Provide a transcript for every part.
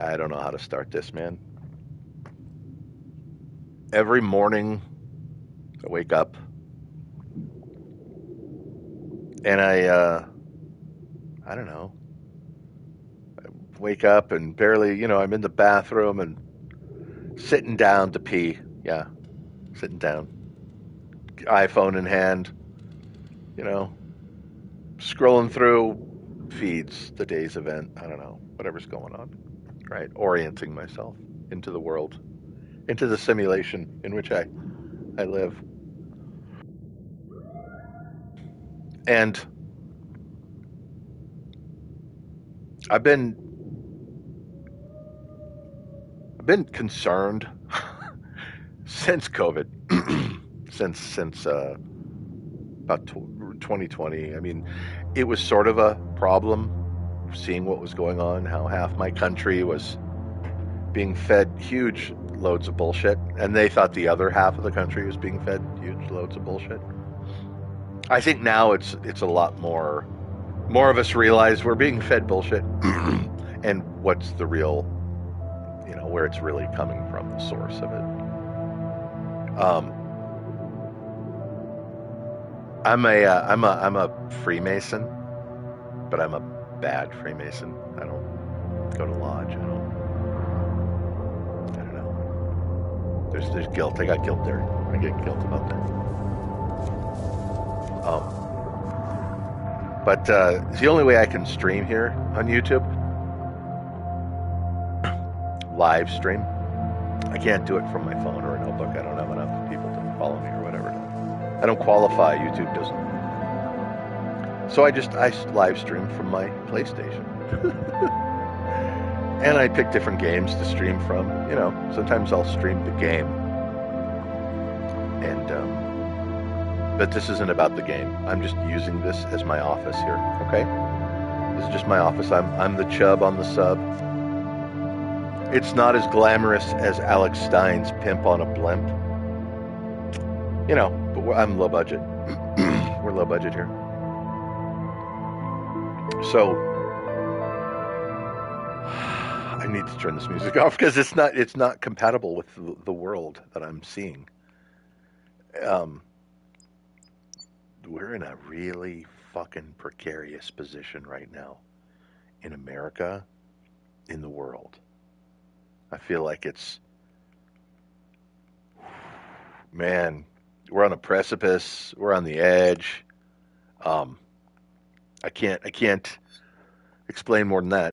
I don't know how to start this, man. Every morning I wake up and I don't know, wake up and barely, I'm in the bathroom and sitting down to pee. Yeah, sitting down, iPhone in hand, you know, scrolling through feeds, the day's event. I don't know, whatever's going on, right? Orienting myself into the world, into the simulation in which I live. And I've been I've been concerned since COVID, since about 2020. I mean, it was sort of a problem seeing what was going on, how half my country was being fed huge loads of bullshit, and they thought the other half of the country was being fed huge loads of bullshit. I think now it's a lot more of us realize we're being fed bullshit, and what's the real, where it's really coming from, the source of it. Um, I'm a Freemason, but I'm a bad Freemason. I don't go to lodge. I don't know. There's guilt. I got guilt there. I get guilt about that. But it's the only way I can stream here on YouTube. Live stream. I can't do it from my phone or a notebook. I don't have enough people to follow me or whatever. I don't qualify. YouTube doesn't. So I live stream from my PlayStation. And I pick different games to stream from. Sometimes I'll stream the game. But this isn't about the game. I'm just using this as my office here. Okay? This is just my office. I'm the chub on the sub. It's not as glamorous as Alex Stein's Pimp on a Blimp. But I'm low budget. We're low budget here. So I need to turn this music off because it's not compatible with the world that I'm seeing. We're in a really fucking precarious position right now in America, in the world. I feel like man, we're on a precipice. We're on the edge. I can't explain more than that.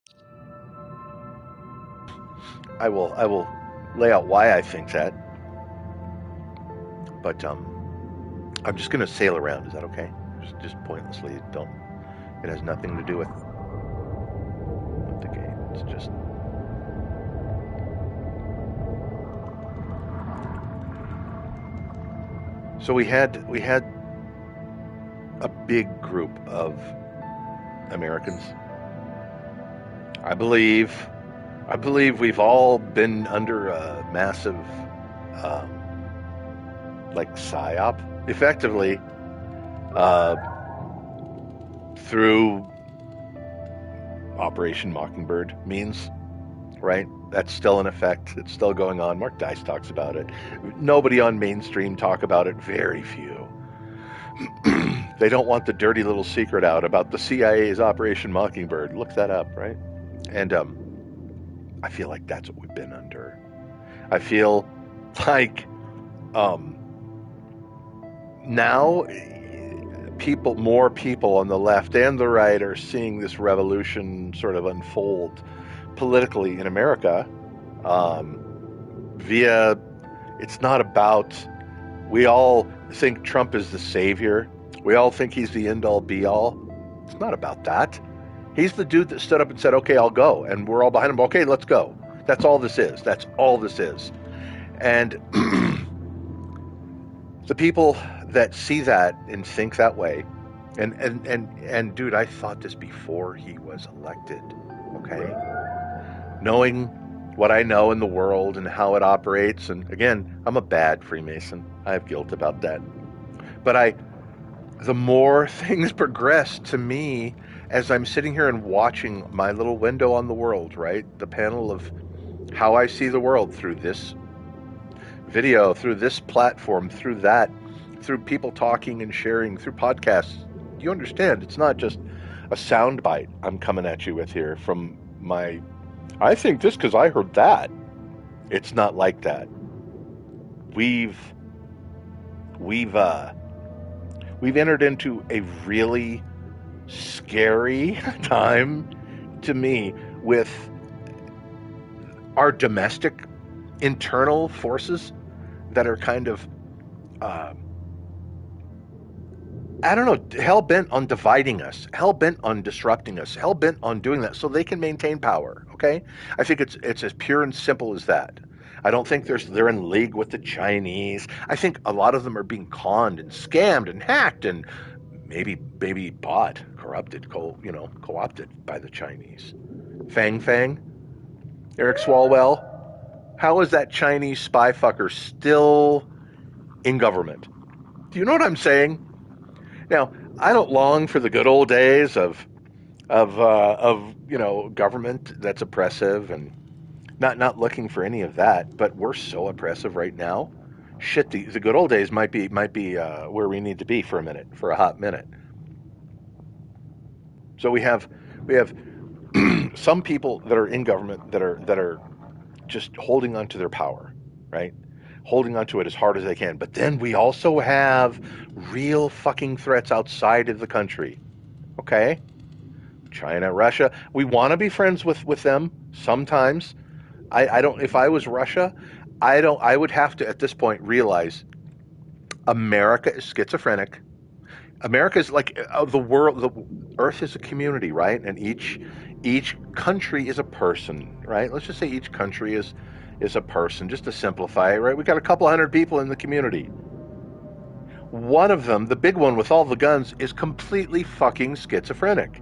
I will lay out why I think that, but I'm just gonna sail around. Is that okay? Just pointlessly. Don't. It has nothing to do with the game. It's just. So we had a big group of Americans. I believe we've all been under a massive, like psyop, effectively, through Operation Mockingbird means, right? That's still in effect. It's still going on. Mark Dice talks about it. Nobody on mainstream talk about it. Very few. They don't want the dirty little secret out about the CIA's Operation Mockingbird. Look that up, right? And I feel like that's what we've been under. I feel like now more people on the left and the right are seeing this revolution sort of unfold politically in America via, it's not about, we all think Trump is the savior. We all think he's the end-all be-all. It's not about that. He's the dude that stood up and said, okay, I'll go. And we're all behind him. Okay, let's go. That's all this is. That's all this is. And the people that see that and think that way, and dude, I thought this before he was elected, okay? Knowing what I know in the world and how it operates, and again, I'm a bad Freemason. I have guilt about that. But the more things progress to me as I'm sitting here and watching my little window on the world, right? The panel of how I see the world through this video, through this platform, through that, through people talking and sharing, through podcasts. You understand, it's not just a soundbite I'm coming at you with here from my, I think this because I heard that. It's not like that. We've we've uh we've entered into a really scary time to me with our domestic internal forces that are kind of uh, I don't know, hell bent on dividing us, hell bent on disrupting us, hell bent on doing that so they can maintain power. Okay, I think it's as pure and simple as that. I don't think they're in league with the Chinese. I think a lot of them are being conned and scammed and hacked and maybe bought, corrupted, co-opted by the Chinese. Fang, Eric Swalwell. How is that Chinese spy fucker still in government? Do you know what I'm saying? Now, I don't long for the good old days of government that's oppressive and not looking for any of that. But we're so oppressive right now. Shit, the good old days might be where we need to be for a minute, for a hot minute. So we have some people that are in government that are just holding on to their power, right? Holding on to it as hard as they can. But then we also have real fucking threats outside of the country. Okay? China, Russia. We want to be friends with them sometimes. I don't, if I was Russia, I would have to at this point realize America is schizophrenic. America is like the world. The Earth is a community, right? And each country is a person, right? Let's just say each country is a person, just to simplify it, right? We got a couple hundred people in the community. One of them, the big one with all the guns, is completely fucking schizophrenic.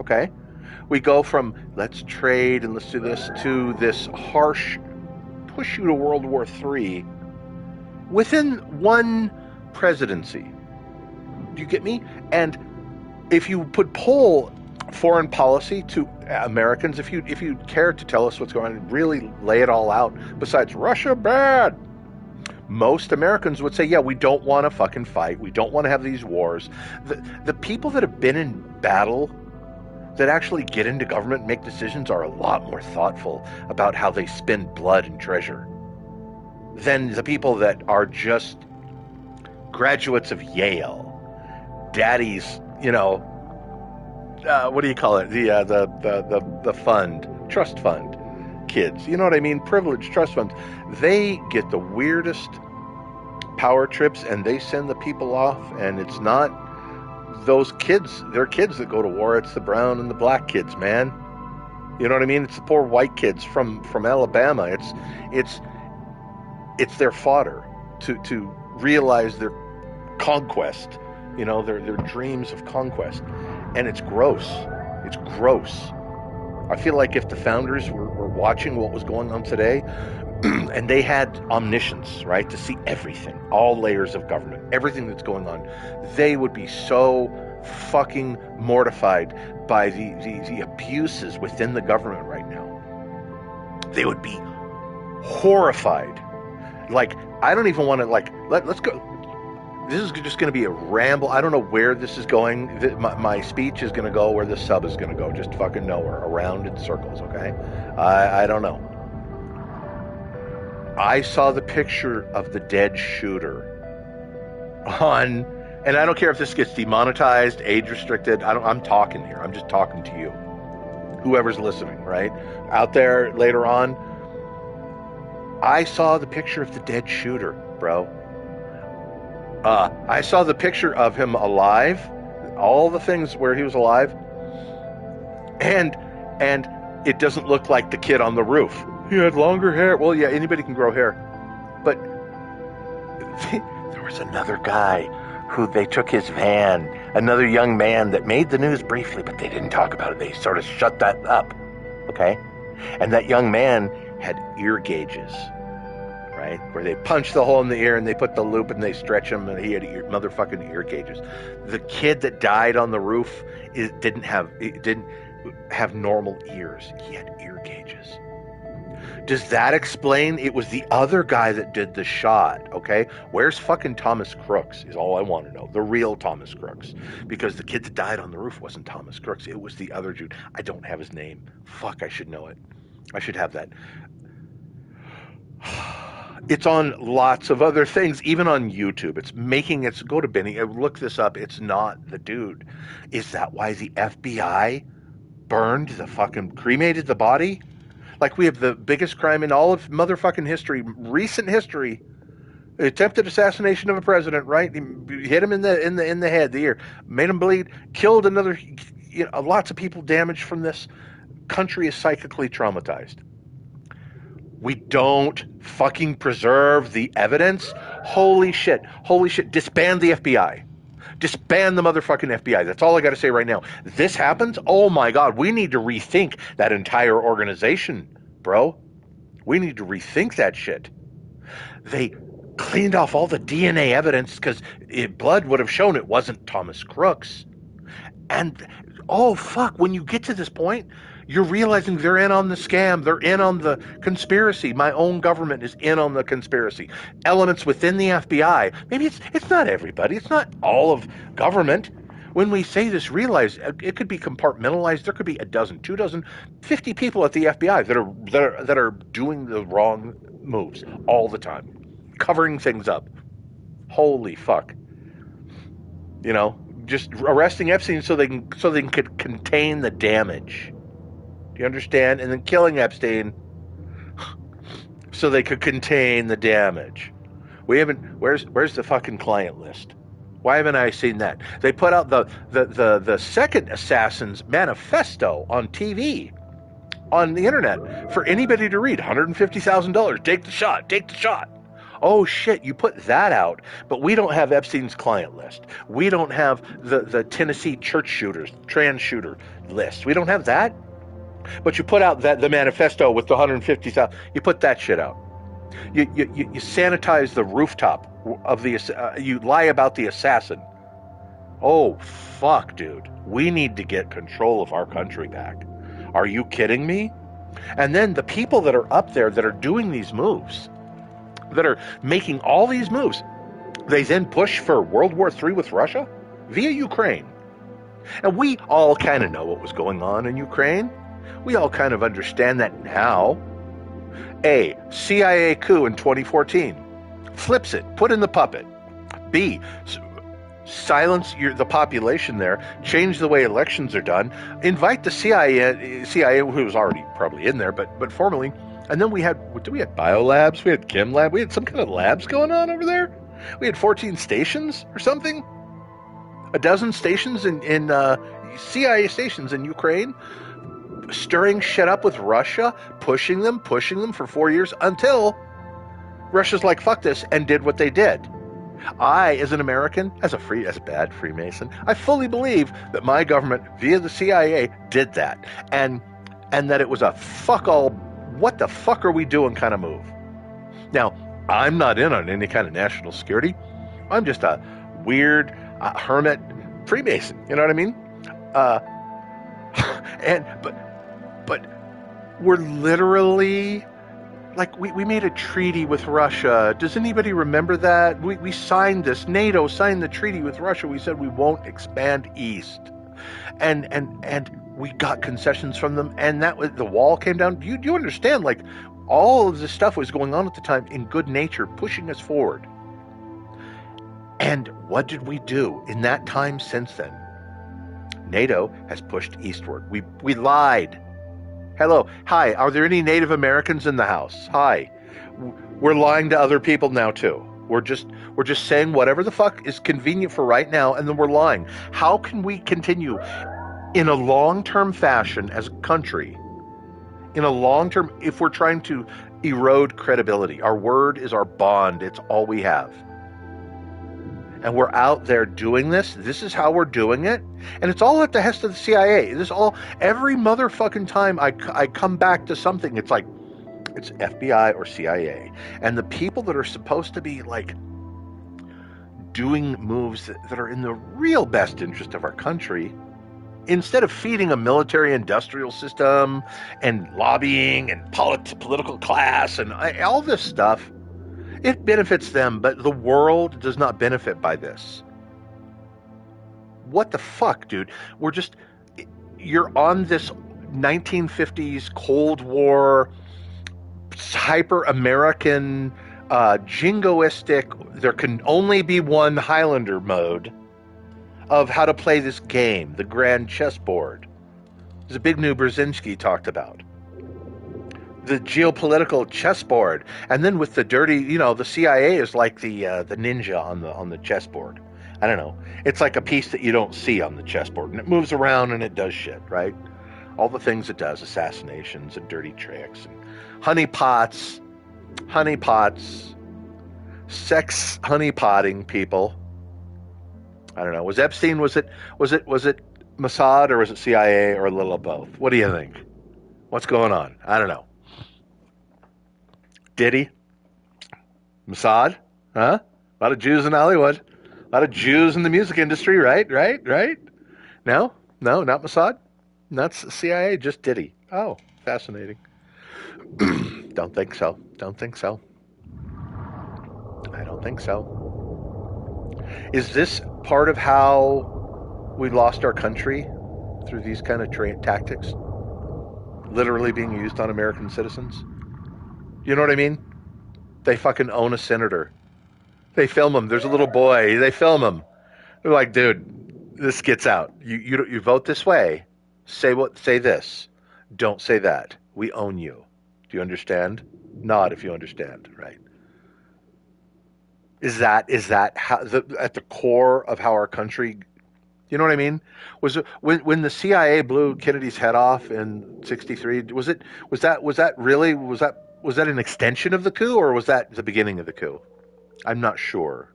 Okay? We go from let's trade and let's do this to this harsh push you to World War III within one presidency. Do you get me? And if you put poll foreign policy to Americans, if you care to tell us what's going on, really lay it all out, besides Russia bad, most Americans would say, yeah, we don't want to fucking fight. We don't want to have these wars. The people that have been in battle, that actually get into government and make decisions, are a lot more thoughtful about how they spend blood and treasure than the people that are just graduates of Yale, daddy's, what do you call it? The fund, trust fund kids. You know what I mean? Privileged trust funds. They get the weirdest power trips and they send the people off, and it's not those kids, they're kids that go to war. It's the brown and the black kids, man. You know what I mean? It's the poor white kids from Alabama. It's their fodder to realize their conquest, their dreams of conquest. And it's gross. It's gross. I feel like if the founders were watching what was going on today, and they had omniscience, right, to see everything, all layers of government, everything that's going on, they would be so fucking mortified by the abuses within the government right now. They would be horrified. Like, I don't even want to, let's go. This is just going to be a ramble. I don't know where this is going. My speech is going to go where the sub is going to go. Just fucking nowhere. Around in circles, okay? I don't know. I saw the picture of the dead shooter on, and I don't care if this gets demonetized, age restricted. I'm talking here. I'm just talking to you. Whoever's listening, right? Out there later on. I saw the picture of the dead shooter, bro. I saw the picture of him alive, all the things where he was alive, and it doesn't look like the kid on the roof. He had longer hair. Well, yeah, anybody can grow hair. But there was another guy who they took his van, another young man that made the news briefly, but they didn't talk about it. They sort of shut that up, okay? And that young man had ear gauges, right? Where they punch the hole in the ear and they put the loop and they stretch him and he had motherfucking ear cages. The kid that died on the roof didn't have normal ears. He had ear cages. Does that explain it was the other guy that did the shot? Okay, where's fucking Thomas Crooks is all I want to know. The real Thomas Crooks. Because the kid that died on the roof wasn't Thomas Crooks. It was the other dude. I don't have his name. Fuck, I should know it. I should have that. It's on lots of other things, even on YouTube. It's making its go to Benny. Look this up. It's not the dude. Is that why the FBI burned the fucking cremated the body? Like we have the biggest crime in all of motherfucking history, recent history. Attempted assassination of a president, right? He hit him in the head, the ear, made him bleed, killed another. Lots of people damaged from this. Country is psychically traumatized. We don't fucking preserve the evidence. Holy shit. Disband the FBI. Disband the motherfucking FBI. That's all I got to say right now. This happens. Oh my God. We need to rethink that entire organization, bro. We need to rethink that shit. They cleaned off all the DNA evidence because blood would have shown it wasn't Thomas Crooks. And oh fuck, when you get to this point, you're realizing they're in on the scam. They're in on the conspiracy. My own government is in on the conspiracy. Elements within the FBI. Maybe it's not everybody. It's not all of government. When we say this, realize it could be compartmentalized. There could be a dozen, 2 dozen, 50 people at the FBI that are doing the wrong moves all the time, covering things up. Holy fuck. Just arresting Epstein so they can contain the damage. Do you understand? And then killing Epstein so they could contain the damage. We haven't. Where's the fucking client list? Why haven't I seen that? They put out the second assassin's manifesto on TV, on the internet for anybody to read. $150,000. Take the shot. Take the shot. Oh shit, you put that out, but we don't have Epstein's client list. We don't have the Tennessee church shooters, trans shooter list. We don't have that. But you put out the manifesto with the 150,000. You put that shit out. You sanitize the rooftop of you lie about the assassin. Oh fuck, dude. We need to get control of our country back. Are you kidding me? And then the people that are up there that are doing these moves, that are making all these moves, they then push for World War III with Russia via Ukraine. And we all kind of know what was going on in Ukraine. We all kind of understand that now. A, CIA coup in 2014. Flips it. Put in the puppet. B, silence the population there. Change the way elections are done. Invite the CIA who was already probably in there, but formally. And then we had biolabs, we had chem lab, we had some kind of labs going on over there. We had 14 stations or something. A dozen stations in CIA stations in Ukraine, stirring shit up with Russia, pushing them for 4 years until Russia's like, fuck this, and did what they did. I, as an American, as a bad Freemason, I fully believe that my government, via the CIA, did that. And that it was a fuck all, what the fuck are we doing kind of move. Now, I'm not in on any kind of national security. I'm just a weird hermit Freemason. You know what I mean? But we're literally, like, we made a treaty with Russia. Does anybody remember that? We signed this. NATO signed the treaty with Russia. We said we won't expand east. And we got concessions from them, and that was, the wall came down. Do you understand? Like, all of this stuff was going on at the time in good nature, pushing us forward. And what did we do in that time since then? NATO has pushed eastward. We lied. Hello. Hi. Are there any Native Americans in the house? Hi. We're lying to other people now too. We're just saying whatever the fuck is convenient for right now, and then we're lying. How can we continue in a long-term fashion as a country? In a long-term, if we're trying to erode credibility, our word is our bond. It's all we have. And we're out there doing this. This is how we're doing it. And it's all at the behest of the CIA. Every motherfucking time I come back to something, it's like, It's FBI or CIA. And the people that are supposed to be like doing moves that are in the real best interest of our country, instead of feeding a military industrial system and lobbying and political class and all this stuff, it benefits them, but the world does not benefit by this. What the fuck, dude? You're on this 1950s Cold War, hyper-American, jingoistic, there can only be one Highlander mode of how to play this game, the grand chessboard. There's a big new Brzezinski talked about. The geopolitical chessboard. And then with the dirty, the CIA is like the ninja on the chessboard. I don't know. It's like a piece that you don't see on the chessboard, and it moves around and it does shit, right? All the things it does, assassinations and dirty tricks and honeypots, sex honeypotting people. I don't know. Was Epstein? Was it Mossad, or was it CIA, or a little of both? What do you think? What's going on? I don't know. Diddy? Mossad? Huh? A lot of Jews in Hollywood. A lot of Jews in the music industry, right? No, not Mossad. Not CIA, just Diddy. Oh, fascinating. Don't think so. I don't think so. Is this part of how we lost our country, through these kind of tactics? Literally being used on American citizens? You know what I mean? They fucking own a senator. They film him. There's a little boy. They film him. They're like, dude, this gets out. You vote this way. Say this. Don't say that. We own you. Do you understand? Nod if you understand, right? Is that how at the core of how our country? You know what I mean? Was it when the CIA blew Kennedy's head off in '63? Was that an extension of the coup, or was that the beginning of the coup? I'm not sure.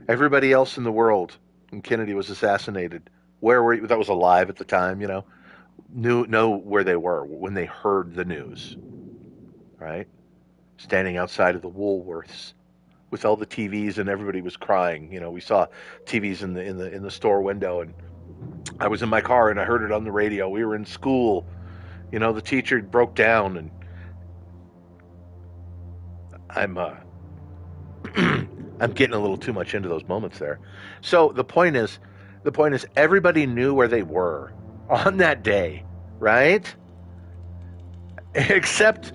Everybody else in the world, when Kennedy was assassinated, where were you? That was alive at the time, know where they were when they heard the news, right? Standing outside of the Woolworths with all the TVs, and everybody was crying. We saw TVs in the store window, and I was in my car and I heard it on the radio. We were in school, the teacher broke down, and I'm getting a little too much into those moments there. So the point is everybody knew where they were on that day, right? Except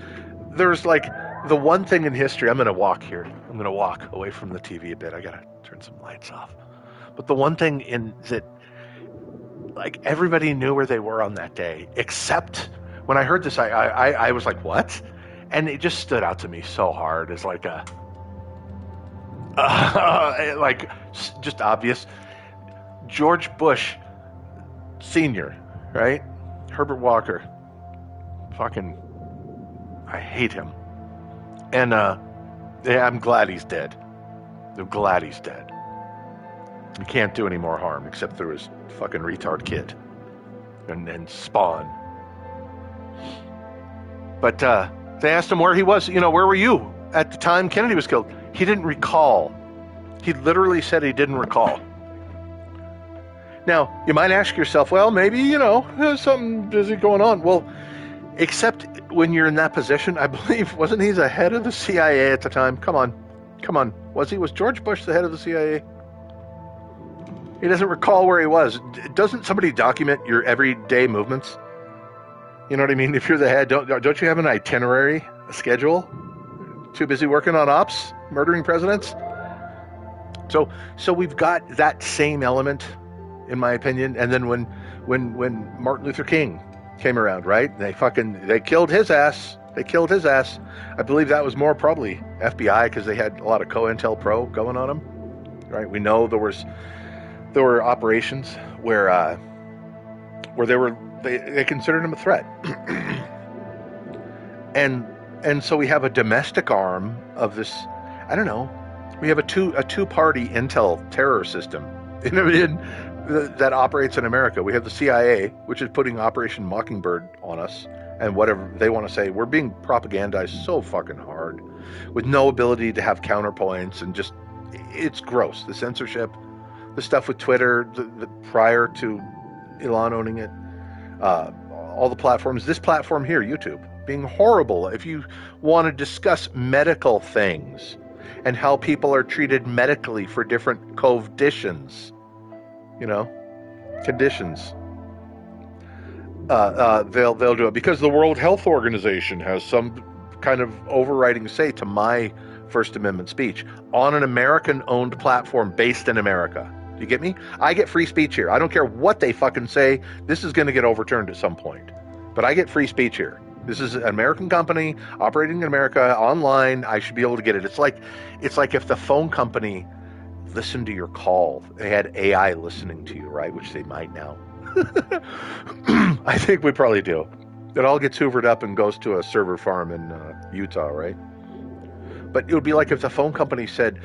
there's like the one thing in history. I'm going to walk here. I'm going to walk away from the TV a bit. I got to turn some lights off. But the one thing in that, like, everybody knew where they were on that day, except when I heard this, I was like, what? And it just stood out to me so hard as like like just obvious. George Bush Sr., right? Herbert Walker. Fucking, I hate him. And I'm glad he's dead. I'm glad he's dead. He can't do any more harm except through his fucking retard kid and Spawn. But they asked him where he was. Where were you at the time Kennedy was killed? He didn't recall. He literally said he didn't recall. Now, you might ask yourself, well, maybe, there's something busy going on. Well, except when you're in that position, I believe, wasn't he the head of the CIA at the time? Come on. Was George Bush the head of the CIA? He doesn't recall where he was. Doesn't somebody document your everyday movements? You know what I mean? If you're the head, don't you have an itinerary, a schedule? Too busy working on ops, murdering presidents? So we've got that same element, in my opinion. And then when Martin Luther King came around, right? They killed his ass. I believe that was more probably FBI, because they had a lot of COINTELPRO going on them, right? We know there were operations where they considered him a threat. And so we have a domestic arm of this. I don't know. We have a two-party intel terror system that operates in America. We have the CIA, which is putting Operation Mockingbird on us, and whatever they want to say. We're being propagandized so fucking hard with no ability to have counterpoints, and just, it's gross. The censorship, the stuff with Twitter, the prior to Elon owning it, uh, all the platforms, this platform here, YouTube, being horrible. If you want to discuss medical things and how people are treated medically for different conditions, you know, conditions, they'll do it because the World Health Organization has some kind of overriding say to my First Amendment speech on an American-owned platform based in America. Do you get me? I get free speech here. I don't care what they fucking say. This is going to get overturned at some point. But I get free speech here. This is an American company operating in America online. I should be able to get it. It's like if the phone company listened to your call. They had AI listening to you, right? Which they might now. I think we probably do. It all gets hoovered up and goes to a server farm in Utah, right? But it would be like if the phone company said,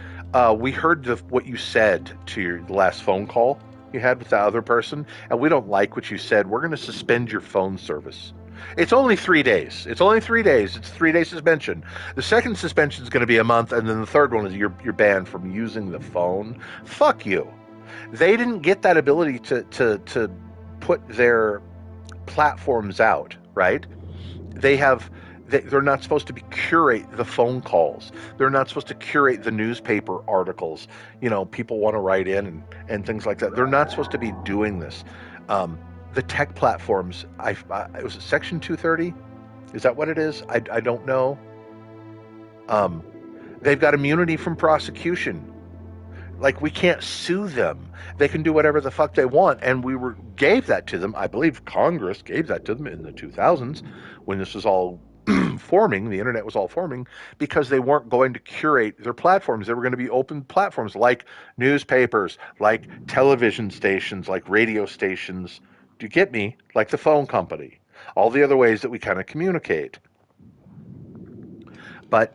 we heard what you said to your last phone call you had with the other person, and we don't like what you said. We're going to suspend your phone service. It's only 3 days. It's only 3 days. It's a 3-day suspension. The second suspension is going to be a month, and then the third one is you're banned from using the phone. Fuck you. They didn't get that ability to put their platforms out, right? They're not supposed to curate the phone calls. They're not supposed to curate the newspaper articles. You know, people want to write in and things like that. They're not supposed to be doing this. The tech platforms, it was Section 230? Is that what it is? I don't know. They've got immunity from prosecution. Like, we can't sue them. They can do whatever the fuck they want, and gave that to them. I believe Congress gave that to them in the 2000s when this was all forming, the internet was all forming, because they weren't going to curate their platforms. They were going to be open platforms like newspapers, like television stations, like radio stations. Do you get me? Like the phone company. All the other ways that we kind of communicate. But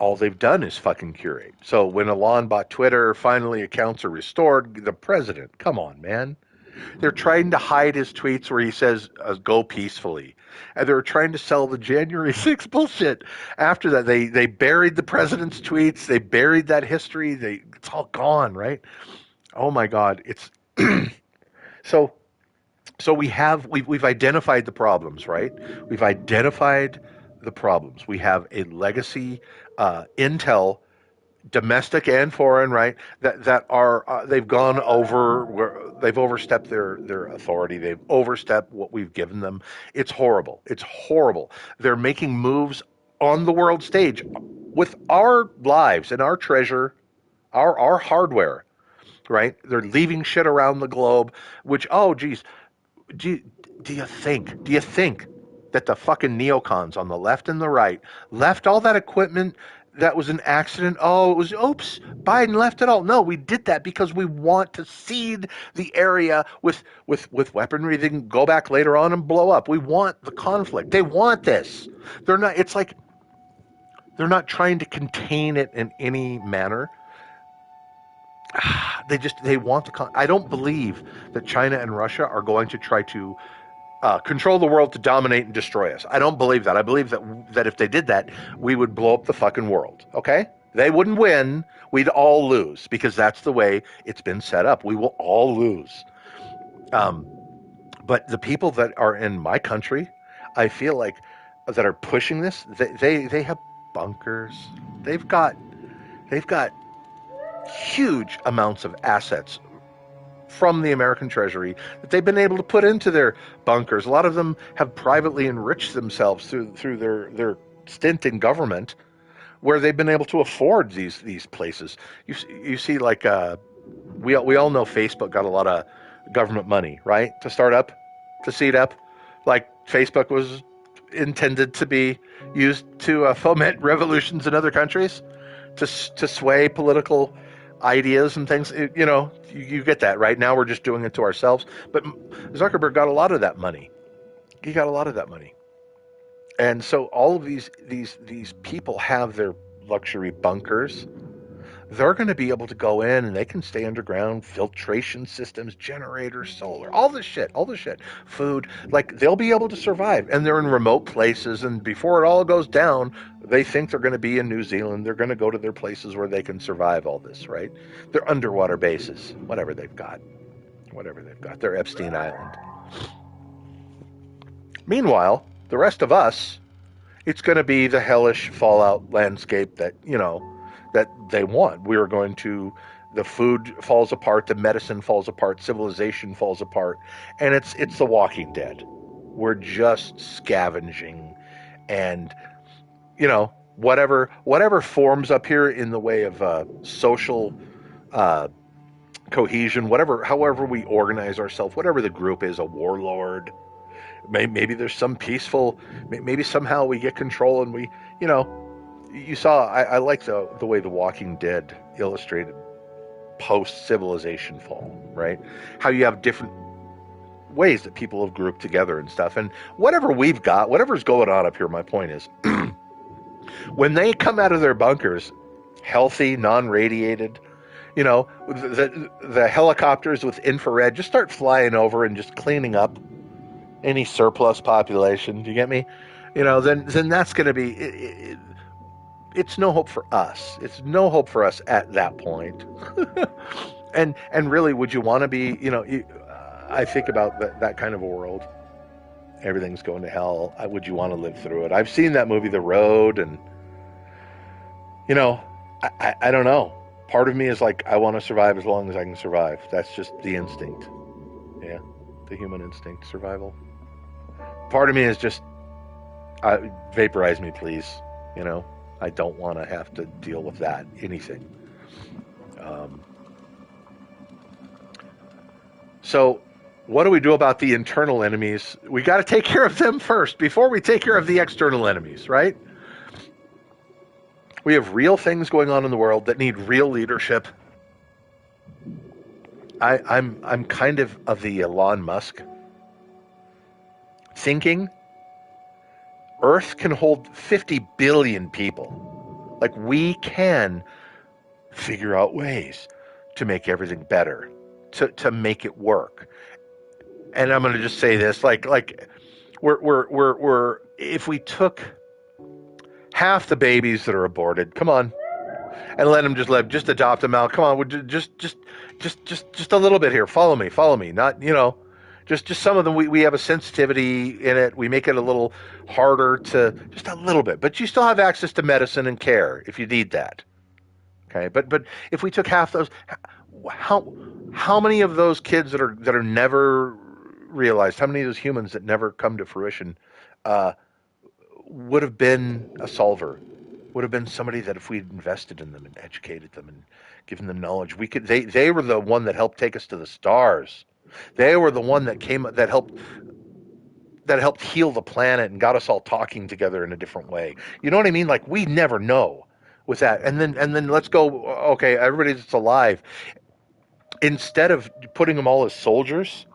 all they've done is fucking curate. So when Elon bought Twitter, finally accounts are restored. The president, come on, man. They're trying to hide his tweets where he says, go peacefully. And they're trying to sell the January 6th bullshit. After that, they buried the president's tweets. They buried that history. It's all gone, right? Oh, my God. It's so we've identified the problems, right? We've identified the problems. We have a legacy intel, domestic and foreign, right? That are they've gone over, they've overstepped their authority. They've overstepped what we've given them. It's horrible. It's horrible. They're making moves on the world stage with our lives and our treasure, our hardware, right? They're leaving shit around the globe. Which, oh geez, do you think that the fucking neocons on the left and the right left all that equipment? That was an accident. Oh, it was, oops, Biden left it all. No, we did that because we want to seed the area with weaponry they can go back later on and blow up. We want the conflict. They want this. It's like they're not trying to contain it in any manner. They want I don't believe that China and Russia are going to try to control the world to dominate and destroy us. I don't believe that. I believe that if they did that, we would blow up the fucking world. Okay? They wouldn't win. We'd all lose because that's the way it's been set up. We will all lose. But the people that are in my country, I feel like, that are pushing this, they have bunkers. They've got huge amounts of assets from the American Treasury that they've been able to put into their bunkers. A lot of them have privately enriched themselves through their stint in government, where they've been able to afford these places. You see, like we all know Facebook got a lot of government money, right, to start up, to seed up. Like Facebook was intended to be used to foment revolutions in other countries, to sway political ideas and things. You get that, right? Now we're just doing it to ourselves. But Zuckerberg got a lot of that money. He got a lot of that money. And so all of these people have their luxury bunkers. they're going to be able to go in and they can stay underground, filtration systems, generators, solar, all this shit, food. Like they'll be able to survive, and they're in remote places. And before it all goes down, they think they're going to be in New Zealand. They're going to go to their places where they can survive all this, right? Their underwater bases, whatever they've got, their Epstein Island. Meanwhile, the rest of us, it's going to be the hellish fallout landscape that, that they want. We're going to, the food falls apart, the medicine falls apart, civilization falls apart, and it's The Walking Dead. We're just scavenging, and whatever forms up here in the way of social uh, cohesion, however we organize ourselves, whatever the group is, a warlord. Maybe there's some peaceful. Maybe somehow we get control, and we, you saw. I like the way The Walking Dead illustrated post civilization fall, right? How you have different ways that people have grouped together and stuff, and whatever we've got, whatever's going on up here. My point is, when they come out of their bunkers, healthy, non-radiated, the helicopters with infrared just start flying over and just cleaning up any surplus population. Do you get me? Then that's going to be it's no hope for us. It's no hope for us at that point. and really, would you want to be? I think about that kind of a world. Everything's going to hell. Would you want to live through it? I've seen that movie, The Road, and I don't know. Part of me is like, I want to survive as long as I can survive. That's just the instinct. Yeah, the human instinct, survival. Part of me is just, vaporize me, please. I don't want to have to deal with that, anything. So what do we do about the internal enemies? We got to take care of them first before we take care of the external enemies, right? We have real things going on in the world that need real leadership. I'm kind of the Elon Musk thinking. Earth can hold 50 billion people. Like, we can figure out ways to make everything better, to make it work. And I'm going to just say this, like we're if we took half the babies that are aborted, come on, and let them just live, just adopt them out. Come on, just a little bit here. Follow me. Not, just some of them. We have a sensitivity in it. We make it a little harder to, just a little bit, but you still have access to medicine and care if you need that. Okay, but if we took half those, how many of those kids that are never realized, how many of those humans that never come to fruition, would have been a solver, would have been somebody that if we'd invested in them and educated them and given them knowledge, we could. They were the one that helped take us to the stars. They were the one that helped heal the planet and got us all talking together in a different way. You know what I mean? Like, we never know with that. And then let's go. Okay, everybody that's alive, instead of putting them all as soldiers,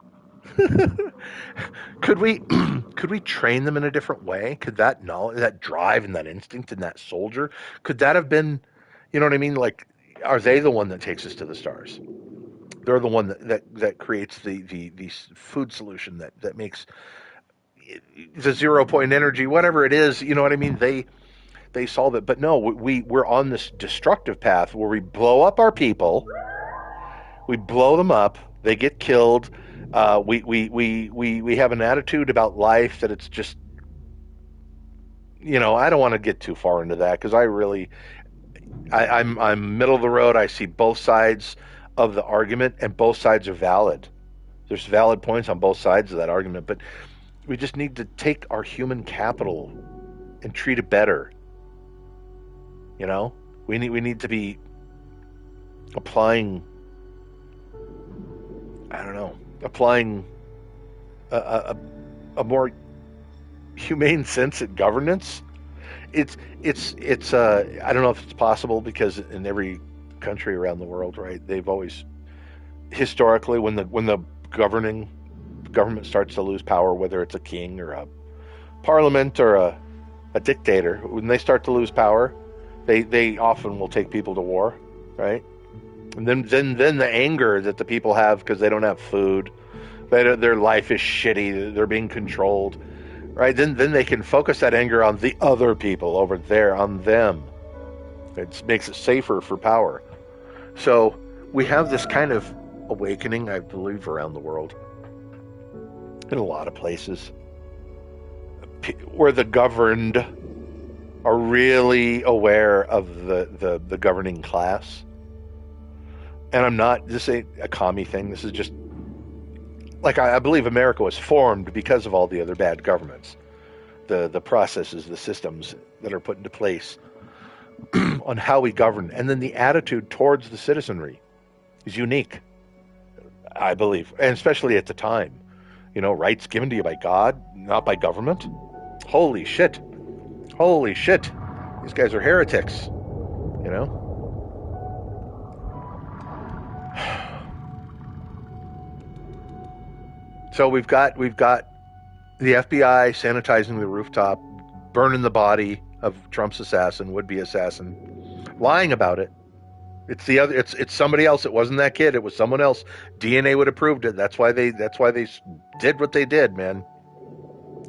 could we train them in a different way? Could that knowledge, that drive, and that instinct in that soldier, could that have been, you know what I mean? Like, are they the one that takes us to the stars? They're the one that creates the food solution that makes the 0 point energy, whatever it is. You know what I mean? They solve it. But no, we're on this destructive path where we blow up our people. We blow them up. They get killed. We have an attitude about life that it's just, I don't want to get too far into that, because I'm middle of the road. I see both sides of the argument, and both sides are valid. There's valid points on both sides of that argument, but we just need to take our human capital and treat it better. We need to be applying, I don't know, a more humane sense at governance. It's I don't know if it's possible, because in every country around the world, right, they've always historically, when the governing government starts to lose power, whether it's a king or a parliament or a dictator, when they start to lose power, they often will take people to war. right? And then the anger that the people have because they don't have food, their life is shitty, they're being controlled, right? Then they can focus that anger on the other people over there, on them. It makes it safer for power. So we have this kind of awakening, I believe, around the world, in a lot of places, where the governed are really aware of the governing class. And I'm not, this ain't a commie thing. This is just, like, I believe America was formed because of all the other bad governments, the processes, the systems that are put into place on how we govern. And then the attitude towards the citizenry is unique, I believe, and especially at the time. You know, rights given to you by God, not by government. Holy shit. Holy shit. These guys are heretics, you know? So we've got the FBI sanitizing the rooftop, burning the body of Trump's assassin, would-be assassin, lying about it. It's somebody else. It wasn't that kid. It was someone else. DNA would have proved it. That's why they did what they did, man.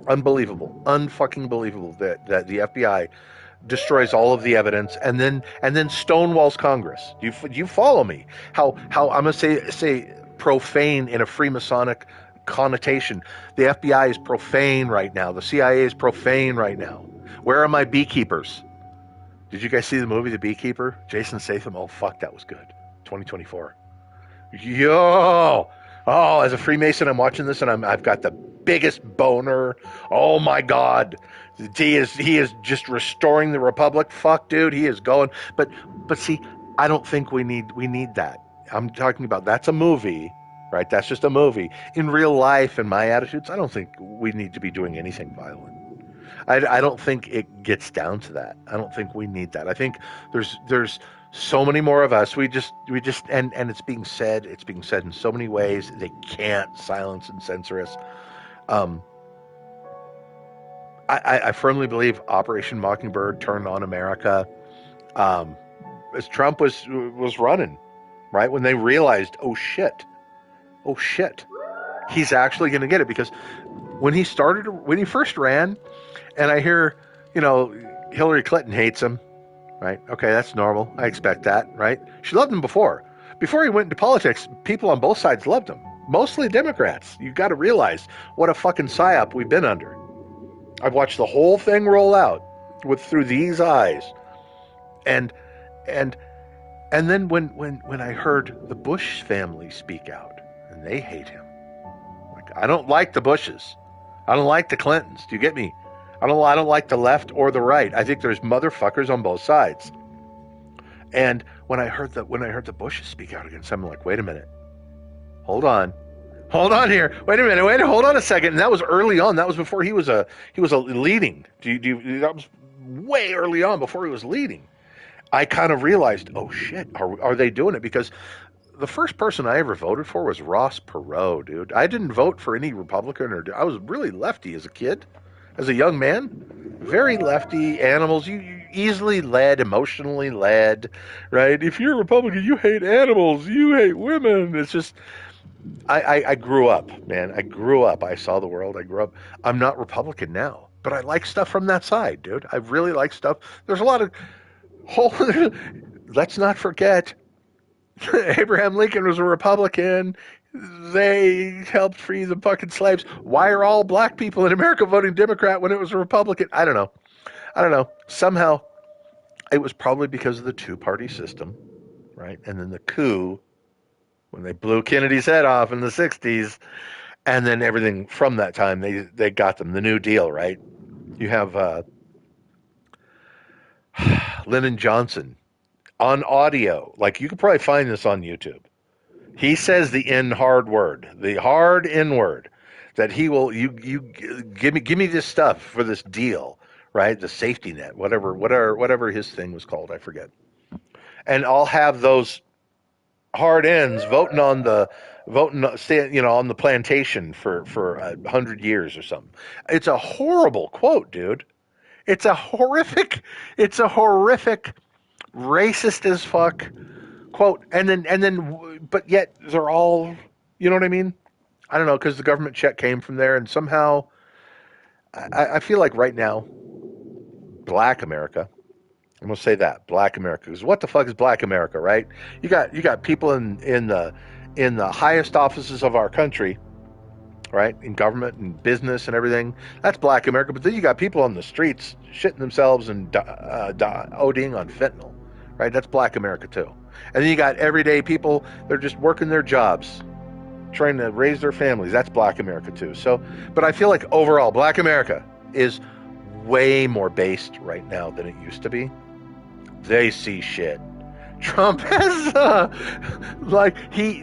Unbelievable, unfucking believable that the FBI destroys all of the evidence and then stonewalls Congress. Do you follow me? How I'm gonna say profane in a Freemasonic connotation. The FBI is profane right now. The CIA is profane right now. Where are my beekeepers? Did you guys see the movie The Beekeeper? Jason Statham. Oh fuck, that was good. 2024. Yo, oh, as a Freemason, I'm watching this and I've got the biggest boner. Oh my God, he is just restoring the republic. Fuck, dude, he is going. But see, I don't think we need that. I'm talking about, that's a movie, right? That's just a movie. In real life, and my attitudes, I don't think we need to be doing anything violent. I don't think it gets down to that. I don't think we need that. I think there's so many more of us. We just and it's being said in so many ways. They can't silence and censor us. I firmly believe Operation Mockingbird turned on America as Trump was running, right? When they realized, oh shit, he's actually going to get it. Because when he first ran, and I hear, Hillary Clinton hates him, right? Okay, that's normal. I expect that, right? She loved him before. Before he went into politics, people on both sides loved him. Mostly Democrats. You got to realize what a fucking psyop we've been under. I've watched the whole thing roll out through these eyes. And then when I heard the Bush family speak out, and they hate him. Like, I don't like the Bushes. I don't like the Clintons. Do you get me? I don't like the left or the right. I think there's motherfuckers on both sides. And when I heard the Bushes speak out against him, I'm like, wait a minute. Hold on here. Wait a minute. Hold on a second. And that was early on. That was before he was a leading. That was way early on, before he was leading. I kind of realized, oh shit, are they doing it? Because the first person I ever voted for was Ross Perot, dude. I didn't vote for any Republican, I was really lefty as a kid. As a young man, very lefty. Animals, you easily led, emotionally led, right? If you're a Republican, you hate animals, you hate women. It's just, I grew up, man. I grew up. I saw the world. I grew up. I'm not Republican now, but I like stuff from that side, dude. I really like stuff. There's a lot of let's not forget, Abraham Lincoln was a Republican. They helped free the fucking slaves. Why are all black people in America voting Democrat when it was a Republican? I don't know. Somehow, it was probably because of the two-party system, right? And then the coup, when they blew Kennedy's head off in the 60s, and then everything from that time, they got them. The New Deal, right? You have Lyndon Johnson on audio. Like, you could probably find this on YouTube. He says the hard N word, that he will, you give me this stuff for this deal, right? The safety net, whatever his thing was called, I forget. And I'll have those hard ends on the plantation for 100 years or something. It's a horrible quote, dude. It's a horrific, racist as fuck, quote, but yet they're all, you know what I mean? I don't know, because the government check came from there, and somehow I feel like right now, Black America. I'm gonna say that Black America, because what the fuck is Black America, right? You got people in the highest offices of our country, right, in government and business and everything. That's Black America. But then you got people on the streets shitting themselves and ODing on fentanyl, right? That's Black America too. And then you got everyday people. They're just working their jobs, trying to raise their families. That's Black America too. So, but I feel like overall, Black America is way more based right now than it used to be. They see shit. Trump has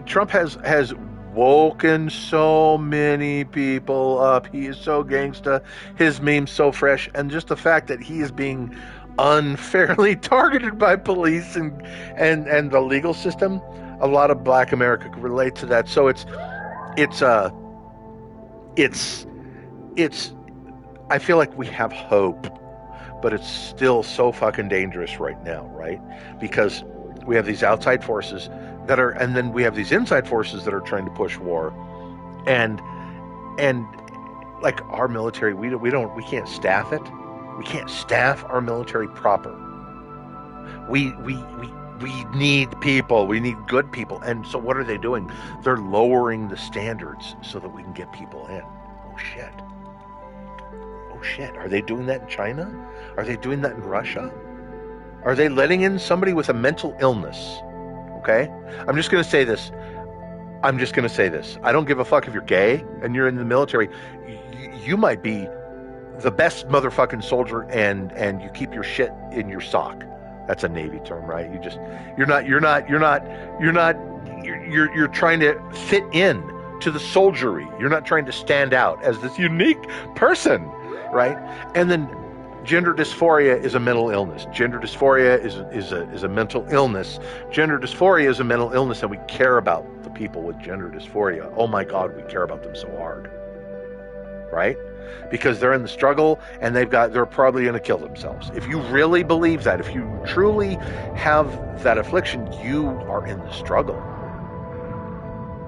Trump has woken so many people up. He is so gangsta. His meme's so fresh, and just the fact that he is being unfairly targeted by police and the legal system, a lot of Black America can relate to that. So it's I feel like we have hope, but it's still so fucking dangerous right now, right? Because we have these outside forces that are, and then we have these inside forces that are trying to push war, and like our military, we can't staff it. We can't staff our military proper. We need people. We need good people. And so what are they doing? They're lowering the standards so that we can get people in. Oh shit. Oh shit. Are they doing that in China? Are they doing that in Russia? Are they letting in somebody with a mental illness? Okay? I'm just going to say this. I don't give a fuck if you're gay and you're in the military. You might be the best motherfucking soldier and you keep your shit in your sock. That's a Navy term, right? You're trying to fit in to the soldiery. You're not trying to stand out as this unique person, right? And then gender dysphoria is a mental illness. Gender dysphoria is a mental illness. Gender dysphoria is a mental illness, and we care about the people with gender dysphoria. Oh my God, we care about them so hard, right? Because they're in the struggle and they're probably going to kill themselves. If you really believe that, if you truly have that affliction, you are in the struggle.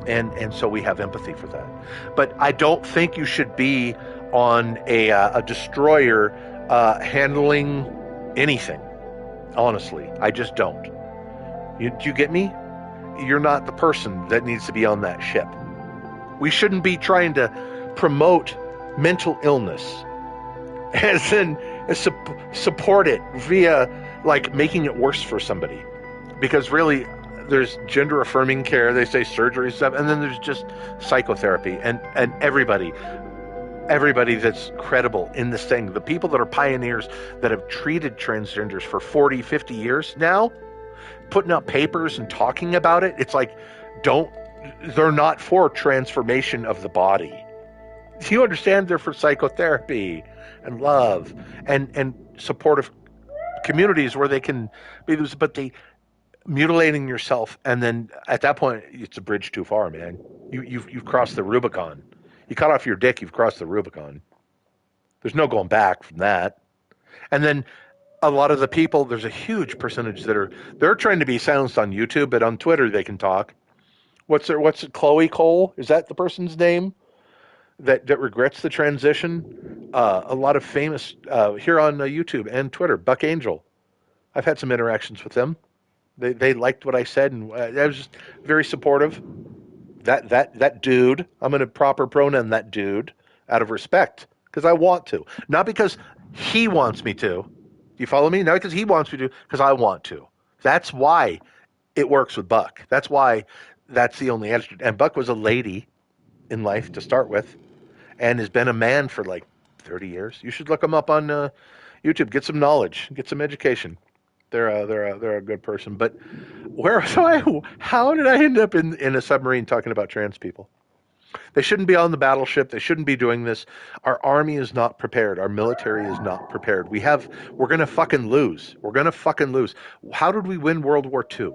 And so we have empathy for that. But I don't think you should be on a destroyer handling anything. Honestly, I just don't. Do you get me? You're not the person that needs to be on that ship. We shouldn't be trying to promote mental illness as in support it via like making it worse for somebody, because really there's gender affirming care, they say surgery stuff, and then there's just psychotherapy and everybody that's credible in this thing, the people that are pioneers that have treated transgenders for 40-50 years now, putting out papers and talking about it. It's like they're not for transformation of the body. Do you understand? They're for psychotherapy and love and supportive communities where they can be, but mutilating yourself, and then at that point it's a bridge too far, man. You've crossed the Rubicon. You cut off your dick, you've crossed the Rubicon. There's no going back from that. And then a lot of the people, there's a huge percentage they're trying to be silenced on YouTube, but on Twitter they can talk. What's Chloe Cole? Is that the person's name? That regrets the transition. A lot of famous here on YouTube and Twitter. Buck Angel. I've had some interactions with them. They liked what I said, and I was just very supportive. That dude, I'm going to proper pronoun that dude out of respect, because I want to, not because he wants me to. Do you follow me? Not because he wants me to, because I want to. That's why it works with Buck. That's why that's the only attitude. And Buck was a lady in life to start with, and has been a man for like 30 years. You should look them up on YouTube. Get some knowledge. Get some education. They're a good person. But how did I end up in a submarine talking about trans people? They shouldn't be on the battleship. They shouldn't be doing this. Our army is not prepared. Our military is not prepared. We're going to fucking lose. We're going to fucking lose. How did we win World War II?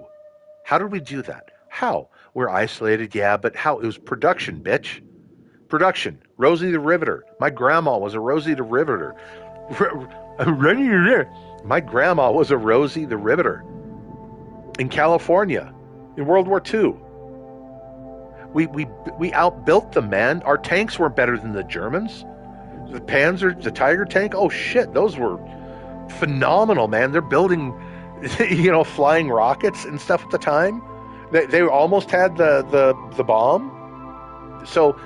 How did we do that? How? We're isolated, yeah, but how? It was production, bitch. Production. Rosie the Riveter. My grandma was a Rosie the Riveter. My grandma was a Rosie the Riveter in California. In World War II, we outbuilt them, man. Our tanks weren't better than the Germans. The Panzer, the Tiger tank, oh shit, those were phenomenal, man. They're building, flying rockets and stuff at the time. They almost had the bomb. So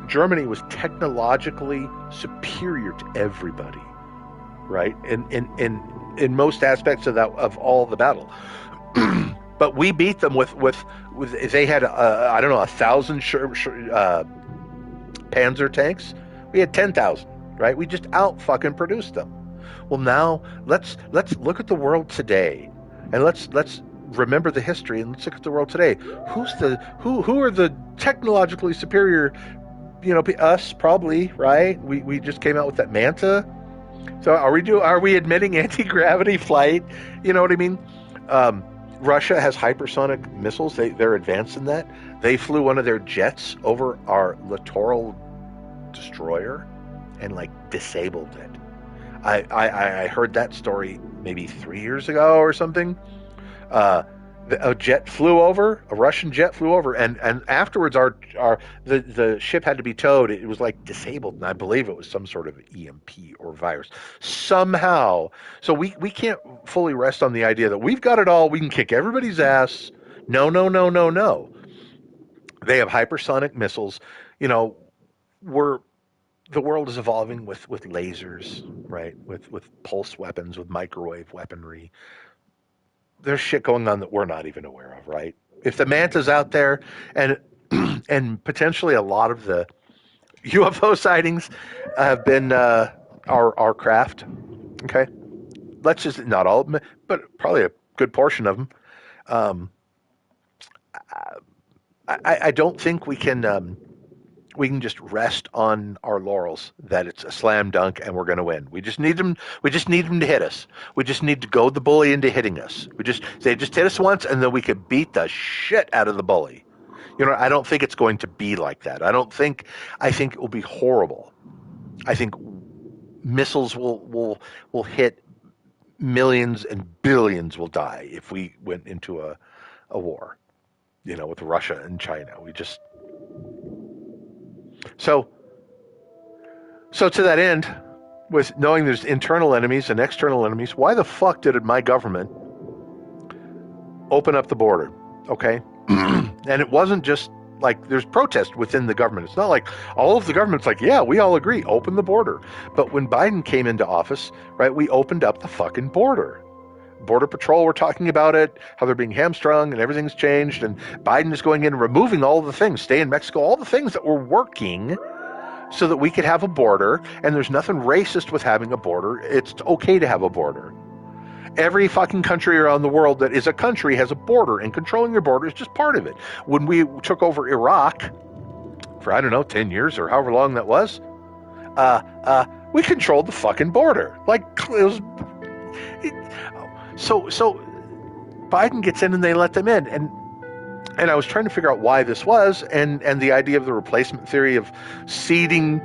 Germany was technologically superior to everybody, right? In most aspects of all the battle. But we beat them with they had I don't know 1,000 Panzer tanks. We had 10,000, right? We just out fucking produced them. Well, now let's look at the world today, and let's remember the history, and let's look at the world today. Who are the technologically superior? Us probably, right? We just came out with that Manta. So are we admitting anti-gravity flight? You know what I mean? Russia has hypersonic missiles. They're advanced in that. They flew one of their jets over our littoral destroyer and disabled it. I heard that story maybe 3 years ago or something. A Russian jet flew over, and afterwards the ship had to be towed. It was disabled, and I believe it was some sort of EMP or virus somehow. So we can't fully rest on the idea that we've got it all. We can kick everybody's ass. No. They have hypersonic missiles. The world is evolving with lasers, right? With pulse weapons, with microwave weaponry. There's shit going on that we're not even aware of, right? If the Manta's out there, and potentially a lot of the UFO sightings have been our craft, okay? Let's just, not all of them, but probably a good portion of them. I don't think we can just rest on our laurels that it's a slam dunk and we're going to win. We just need them to hit us. We just need to goad the bully into hitting us. They just hit us once, and then we could beat the shit out of the bully. I don't think it's going to be like that. I think it will be horrible. I think missiles will hit, millions and billions will die if we went into a war, with Russia and China. So to that end, with knowing there's internal enemies and external enemies, why the fuck did my government open up the border? Okay? And it wasn't just there's protest within the government. It's not like all of the government's yeah, we all agree, open the border. But when Biden came into office, right, we opened up the fucking border. Border Patrol were talking about it, how they're being hamstrung and everything's changed, and Biden is going in and removing all the things, stay in Mexico, all the things that were working so that we could have a border, and there's nothing racist with having a border. It's okay to have a border. Every fucking country around the world that is a country has a border, and controlling your border is just part of it. When we took over Iraq for, 10 years or however long that was, we controlled the fucking border. So Biden gets in and they let them in, and I was trying to figure out why this was, and the idea of the replacement theory of seeding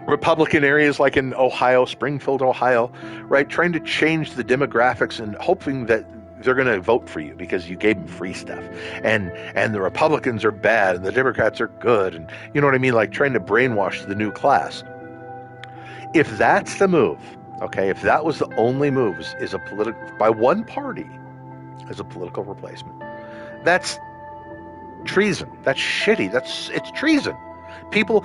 Republican areas like in Ohio, Springfield, Ohio, right? Trying to change the demographics and hoping that they're going to vote for you because you gave them free stuff, and the Republicans are bad and the Democrats are good, and you know what I mean? Trying to brainwash the new class. If that's the move, okay, if that was the only move is by one party as a political replacement, that's treason. That's shitty. It's treason. People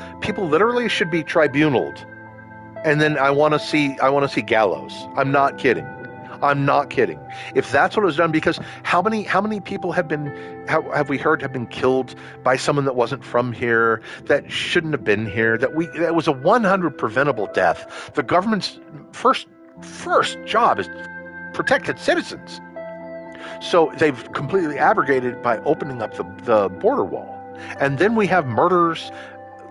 literally should be tribunaled, and then I want to see gallows. I'm not kidding. If that's what was done, because how many people have we heard have been killed by someone that wasn't from here, that shouldn't have been here, that was a 100 preventable death. The government's first job is to protect its citizens. So they've completely abrogated by opening up the border wall. And then we have murders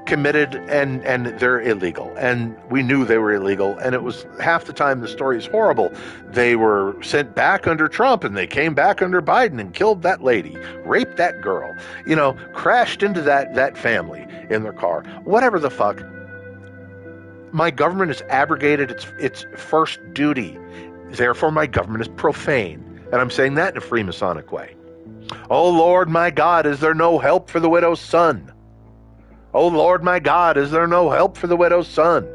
committed and they're illegal, and we knew they were illegal, and it was half the time the story is horrible. They were sent back under Trump and they came back under Biden and killed that lady, raped that girl, crashed into that family in their car, whatever the fuck. My government has abrogated its first duty, therefore my government is profane, and I'm saying that in a Freemasonic way. Oh Lord my God, is there no help for the widow's son? Oh Lord my God, is there no help for the widow's son?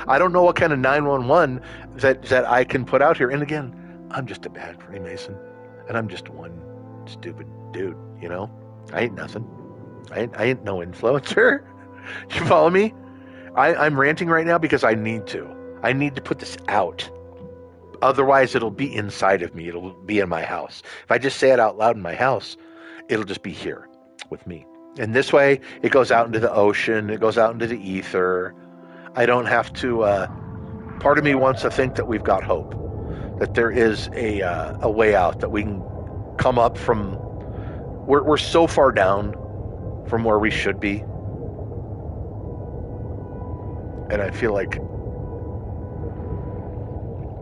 I don't know what kind of 911 that I can put out here. And again, I'm just a bad Freemason, and I'm just one stupid dude, you know? I ain't nothing. I ain't no influencer. You follow me? I'm ranting right now because I need to. I need to put this out. Otherwise, it'll be inside of me. It'll be in my house. If I just say it out loud in my house, it'll just be here with me. And this way, it goes out into the ocean. It goes out into the ether. I don't have to. Part of me wants to think that we've got hope, that there is a way out, that we can come up from. We're so far down from where we should be, and I feel like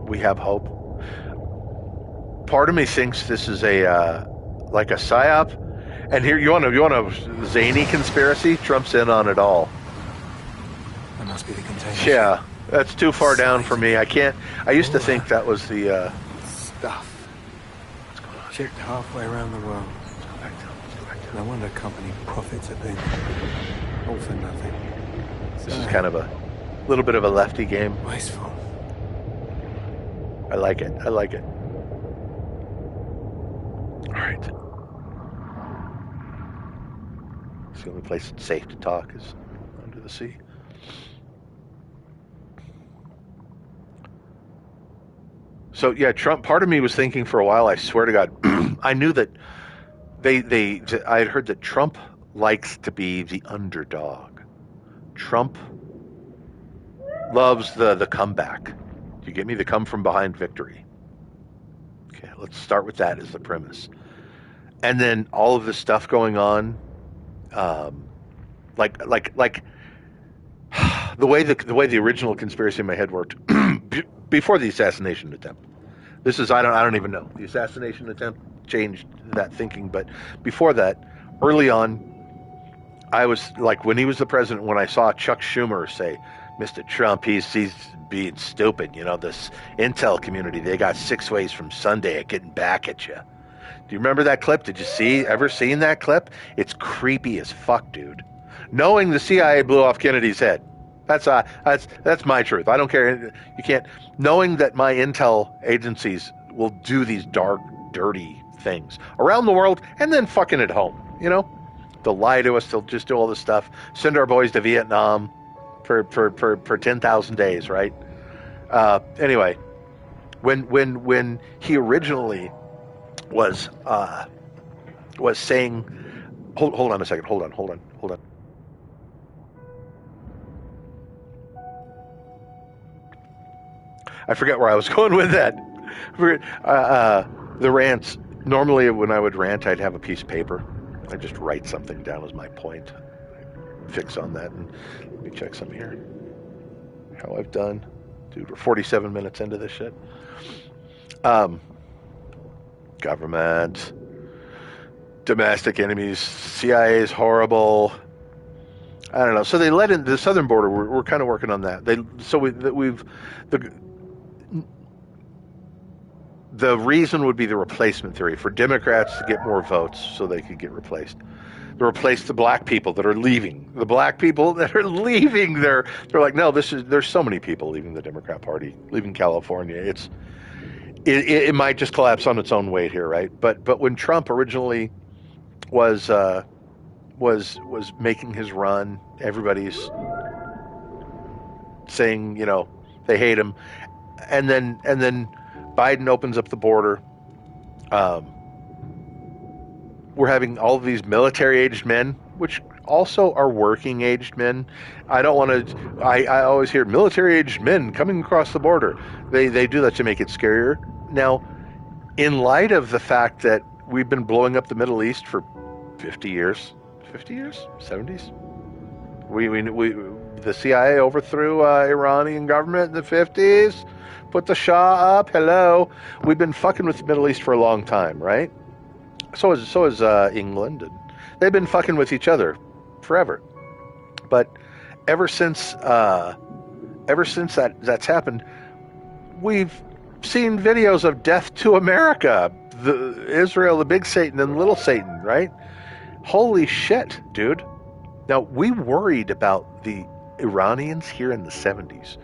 we have hope. Part of me thinks this is like a psyop, and here you want a zany conspiracy? Trump's in on it all. That must be the container. Yeah, that's too far down for me. I can't. I used to think that was the stuff. What's going on? Shipped halfway around the world. Let's go back down. Let's go back down. No wonder company profits have been all for nothing. This is kind of a little bit of a lefty game. Wasteful. I like it. I like it. All right. It's the only place it's safe to talk is under the sea. So yeah, Trump. Part of me was thinking for a while. I swear to God, I knew that I had heard that Trump likes to be the underdog. Trump loves the comeback. Do you get me? The come from behind victory. Okay, let's start with that as the premise. And then all of this stuff going on, like the way the original conspiracy in my head worked before the assassination attempt. This is I don't even know. The assassination attempt changed that thinking, but before that, early on, I was like, when he was the president, when I saw Chuck Schumer say, Mr. Trump, he's being stupid. You know, this intel community, they got 6 ways from Sunday at getting back at you. Do you remember that clip? Did you ever seen that clip? It's creepy as fuck, dude. Knowing the CIA blew off Kennedy's head. That's my truth. I don't care. You can't. Knowing that my intel agencies will do these dark, dirty things around the world and then fucking at home, you know? They'll lie to us. They'll just do all this stuff. Send our boys to Vietnam for 10,000 days, right? Anyway, when he originally was saying, hold on a second, hold on. I forget where I was going with that. The rants. Normally, when I would rant, I'd have a piece of paper. I'd just write something down as my point. Fix on that, and let me check some here. How I've done, dude. We're 47 minutes into this shit. Government, domestic enemies, CIA is horrible. I don't know. So they let in the southern border. We're kind of working on that. The reason would be the replacement theory for Democrats to get more votes so they could get replaced. To replace the black people that are leaving. The black people that are leaving, they're like, no, there's so many people leaving the Democrat Party, leaving California. It might just collapse on its own weight here, right? But when Trump originally was making his run, everybody's saying, you know, they hate him, and then Biden opens up the border. We're having all of these military-aged men, which also are working-aged men. I don't want to. I always hear military-aged men coming across the border. They do that to make it scarier. Now, in light of the fact that we've been blowing up the Middle East for 50 years, 70s. The CIA overthrew Iranian government in the 50s. Put the Shah up. Hello. We've been fucking with the Middle East for a long time, right? So is England, and they've been fucking with each other forever. But ever since that's happened, we've seen videos of death to America. the Israel, the big Satan and little Satan, right? Holy shit, dude. Now, we worried about the Iranians here in the 70s.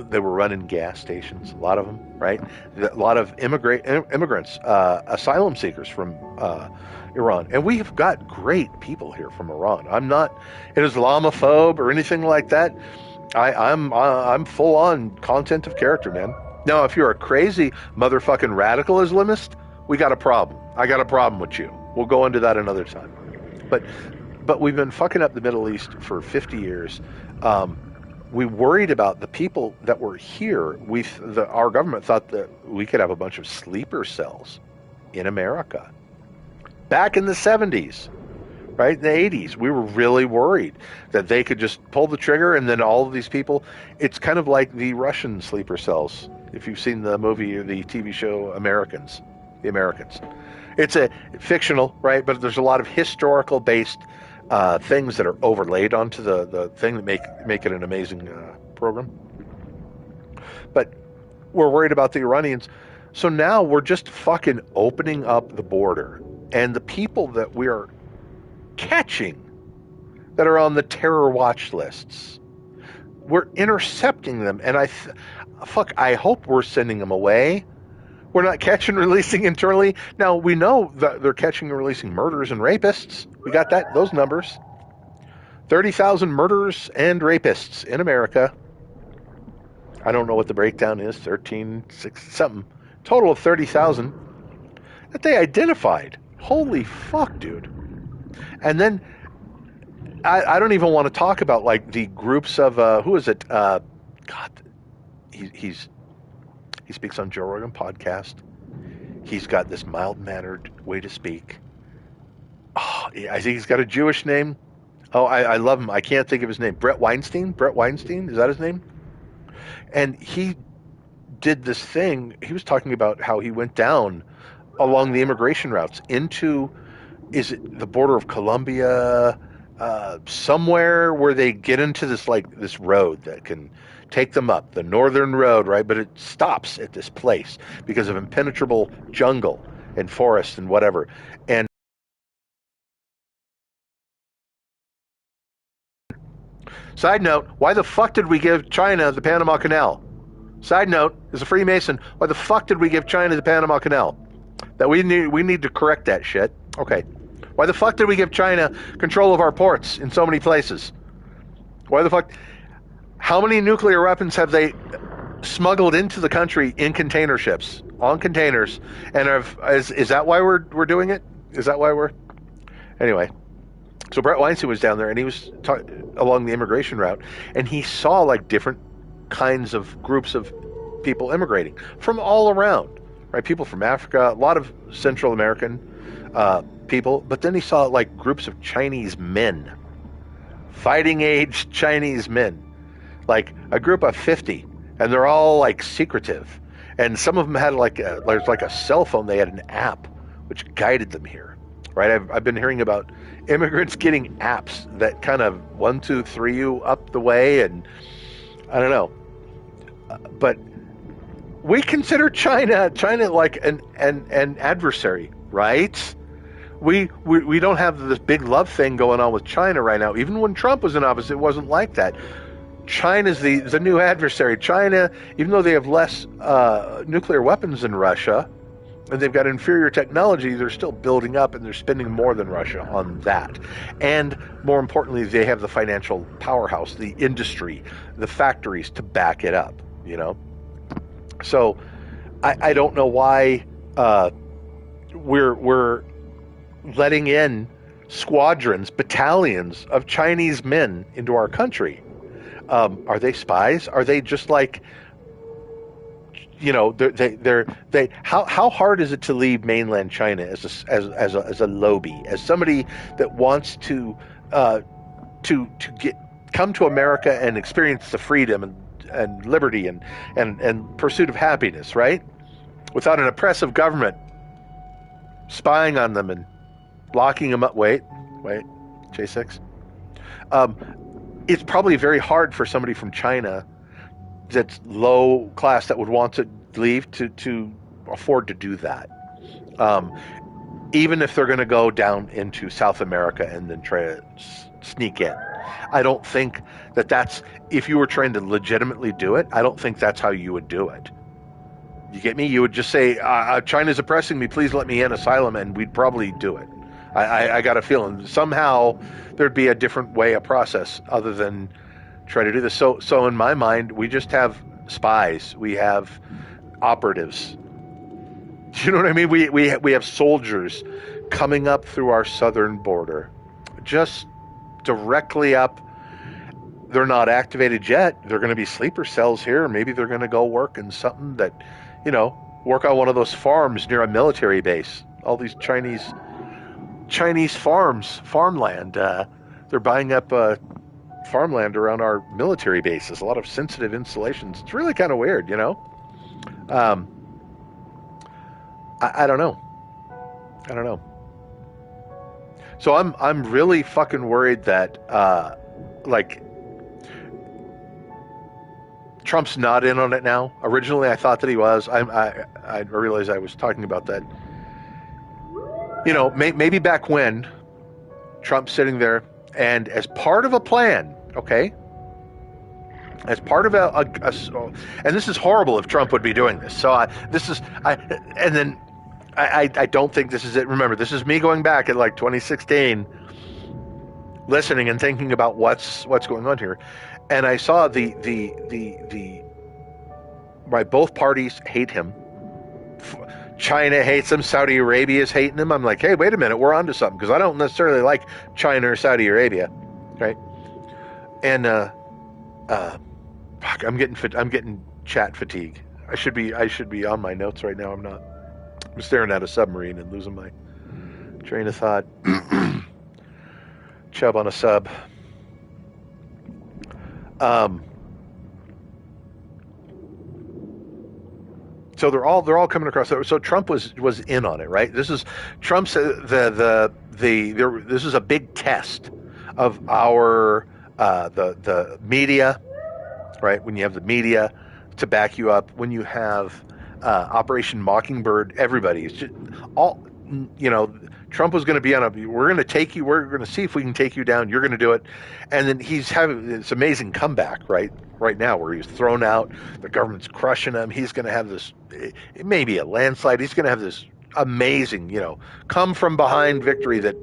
They were running gas stations, a lot of them, right? A lot of immigrants, asylum seekers from Iran. And we have got great people here from Iran. I'm not an Islamophobe or anything like that. I'm full on content of character, man. Now, if you're a crazy motherfucking radical Islamist, we got a problem. I got a problem with you. We'll go into that another time. But we've been fucking up the Middle East for 50 years. We worried about the people that were here. Our government thought that we could have a bunch of sleeper cells in America. Back in the 70s, right, in the 80s, we were really worried that they could just pull the trigger and then all of these people, it's kind of like the Russian sleeper cells. If you've seen the movie or the TV show The Americans. It's a fictional, right, but there's a lot of historical based things that are overlaid onto the thing that make it an amazing program. But we're worried about the Iranians. So now we're just fucking opening up the border. And the people that we are catching that are on the terror watch lists, we're intercepting them. And I hope we're sending them away. We're not catching and releasing internally. Now, we know that they're catching and releasing murderers and rapists. We got those numbers. 30,000 murderers and rapists in America. I don't know what the breakdown is, 13, 6, something. Total of 30,000 that they identified. Holy fuck, dude. And then, I don't even want to talk about, like, the groups of, who is it? God, he speaks on Joe Rogan podcast. He's got this mild-mannered way to speak. Oh, I think he's got a Jewish name. Oh, I love him. I can't think of his name. Brett Weinstein? Brett Weinstein? Is that his name? And he did this thing. He was talking about how he went down along the immigration routes into, is it the border of Colombia? Somewhere where they get into this road that can take them up, the northern road, right? But it stops at this place because of impenetrable jungle and forest and whatever. And side note, why the fuck did we give China the Panama Canal? Side note, as a Freemason, why the fuck did we give China the Panama Canal? That we need to correct that shit. Okay. Why the fuck did we give China control of our ports in so many places? Why the fuck? How many nuclear weapons have they smuggled into the country in container ships, on containers? And is that why we're doing it? Is that why we're... Anyway, so Brett Weinstein was down there, and he was along the immigration route, and he saw, like, different kinds of groups of people immigrating from all around, right? People from Africa, a lot of Central American people, but then he saw, like, groups of Chinese men, fighting age Chinese men, like a group of 50, and they're all, like, secretive, and some of them had like a cell phone. They had an app which guided them here, right? I've been hearing about immigrants getting apps that kind of 1, 2, 3 you up the way, and I don't know, but we consider China like an adversary, right? We don't have this big love thing going on with China right now. Even when Trump was in office, it wasn't like that. China's the new adversary. China, even though they have less nuclear weapons than Russia, and they've got inferior technology, they're still building up, and they're spending more than Russia on that. And more importantly, they have the financial powerhouse, the industry, the factories to back it up, you know? So I don't know why we're letting in squadrons, battalions of Chinese men into our country. Are they spies? Are they just like, you know, they how hard is it to leave mainland China as a lobby, as somebody that wants to come to America and experience the freedom and liberty and pursuit of happiness, right? Without an oppressive government spying on them and locking them up. Wait, J6. It's probably very hard for somebody from China that's low class that would want to leave to afford to do that. Um, Even if they're going to go down into South America and then try to sneak in. I don't think that that's, if you were trying to legitimately do it, I don't think that's how you would do it. You get me? You would just say, China's oppressing me, please let me in, asylum, and we'd probably do it. I got a feeling somehow there'd be a different way, a process, other than try to do this. So in my mind, we just have spies, we have operatives. You know what I mean? We have soldiers coming up through our southern border, just directly up. They're not activated yet. They're going to be sleeper cells here. Maybe they're going to go work in something that, work on one of those farms near a military base. All these Chinese farms, farmland. They're buying up farmland around our military bases. A lot of sensitive installations. It's really kind of weird, Um, I don't know. I don't know. So I'm really fucking worried that like Trump's not in on it now. Originally, I thought that he was. I realized I was talking about that. Maybe back when Trump's sitting there, and as part of a plan, okay, as part of and this is horrible if Trump would be doing this. So and then I don't think this is it. Remember, this is me going back at like 2016, listening and thinking about what's going on here, and I saw the right, both parties hate him. China hates him. Saudi Arabia is hating him. I'm like, hey, wait a minute, we're onto something, because I don't necessarily like China or Saudi Arabia, right? And fuck, I'm getting chat fatigue. I should be on my notes right now. I'm not. I'm staring at a submarine and losing my train of thought. Chubb on a sub. So they're all coming across. So Trump was in on it, right? This is Trump's this is a big test of our the media, right? When you have the media to back you up, when you have Operation Mockingbird, everybody is just all, Trump was going to be on we're going to take you, we're going to see if we can take you down, you're going to do it. And then he's having this amazing comeback right now, where he's thrown out, the government's crushing him, he's going to have this, it may be a landslide, he's going to have this amazing, come from behind victory that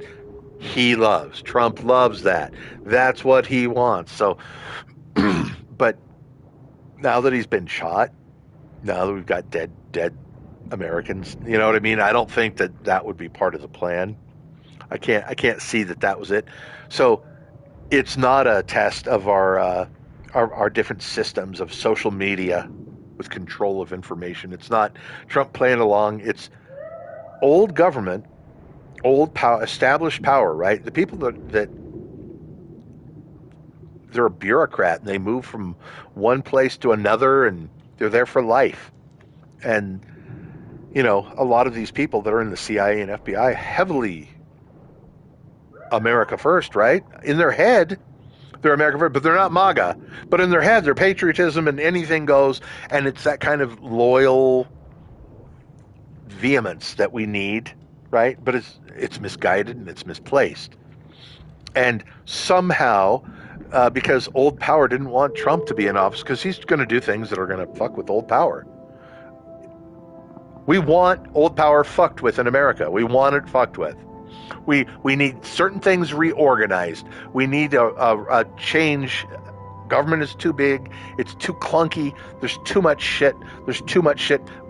he loves. Trump loves that. That's what he wants. So, but now that he's been shot, now that we've got dead Americans, you know what I mean? I don't think that would be part of the plan. I can't see that was it. So it's not a test of our different systems of social media with control of information. It's not Trump playing along. It's old government, old power, established power, right? The people that they're a bureaucrat and they move from one place to another and they're there for life. And, a lot of these people that are in the CIA and FBI, heavily America first, right? In their head, they're America first, but they're not MAGA. But in their head, they're patriotism and anything goes. And it's that kind of loyal vehemence that we need, right? But it's misguided and it's misplaced. And somehow, because old power didn't want Trump to be in office, because he's going to do things that are going to fuck with old power. We want old power fucked with in America. We want it fucked with. We need certain things reorganized. We need a change. Government is too big. It's too clunky. There's too much shit.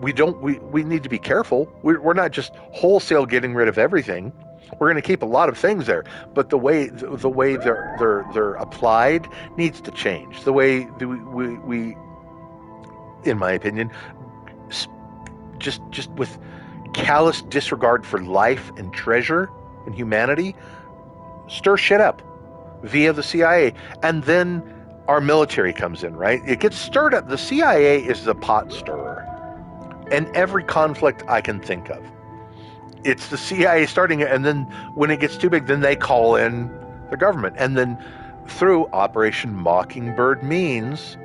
We need to be careful. We're not just wholesale getting rid of everything. We're going to keep a lot of things there, but the way they're applied needs to change. The way we in my opinion, just with callous disregard for life and treasure and humanity, stir shit up via the CIA. And then our military comes in, right? It gets stirred up. The CIA is the pot stirrer. And every conflict I can think of, it's the CIA starting it, and then when it gets too big, then they call in the government. And then through Operation Mockingbird means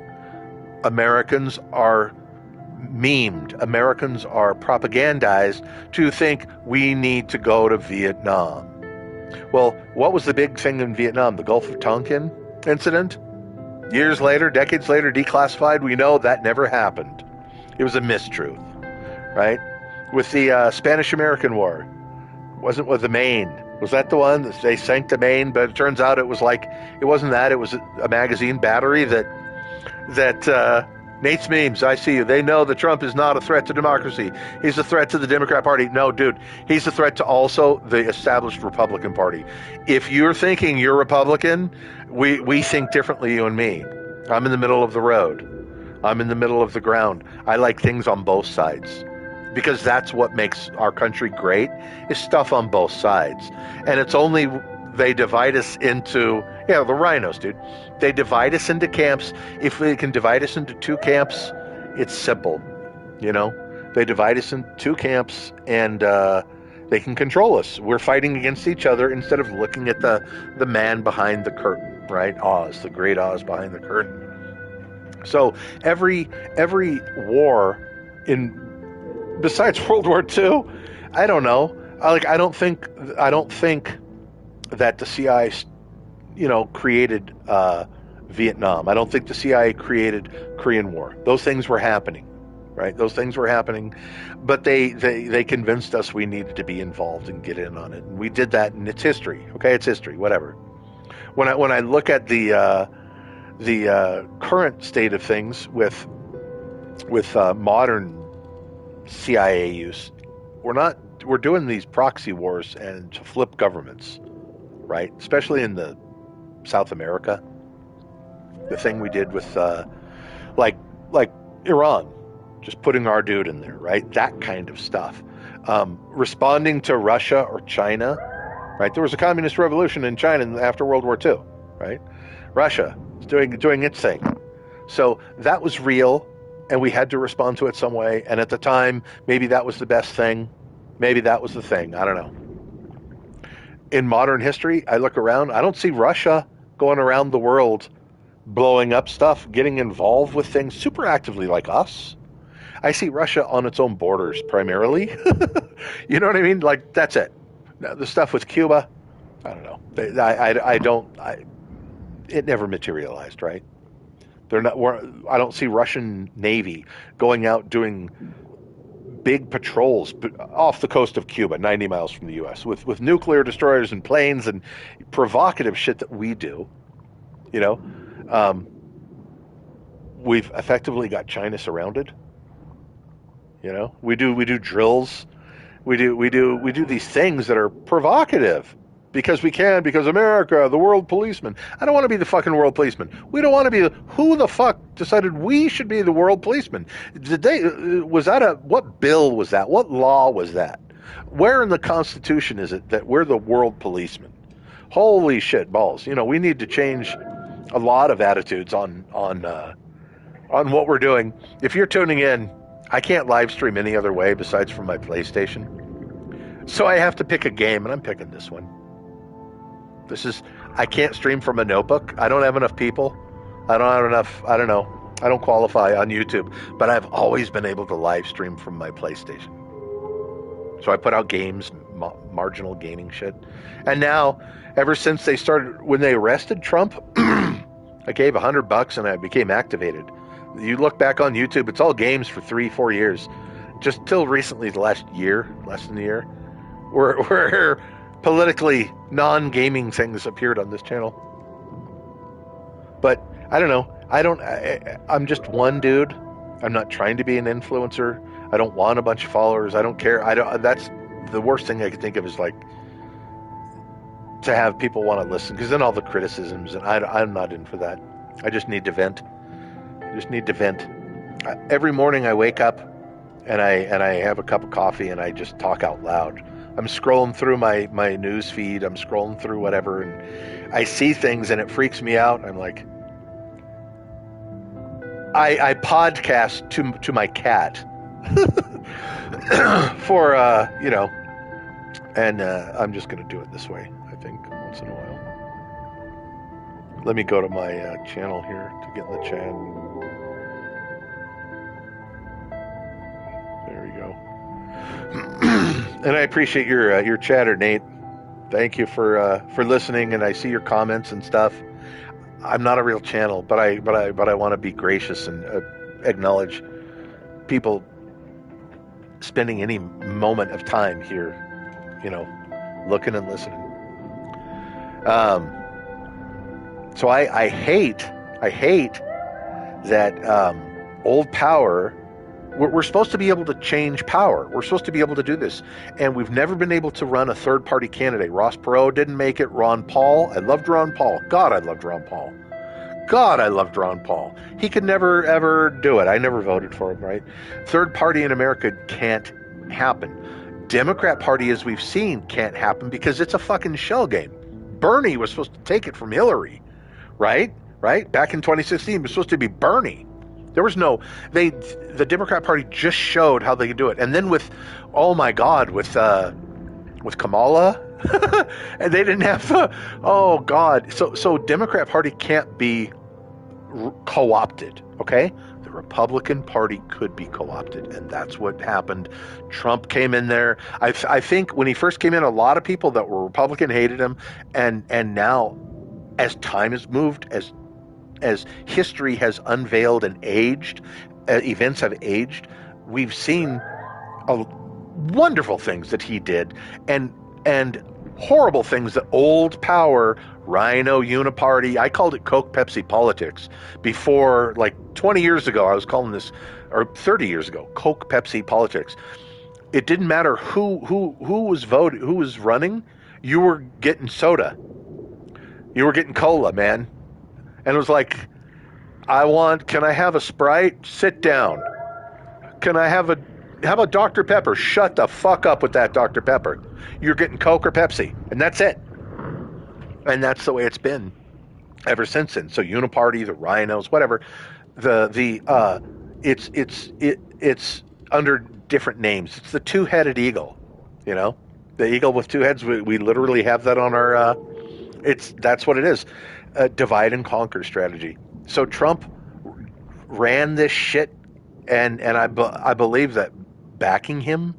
Americans are memed. Americans are propagandized to think we need to go to Vietnam. Well, what was the big thing in Vietnam? The Gulf of Tonkin incident? Years later, decades later, declassified, we know that never happened. It was a mistruth, right? With the Spanish-American War, wasn't with the Maine. Was that the one that they sank the Maine? But it turns out it was like, it wasn't that. It was a magazine battery that Nate's memes, I see you. They know that Trump is not a threat to democracy. He's a threat to the Democrat Party. No, dude, he's a threat to also the established Republican Party. If you're thinking you're Republican, we think differently, you and me. I'm in the middle of the road. I'm in the middle of the ground. I like things on both sides. Because that's what makes our country great, is stuff on both sides. And it's only they divide us into, the rhinos, dude. They divide us into camps. If they can divide us into two camps, it's simple, They divide us into two camps, and they can control us. We're fighting against each other instead of looking at the man behind the curtain, right? Oz, the great Oz behind the curtain. So every war besides World War II, I don't know. I don't think that the CIA, created Vietnam. I don't think the CIA created Korean War. Those things were happening, right? Those things were happening, but they convinced us we needed to be involved and get in on it, and we did that. And it's history. Okay, it's history. Whatever. When I look at the current state of things with modern CIA use, we're doing these proxy wars and to flip governments, right? Especially in the South America, the thing we did with like Iran, just putting our dude in there, right? That kind of stuff. Responding to Russia or China, right? There was a communist revolution in China after World War II, right? Russia is doing its thing. So that was real, and we had to respond to it some way. And at the time, maybe that was the best thing. Maybe that was the thing. I don't know. In modern history, I look around, I don't see Russia going around the world blowing up stuff, getting involved with things super actively like us. I see Russia on its own borders primarily. You know what I mean? Like, that's it. Now, the stuff with Cuba, I don't know. It never materialized, right? I don't see Russian Navy going out doing big patrols off the coast of Cuba, 90 miles from the U.S., with nuclear destroyers and planes and provocative shit that we do. We've effectively got China surrounded. We do drills. We do these things that are provocative. Because America, the world policeman. I don't want to be the fucking world policeman. We don't want to be who the fuck decided we should be the world policeman? What bill was that? What law was that? Where in the Constitution is it that we're the world policeman? Holy shit balls. We need to change a lot of attitudes on what we're doing. If you're tuning in, I can't live stream any other way besides from my PlayStation. So I have to pick a game, and I'm picking this one. I can't stream from a notebook. I don't have enough people. I don't qualify on YouTube, but I've always been able to live stream from my PlayStation. So I put out games, marginal gaming shit. And now, ever since when they arrested Trump, I gave $100 and I became activated. You look back on YouTube, it's all games for 3-4 years. Just till recently, the last year, less than a year, where politically non-gaming things appeared on this channel. But I don't know. I'm just one dude. I'm not trying to be an influencer. I don't want a bunch of followers. I don't care. That's the worst thing I could think of, is like to have people want to listen, because then all the criticisms, and I'm not in for that. I just need to vent. Every morning I wake up and I have a cup of coffee and I just talk out loud. I'm scrolling through my news feed. I'm scrolling through whatever, and I see things and it freaks me out. I'm like, I podcast to my cat for and I'm just going to do it this way, I think, once in a while. Let me go to my channel here to get in the chat. go. And I appreciate your chatter, Nate. Thank you for listening, and I see your comments and stuff. I'm not a real channel, but I want to be gracious and acknowledge people spending any moment of time here, looking and listening. So I hate that old power. We're supposed to be able to change power. We're supposed to be able to do this. And we've never been able to run a third-party candidate. Ross Perot didn't make it. Ron Paul. I loved Ron Paul. God, I loved Ron Paul. God, I loved Ron Paul. He could never, ever do it. I never voted for him, right? Third party in America can't happen. Democrat Party, as we've seen, can't happen because it's a fucking shell game. Bernie was supposed to take it from Hillary, right? Back in 2016, it was supposed to be Bernie. There was the Democrat Party just showed how they could do it. And then with Kamala, and they didn't have, oh God. So Democrat Party can't be co-opted, okay? The Republican Party could be co-opted, and that's what happened. Trump came in there. I think when he first came in, a lot of people that were Republican hated him, and now, as time has moved, as history has unveiled and aged, events have aged, we've seen wonderful things that he did, and horrible things that old power, Rhino, Uniparty, I called it Coke Pepsi politics before, like 20 years ago, I was calling this, or 30 years ago, Coke Pepsi politics. It didn't matter who was running, you were getting soda. You were getting cola, man. And it was like, can I have a Sprite? Sit down. Can I have how about Dr. Pepper? Shut the fuck up with that Dr. Pepper. You're getting Coke or Pepsi, and that's it. And that's the way it's been ever since then. So Uniparty, the Rhinos, whatever, it's under different names. It's the two-headed eagle, the eagle with two heads. We literally have that on our. That's what it is. Divide and conquer strategy. So Trump ran this shit, and I believe that backing him,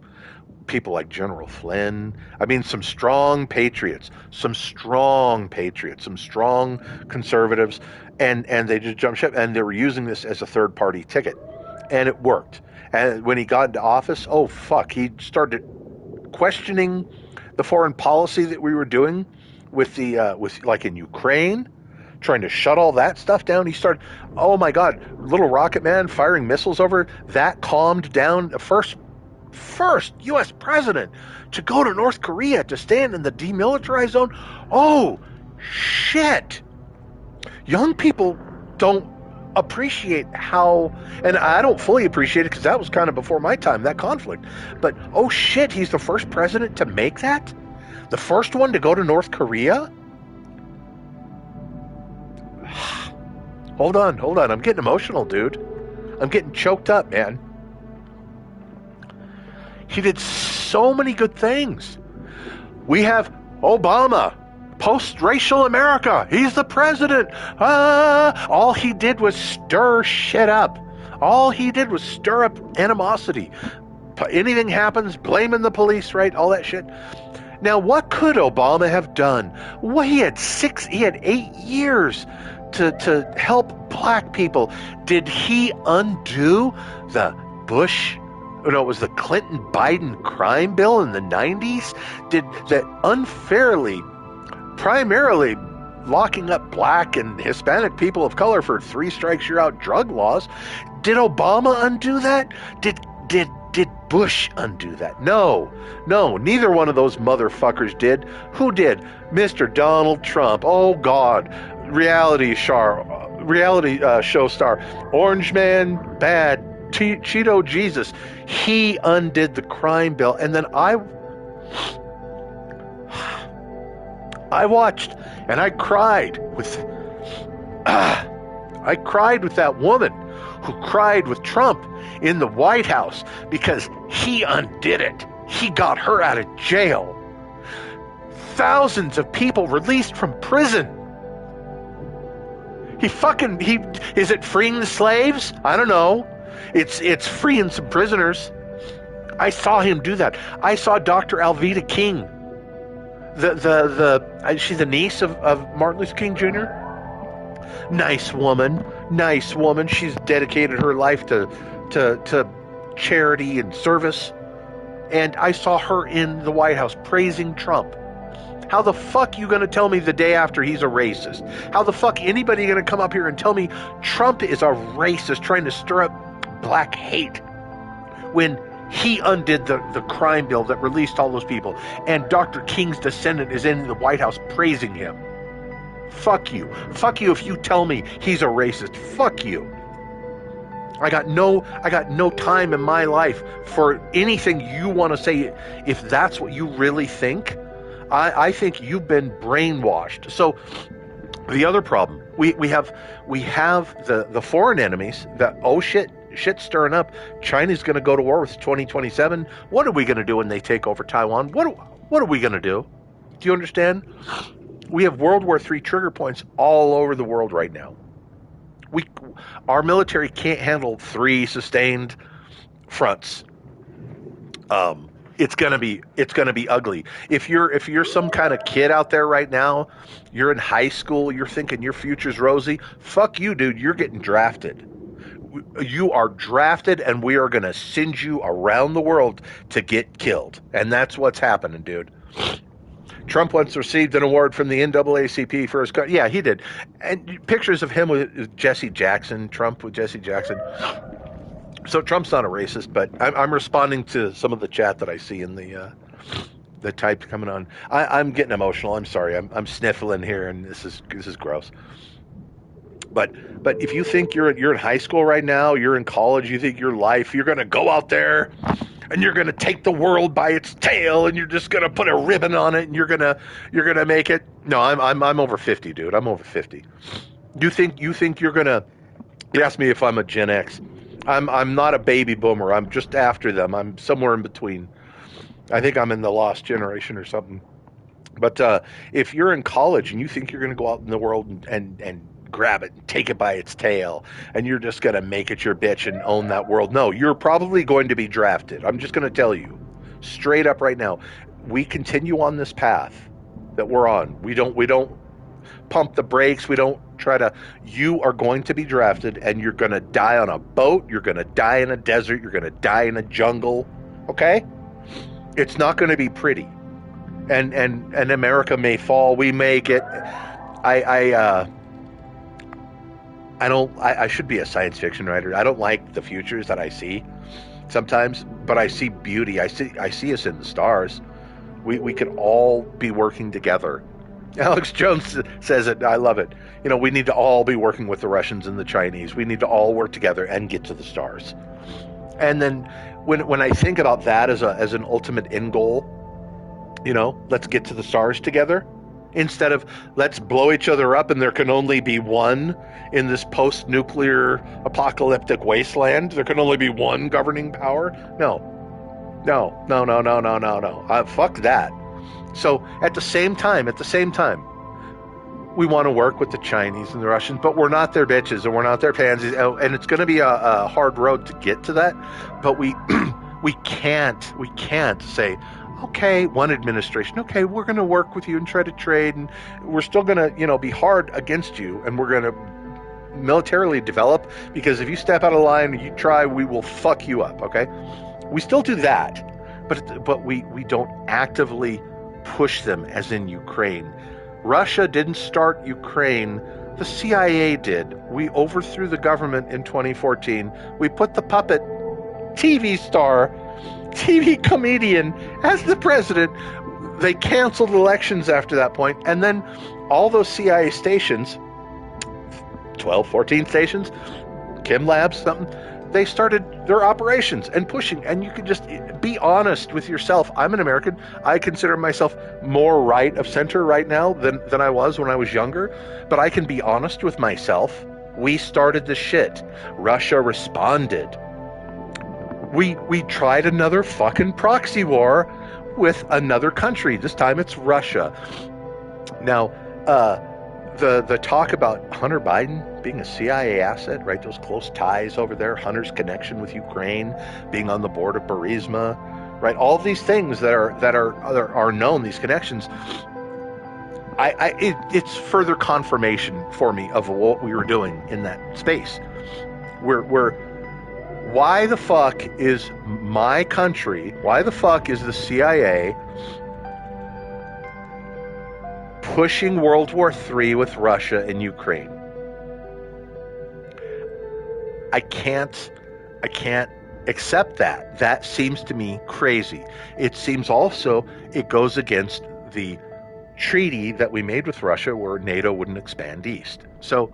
people like General Flynn, some strong patriots, some strong conservatives, and they just jumped ship, and they were using this as a third party ticket, and it worked. And when he got into office, oh fuck, he started questioning the foreign policy that we were doing with like in Ukraine, trying to shut all that stuff down. He started, oh my God, little rocket man firing missiles over, that calmed down. First U.S. president to go to North Korea to stand in the demilitarized zone. Oh, shit. Young people don't appreciate how, and I don't fully appreciate it because that was kind of before my time, that conflict. But, oh shit, he's the first president to make that? The first one to go to North Korea? Hold on. I'm getting emotional, dude. I'm getting choked up, man. He did so many good things. We have Obama, post-racial America. He's the president. All he did was stir shit up. All he did was stir up animosity. Anything happens, blaming the police, right? All that shit. Now, what could Obama have done? Well, he had 8 years to help black people. Did he undo the Bush? No, it was the Clinton-Biden crime bill in the 90s? Did that unfairly, primarily locking up black and Hispanic people of color for 3 strikes you're out drug laws? Did Obama undo that? Did Bush undo that? No, neither one of those motherfuckers did. Who did? Mr. Donald Trump. Oh God, reality show star, Orange Man, bad, Cheeto Jesus. He undid the crime bill, and then I watched and I cried with that woman who cried with Trump in the White House because he undid it. He got her out of jail. Thousands of people released from prison. Is it freeing the slaves? I don't know. It's freeing some prisoners. I saw him do that. I saw Dr. Alveda King, she's the niece of Martin Luther King Jr. Nice woman, nice woman. She's dedicated her life to charity and service. And I saw her in the White House praising Trump. How the fuck you gonna tell me the day after he's a racist? How the fuck anybody gonna come up here and tell me Trump is a racist trying to stir up black hate when he undid the crime bill that released all those people, and Dr. King's descendant is in the White House praising him? Fuck you. Fuck you if you tell me he's a racist. Fuck you. I got no time in my life for anything you want to say. If that's what you really think, I think you've been brainwashed. So the other problem, we have the foreign enemies that, oh shit's stirring up. China's going to go to war with 2027. What are we going to do when they take over Taiwan? What are we going to do? Do you understand? We have World War III trigger points all over the world right now. Our military can't handle 3 sustained fronts. It's gonna be ugly. If you're some kind of kid out there right now, you're in high school, you're thinking your future's rosy. Fuck you, dude. You're getting drafted. You are drafted, and we are gonna send you around the world to get killed. And that's what's happening, dude. Trump once received an award from the NAACP for his... Yeah, he did. And pictures of him with Jesse Jackson, Trump with Jesse Jackson. So Trump's not a racist, but I'm responding to some of the chat that I see in the type coming on. I'm getting emotional. I'm sorry. I'm sniffling here, and this is gross. But if you think you're in high school right now, you're in college, you think your life, you're going to go out there and you're going to take the world by its tail, and you're just going to put a ribbon on it, and you're going to make it. No, I'm over 50, dude. I'm over 50. You think you're going to... You ask me if I'm a Gen X. I'm not a baby boomer. I'm just after them. I'm somewhere in between. I think I'm in the lost generation or something. But if you're in college and you think you're going to go out in the world and grab it and take it by its tail, and you're just going to make it your bitch and own that world, no, you're probably going to be drafted. I'm just going to tell you straight up right now. We continue on this path that we're on. We don't pump the brakes. We don't try to... You are going to be drafted, and you're going to die on a boat. You're going to die in a desert. You're going to die in a jungle. Okay? It's not going to be pretty. And America may fall. We may get... I should be a science fiction writer. I don't like the futures that I see sometimes, but I see beauty. I see us in the stars. We could all be working together. Alex Jones says it. I love it. We need to all be working with the Russians and the Chinese. We need to all work together and get to the stars. And then when I think about that as an ultimate end goal, let's get to the stars together, instead of let's blow each other up and there can only be one in this post-nuclear apocalyptic wasteland. There can only be one governing power. No. Fuck that. So at the same time, we want to work with the Chinese and the Russians, but we're not their bitches and we're not their pansies. And it's going to be a hard road to get to that. But we can't say, okay, one administration, okay, we're going to work with you and try to trade, and we're still going to, be hard against you, and we're going to militarily develop, because if you step out of line and you try, we will fuck you up, okay? We still do that, but we don't actively push them, as in Ukraine. Russia didn't start Ukraine. The CIA did. We overthrew the government in 2014. We put the puppet TV star, TV comedian as the president. They canceled elections after that point, and then all those CIA stations, 12, 14 stations, Kim Labs, something, they started their operations and pushing. And you can just be honest with yourself. I'm an American. I consider myself more right of center right now than I was when I was younger, but I can be honest with myself. We started the shit. Russia responded. We tried another fucking proxy war with another country. This time it's Russia. Now, the talk about Hunter Biden being a CIA asset, right? Those close ties over there, Hunter's connection with Ukraine, being on the board of Burisma, right? All of these things that are known, these connections. It's further confirmation for me of what we were doing in that space. We're why the fuck is my country? Why the fuck is the CIA pushing World War III with Russia and Ukraine? I can't accept that. That seems to me crazy. It seems also it goes against the treaty that we made with Russia where NATO wouldn't expand east. So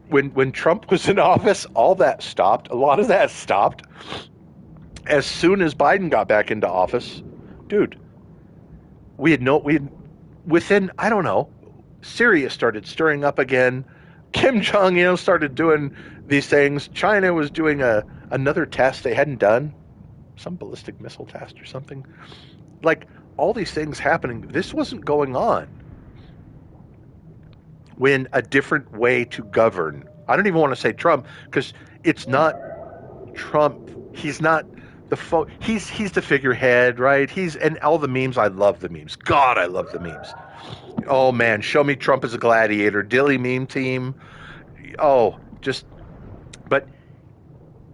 when Trump was in office, all that stopped. A lot of that stopped. As soon as Biden got back into office, dude, within, I don't know, Syria started stirring up again. Kim Jong-il started doing these things. China was doing another test they hadn't done, some ballistic missile test or something. Like, all these things happening. This wasn't going on when a different way to govern. I don't even want to say Trump, because it's not Trump. He's not he's the figurehead, right? And all the memes. I love the memes. God, I love the memes. Oh man, show me Trump as a gladiator. Dilly meme team. Oh, but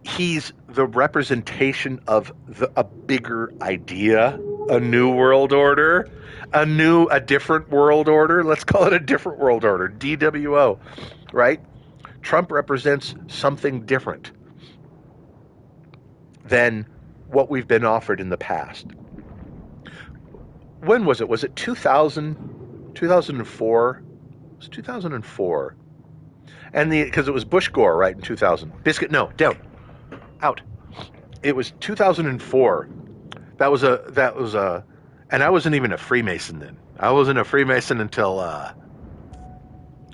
he's the representation of a bigger idea, a new world order, a different world order. Let's call it a different world order, DWO, right? Trump represents something different than what we've been offered in the past. When was it? Was it 2000, 2004? It was 2004. And because it was Bush Gore, right, in 2000. Biscuit, no, down, out. It was 2004. That was and I wasn't even a Freemason then. I wasn't a Freemason until, it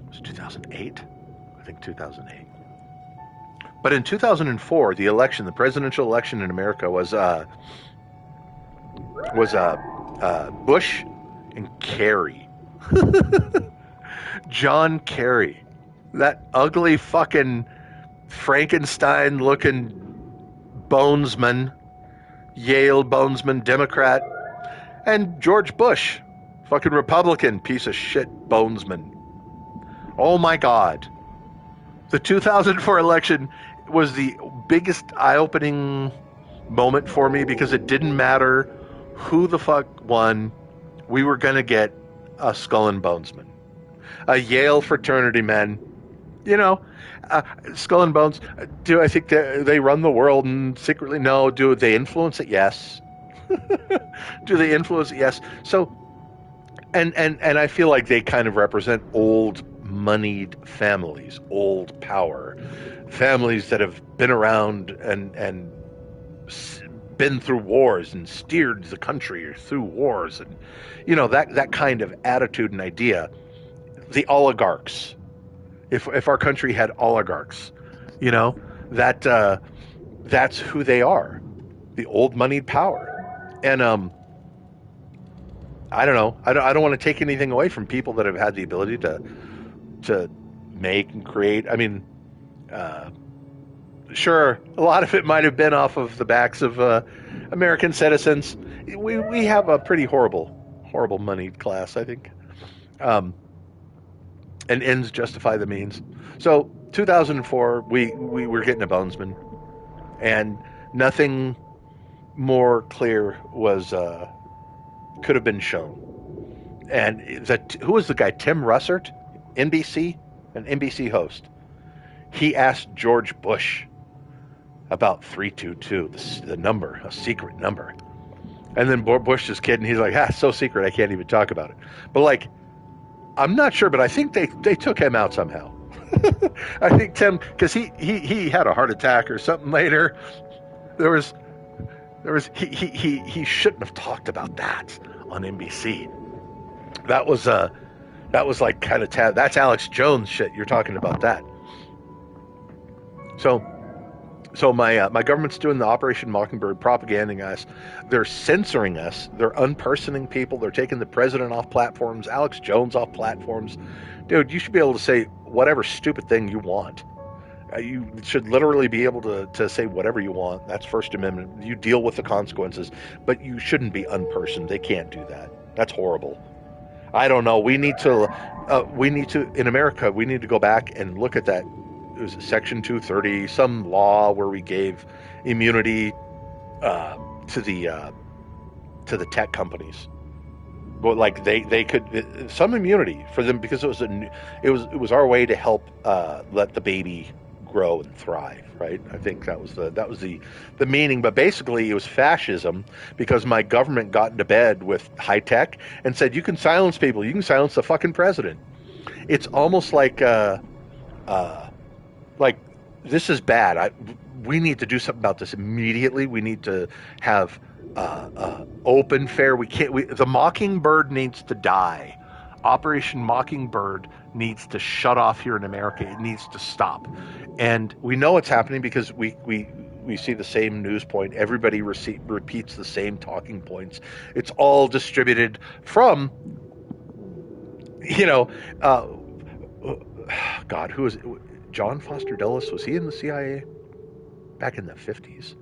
was 2008? I think 2008. But in 2004, the presidential election in America was Bush and Kerry. John Kerry. That ugly fucking Frankenstein-looking bonesman, Yale bonesman, Democrat, and George Bush, fucking Republican piece of shit bonesman. Oh my God. The 2004 election was the biggest eye-opening moment for me because it didn't matter who the fuck won. We were going to get a skull and bonesman, a Yale fraternity man. You know, Skull and Bones. Do I think they run the world and secretly? No. Do they influence it? Yes. Do they influence it? Yes. So, and I feel like they kind of represent old moneyed families, old power families that have been around and been through wars and steered the country through wars, and that kind of attitude and idea. The oligarchs. If our country had oligarchs, that's who they are, the old moneyed power. And I don't know. I don't want to take anything away from people that have had the ability to make and create. I mean, sure, a lot of it might have been off of the backs of American citizens. We have a pretty horrible moneyed class, I think. And ends justify the means. So 2004, we were getting a bonesman, and nothing more clear could have been shown. And who was the guy? Tim Russert, NBC, an NBC host. He asked George Bush about 322, the number, a secret number. And then Bush is kidding. He's like, so secret I can't even talk about it. But like, I'm not sure, but I think they took him out somehow. I think Tim, because he had a heart attack or something later. He shouldn't have talked about that on NBC. That was like kind of that's Alex Jones shit. You're talking about that. So So my government's doing the Operation Mockingbird, propaganding us. They're censoring us. They're unpersoning people. They're taking the president off platforms, Alex Jones off platforms. Dude, you should be able to say whatever stupid thing you want. You should literally be able to say whatever you want. That's First Amendment. You deal with the consequences, but you shouldn't be unpersoned. They can't do that. That's horrible. I don't know. We need to, in America, we need to go back and look at that. It was Section 230, some law where we gave immunity uh, to the tech companies. But like they could some immunity for them because it was our way to help let the baby grow and thrive, right? I think that was the meaning. But basically, it was fascism because my government got into bed with high tech and said you can silence people, you can silence the fucking president. It's almost uh, like this is bad. We need to do something about this immediately. We need to have open, fair. We can't. The Mockingbird needs to die. Operation Mockingbird needs to shut off here in America. It needs to stop, and we know it's happening because we see the same news point. Everybody repeats the same talking points. It's all distributed from, you know, uh, God, who is it? John Foster Dulles? Was he in the CIA back in the 50s?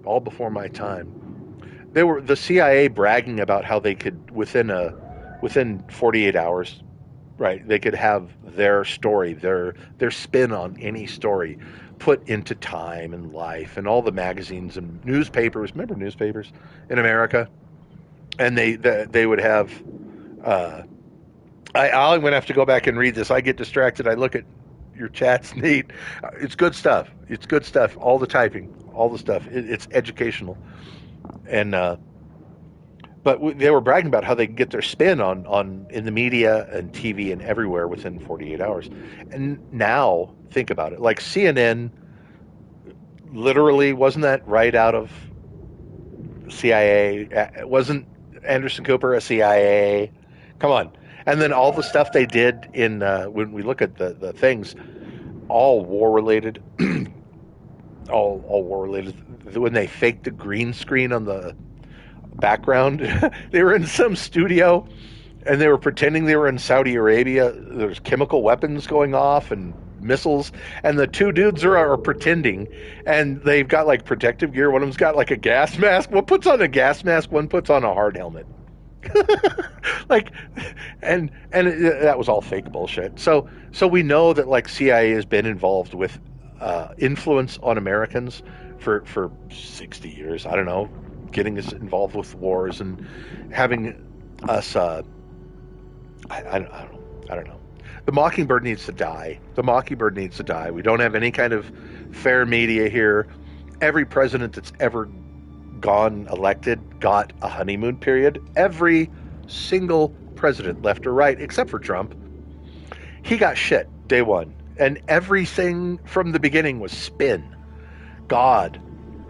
All before my time. They were the CIA bragging about how they could within 48 hours, right? They could have their story, their spin on any story, put into Time and Life and all the magazines and newspapers. Remember newspapers in America, and they would have. Uh, I'm gonna have to go back and read this. I get distracted. I look at your chat's neat. It's good stuff. It's good stuff. All the typing, all the stuff. It's educational, and but they were bragging about how they can get their spin on in the media and TV and everywhere within 48 hours. And now think about it. Like CNN, literally, wasn't that right out of CIA? Wasn't Anderson Cooper a CIA? Come on. And then all the stuff they did in when we look at the things, all war related, all war related. When they faked the green screen on the background, they were in some studio and they were pretending they were in Saudi Arabia. There's chemical weapons going off and missiles, and the two dudes are pretending, and they've got like protective gear. One of them's got like a gas mask. One puts on a gas mask. One puts on a hard helmet. Like, that was all fake bullshit. So we know that like CIA has been involved with influence on Americans for 60 years. I don't know, getting us involved with wars and having us. I don't know. I don't know. The Mockingbird needs to die. The Mockingbird needs to die. We don't have any kind of fair media here. Every president that's ever gone elected got a honeymoon period. Every single president, left or right, except for Trump, he got shit day one. And everything from the beginning was spin. God,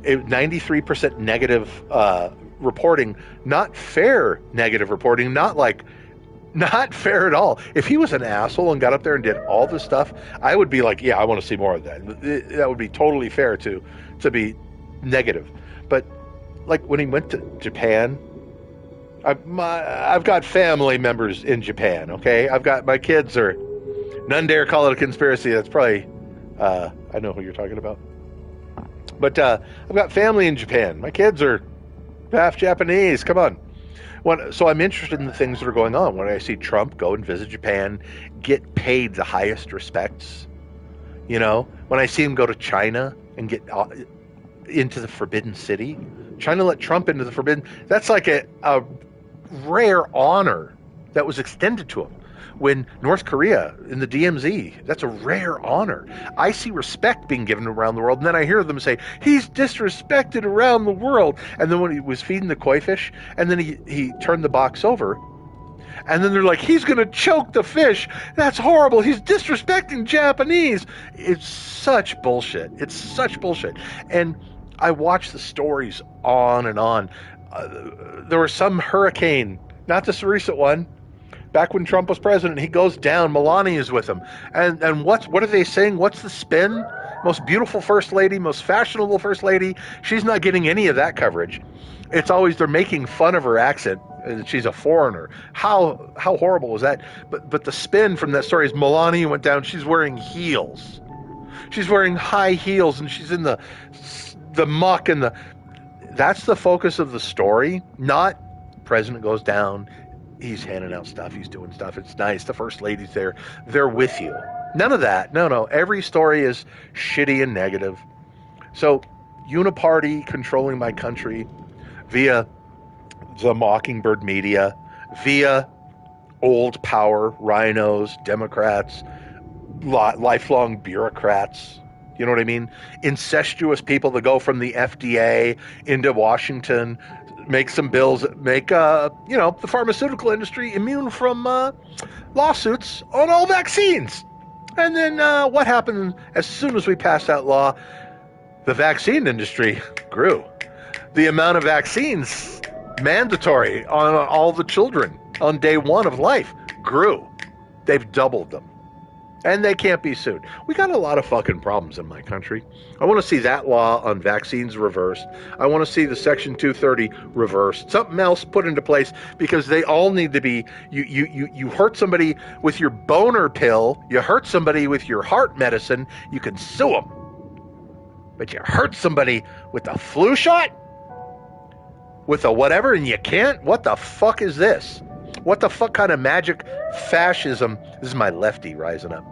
93% negative reporting, not fair negative reporting, not fair at all. If he was an asshole and got up there and did all this stuff, I would be like, yeah, I want to see more of that. That would be totally fair to be negative. But like when he went to Japan, I've got family members in Japan. Okay, I've got my kids are. None dare call it a conspiracy. That's probably I know who you're talking about. But I've got family in Japan. My kids are half Japanese. Come on. So I'm interested in the things that are going on. When I see Trump go and visit Japan, get paid the highest respects, when I see him go to China and get into the Forbidden City, China let Trump into the Forbidden. That's like a rare honor that was extended to him. When North Korea in the DMZ, that's a rare honor. I see respect being given around the world, and then I hear them say, he's disrespected around the world. And then when he was feeding the koi fish, and then he turned the box over, and then they're like, he's going to choke the fish. That's horrible. He's disrespecting Japanese. It's such bullshit. It's such bullshit. And I watch the stories on and on. There was some hurricane, not this recent one, back when Trump was president. He goes down. Melania is with him. And what are they saying? What's the spin? most beautiful first lady, most fashionable first lady. She's not getting any of that coverage. It's always they're making fun of her accent. She's a foreigner. How horrible was that? But the spin from that story is Melania went down. She's wearing heels. She's wearing high heels, and she's in the muck and the. That's the focus of the story. Not president goes down. He's handing out stuff. He's doing stuff. It's nice. The first lady's there. They're with you. None of that. No. Every story is shitty and negative. So, uniparty controlling my country via the Mockingbird media, via old power, rhinos, Democrats, lifelong bureaucrats. You know what I mean? Incestuous people that go from the FDA into Washington, make some bills, make the pharmaceutical industry immune from lawsuits on all vaccines. And then what happened as soon as we passed that law? The vaccine industry grew. The amount of vaccines mandatory on all the children on day one of life grew. They've doubled them. And they can't be sued. We got a lot of fucking problems in my country. I want to see that law on vaccines reversed. I want to see the Section 230 reversed. Something else put into place, because they all need to be. You hurt somebody with your boner pill. You hurt somebody with your heart medicine. You can sue them. But you hurt somebody with a flu shot, with a whatever, and you can't. What the fuck is this? What the fuck kind of magic fascism? This is my lefty rising up.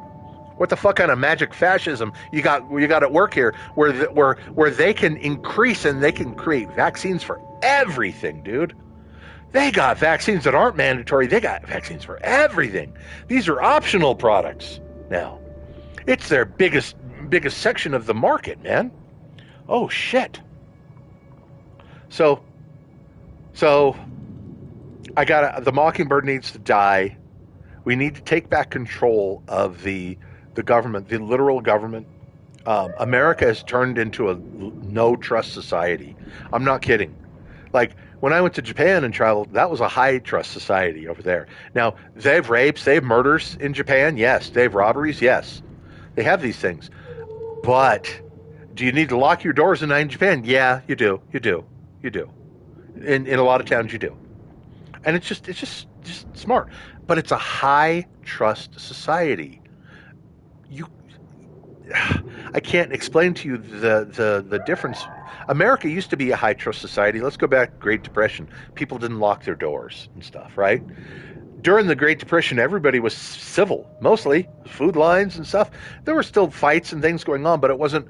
What the fuck kind of magic fascism you got at work here, where they can increase and they can create vaccines for everything, dude? They got vaccines that aren't mandatory. They got vaccines for everything. These are optional products now. It's their biggest section of the market, man. Oh shit. So the Mockingbird needs to die. We need to take back control of the government, the literal government. America has turned into a no trust society. I'm not kidding. Like when I went to Japan and traveled, that was a high trust society over there. Now they have rapes, they have murders in Japan. Yes. They have robberies. Yes. They have these things. But do you need to lock your doors at night in Japan? Yeah, you do. You do. In a lot of towns, you do. And it's just smart. But it's a high trust society. I can't explain to you the difference. America used to be a high trust society. Let's go back to Great Depression. People didn't lock their doors and stuff, right? During the Great Depression, everybody was civil, mostly food lines and stuff. There were still fights and things going on, but it wasn't.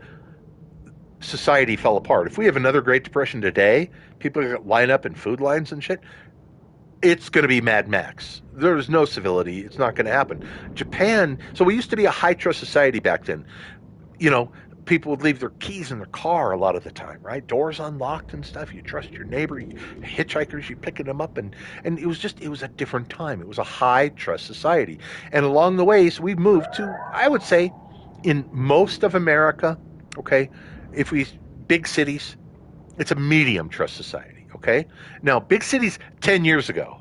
Society fell apart. If we have another Great Depression today, people are going to line up in food lines and shit. It's going to be Mad Max. There's no civility. It's not going to happen. Japan, so we used to be a high trust society back then. You know, people would leave their keys in their car a lot of the time, right? Doors unlocked and stuff. You trust your neighbor, hitchhikers, you picking them up. And it was a different time. It was a high trust society. And along the ways, we've moved to, I would say, in most of America, okay, big cities, it's a medium trust society. Okay. Now, big cities 10 years ago,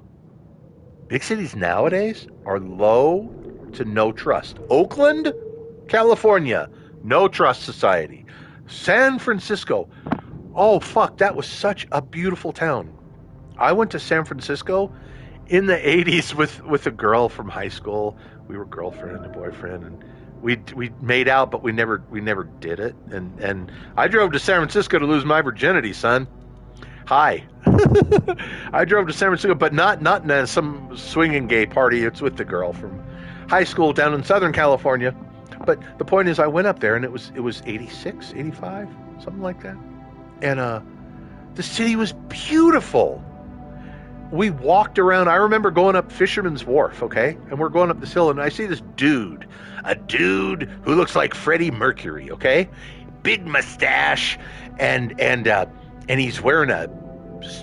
big cities nowadays are low to no trust. Oakland, California, no trust society. San Francisco, oh fuck, that was such a beautiful town. I went to San Francisco in the 80s with a girl from high school. We were girlfriend and boyfriend, and we made out, but we never did it. And I drove to San Francisco to lose my virginity, son. Hi. I drove to San Francisco, but not in some swinging gay party. It's with the girl from high school down in Southern California. But the point is, I went up there, and it was 86, 85, something like that. And the city was beautiful. We walked around. I remember going up Fisherman's Wharf, okay? And we're going up this hill, and I see this dude. A dude who looks like Freddie Mercury, okay? Big mustache, and he's wearing a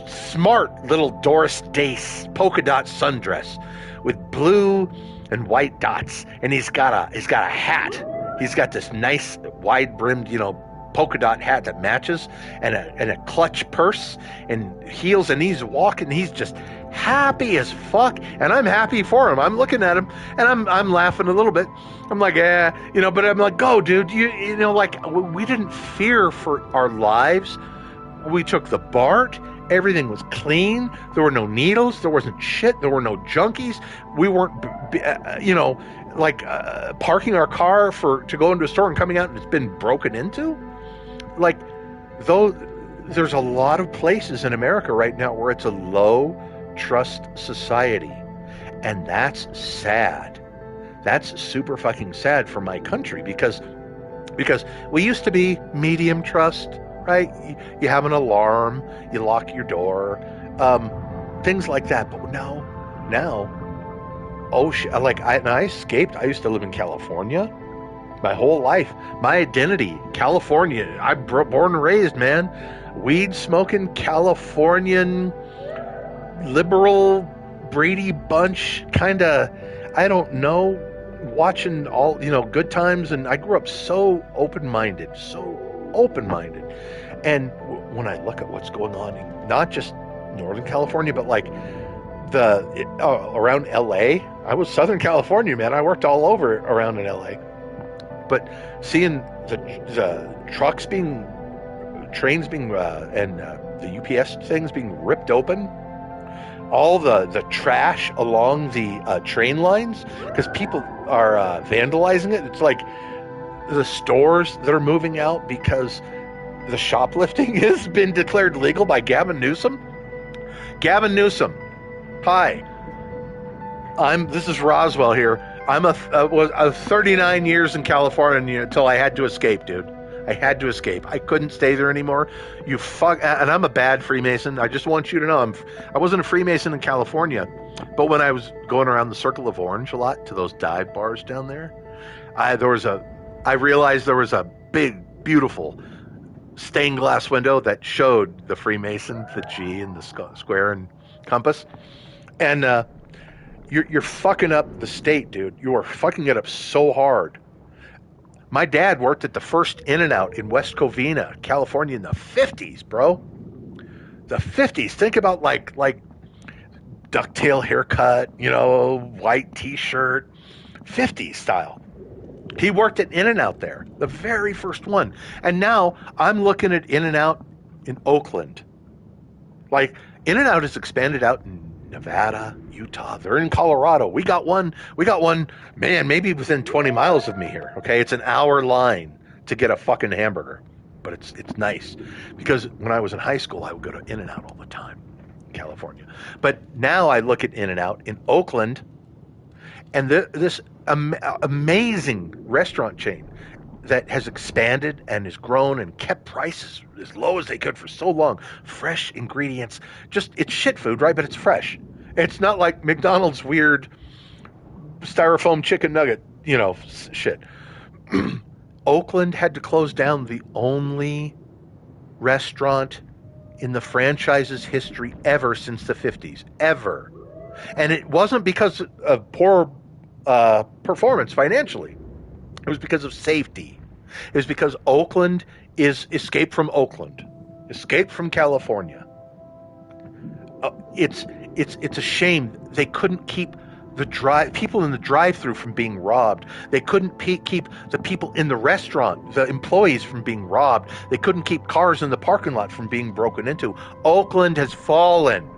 smart little Doris Day polka dot sundress with blue and white dots, and he's got a hat. He's got this nice wide brimmed, polka dot hat that matches, and a clutch purse, and heels, and he's walking. He's just happy as fuck, and I'm happy for him. I'm looking at him, and I'm laughing a little bit. I'm like, but I'm like, go, dude. You know, like we didn't fear for our lives. We took the BART. Everything was clean. There were no needles. There wasn't shit. There were no junkies. We weren't, parking our car to go into a store and coming out and it's been broken into. Like, though, there's a lot of places in America right now where it's a low trust society, and that's sad. That's super fucking sad for my country because we used to be medium trust. Right? You have an alarm, you lock your door, things like that. But now, I escaped. I used to live in California my whole life. My identity, California. I'm born and raised, man. Weed smoking Californian, liberal, Brady Bunch, kind of, I don't know, watching all, good times. And I grew up so open-minded. And when I look at what's going on in not just Northern California, but like around LA, I was Southern California, man. I worked all over around in LA. But seeing the trains being, and the UPS things being ripped open, all the trash along the train lines, because people are vandalizing it. It's like the stores that are moving out because the shoplifting has been declared legal by Gavin Newsom. Gavin Newsom, hi. This is Roswell here. I was 39 years in California until I had to escape, dude. I had to escape. I couldn't stay there anymore. And I'm a bad Freemason. I just want you to know I wasn't a Freemason in California, but when I was going around the Circle of Orange a lot to those dive bars down there, I realized there was a big, beautiful stained glass window that showed the Freemason, the G and the square and compass. And you're fucking up the state, dude. You are fucking it up so hard. My dad worked at the first In-N-Out in West Covina, California in the 50s, bro. The 50s. Think about like ducktail haircut, white t-shirt, 50s style. He worked at In-N-Out there, the very first one. And now I'm looking at In-N-Out in Oakland. Like, In-N-Out has expanded out in Nevada, Utah. They're in Colorado. We got one, man, maybe within 20 miles of me here. Okay, it's an hour line to get a fucking hamburger. But it's nice. Because when I was in high school, I would go to In-N-Out all the time in California. But now I look at In-N-Out in Oakland, and this amazing restaurant chain that has expanded and has grown and kept prices as low as they could for so long. Fresh ingredients. It's shit food, right? But it's fresh. It's not like McDonald's weird styrofoam chicken nugget, shit. Oakland had to close down the only restaurant in the franchise's history ever since the 50s. Ever. And it wasn't because of poor performance financially. It was because of safety. It was because Oakland is escape from Oakland, escape from California. It's a shame they couldn't keep the people in the drive-through from being robbed. They couldn't keep the people in the restaurant, the employees, from being robbed. They couldn't keep cars in the parking lot from being broken into. Oakland has fallen.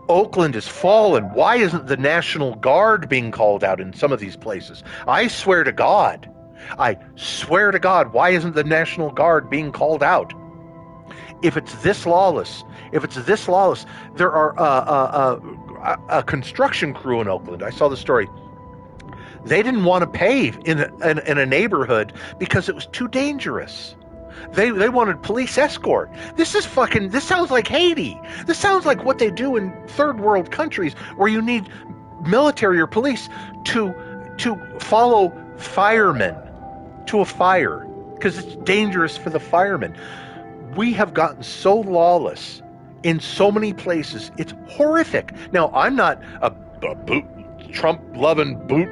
Oakland has fallen. Why isn't the National Guard being called out in some of these places? I swear to God, why isn't the National Guard being called out? If it's this lawless, there are a construction crew in Oakland. I saw the story. They didn't want to pave in a neighborhood because it was too dangerous. They wanted police escort. This sounds like Haiti. This sounds like what they do in third world countries where you need military or police to follow firemen to a fire because it's dangerous for the firemen. We have gotten so lawless in so many places. It's horrific. Now, I'm not a boot Trump-loving boot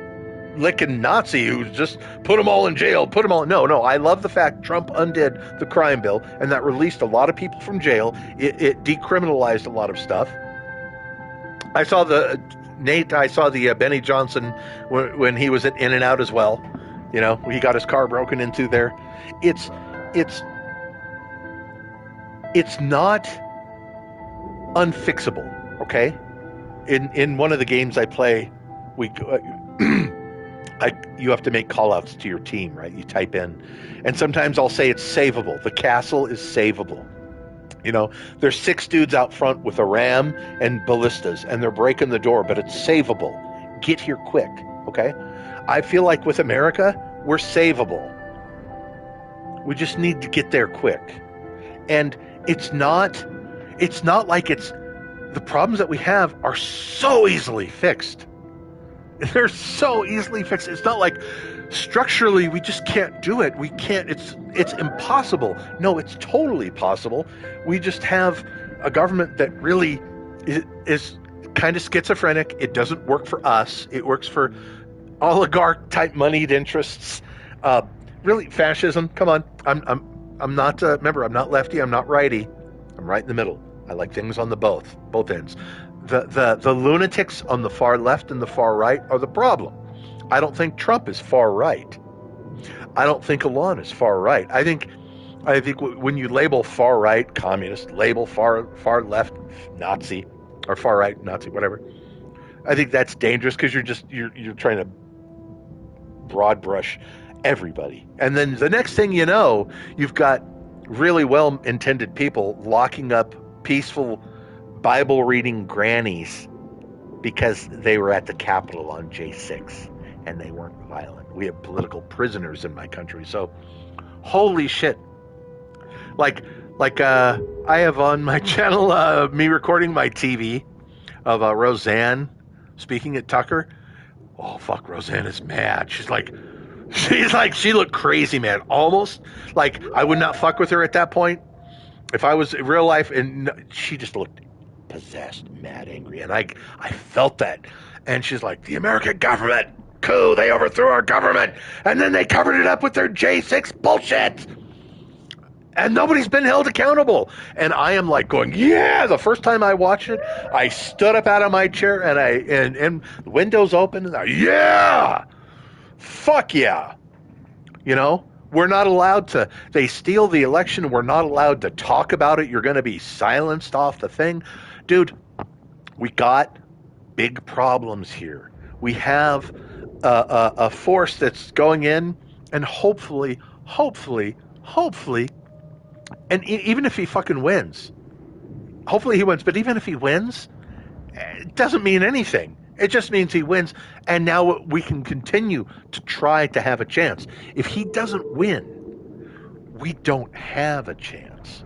licking Nazi who just put them all in jail, put them all. No, I love the fact Trump undid the crime bill, and that released a lot of people from jail. It decriminalized a lot of stuff. I saw the Benny Johnson when he was at In-N-Out as well. You know, he got his car broken into there. It's not unfixable, okay? In one of the games I play, you have to make call-outs to your team, right? You type in, and sometimes I'll say it's savable. The castle is savable. You know, there's 6 dudes out front with a ram and ballistas, and they're breaking the door, but it's savable. Get here quick, okay? I feel like with America, we're savable. We just need to get there quick. And it's not like the problems that we have are so easily fixed. They're so easily fixed. It's not like structurally we just can't do it. We can't, it's impossible. No, it's totally possible. We just have a government that really is kind of schizophrenic. It doesn't work for us. It works for oligarch type moneyed interests. Really, fascism. Come on. I'm not, remember, I'm not lefty. I'm not righty. I'm right in the middle. I like things on both ends. The lunatics on the far left and the far right are the problem. I don't think Trump is far right. I don't think Elon is far right. I think when you label far right communist, label far left Nazi, or far right Nazi, whatever, I think that's dangerous because you're trying to broad brush everybody. And then the next thing you know, you've got really well-intended people locking up peaceful Bible-reading grannies because they were at the Capitol on J6 and they weren't violent. We have political prisoners in my country. So, holy shit. Like I have on my channel me recording my TV of Roseanne speaking at Tucker. Oh, fuck, Roseanne is mad. She looked crazy, man. Almost like I would not fuck with her at that point. If I was in real life, and she just looked possessed, mad, angry. And I felt that. And she's like, the American government, coup, they overthrew our government. And then they covered it up with their J6 bullshit. And nobody's been held accountable. And I am like going, yeah. The first time I watched it, I stood up out of my chair and the windows open. And yeah. Fuck yeah. You know, we're not allowed to, they steal the election. We're not allowed to talk about it. You're going to be silenced off the thing. Dude, we got big problems here. We have a force that's going in and hopefully, and even if he fucking wins, hopefully he wins, but even if he wins, it doesn't mean anything. It just means he wins, and now we can continue to try to have a chance. If he doesn't win, we don't have a chance.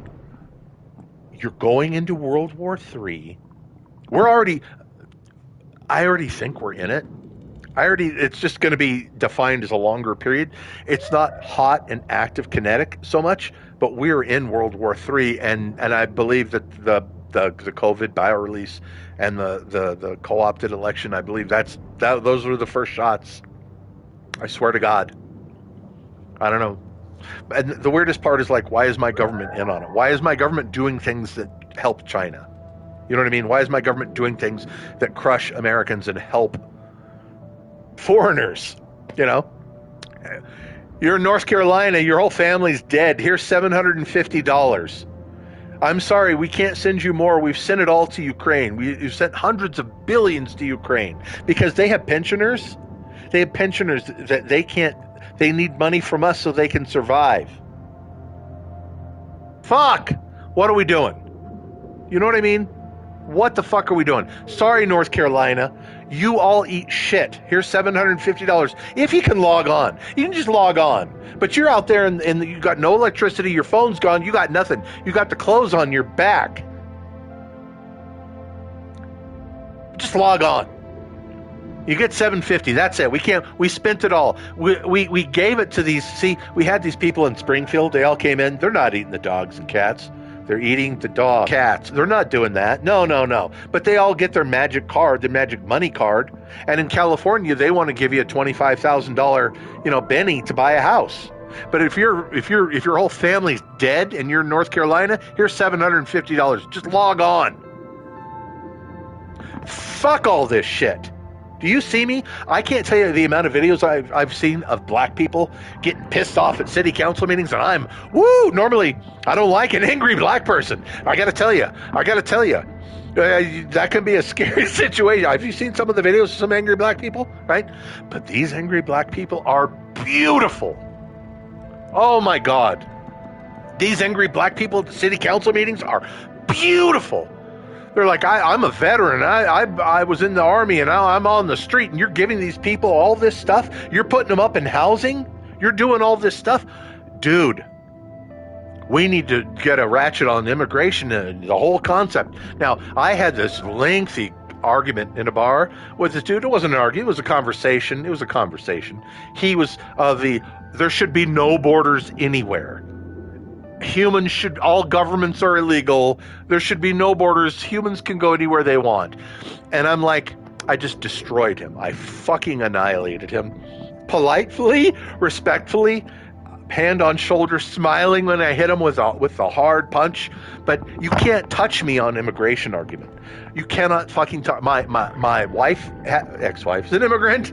You're going into World War III. I already think we're in it. It's just going to be defined as a longer period. It's not hot and active kinetic so much, but we're in World War III, and I believe that the COVID bio-release and the co-opted election, I believe those were the first shots. I swear to God. I don't know. And the weirdest part is like, why is my government in on it? Why is my government doing things that help China? You know what I mean? Why is my government doing things that crush Americans and help foreigners? You know? You're in North Carolina, your whole family's dead. Here's $750. I'm sorry, we can't send you more. We've sent it all to Ukraine. We've sent hundreds of billions to Ukraine because they have pensioners. They have pensioners that they need money from us so they can survive. Fuck! What are we doing? You know what I mean? What the fuck are we doing? Sorry, North Carolina. You all eat shit. Here's $750. If you can log on. You can just log on. But you're out there and you got no electricity. Your phone's gone. You got nothing. You got the clothes on your back. Just log on. You get $750. That's it. We spent it all. We gave it to these. See, we had these people in Springfield. They all came in. They're not eating the dogs and cats. They're eating the dog, cats. They're not doing that. No, no, no. But they all get their magic card, their magic money card. And in California, they want to give you a $25,000, Benny to buy a house. But if your whole family's dead and you're in North Carolina, here's $750. Just log on. Fuck all this shit. Do you see me? I can't tell you the amount of videos I've seen of black people getting pissed off at city council meetings, and normally I don't like an angry black person. I got to tell you, that can be a scary situation. Have you seen some of the videos of some angry black people, right? But these angry black people are beautiful. Oh my God. These angry black people at the city council meetings are beautiful. They're like, I'm a veteran. I was in the army and now I'm on the street, and you're giving these people all this stuff. You're putting them up in housing. You're doing all this stuff. Dude, we need to get a ratchet on immigration and the whole concept. Now, I had this lengthy argument in a bar with this dude. It wasn't an argument. It was a conversation. He was there should be no borders anywhere. All governments are illegal. There should be no borders. Humans can go anywhere they want. And I'm like, I just destroyed him. I fucking annihilated him. Politely, respectfully, hand on shoulder, smiling when I hit him with a hard punch. But you can't touch me on immigration argument. You cannot fucking touch my wife, ex-wife is an immigrant.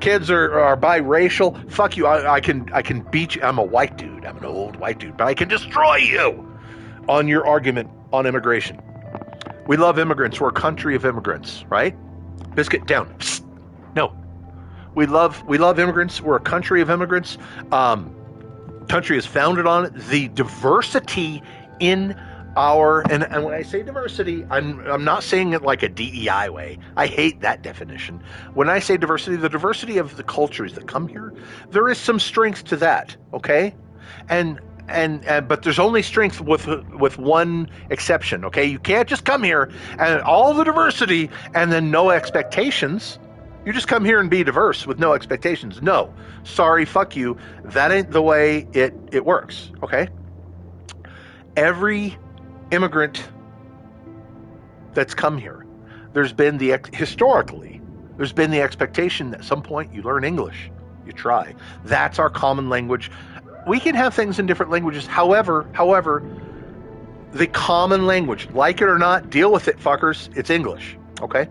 Kids are biracial. Fuck you. I can beat you. I'm a white dude. I'm an old white dude, but I can destroy you on your argument on immigration. We love immigrants. We're a country of immigrants, right? Biscuit down. Psst. No. We love immigrants. We're a country of immigrants. Country is founded on the diversity in and when I say diversity, I'm not saying it like a DEI way. I hate that definition. When I say diversity, the diversity of the cultures that come here, there is some strength to that, okay? But there's only strength with one exception, okay? You can't just come here and all the diversity and then no expectations. You just come here and be diverse with no expectations. No, sorry, fuck you. That ain't the way it works, okay? Every immigrant that's come here, historically, there's been the expectation that at some point you learn English. You try. That's our common language. We can have things in different languages. However, the common language, like it or not, deal with it, fuckers. It's English, okay?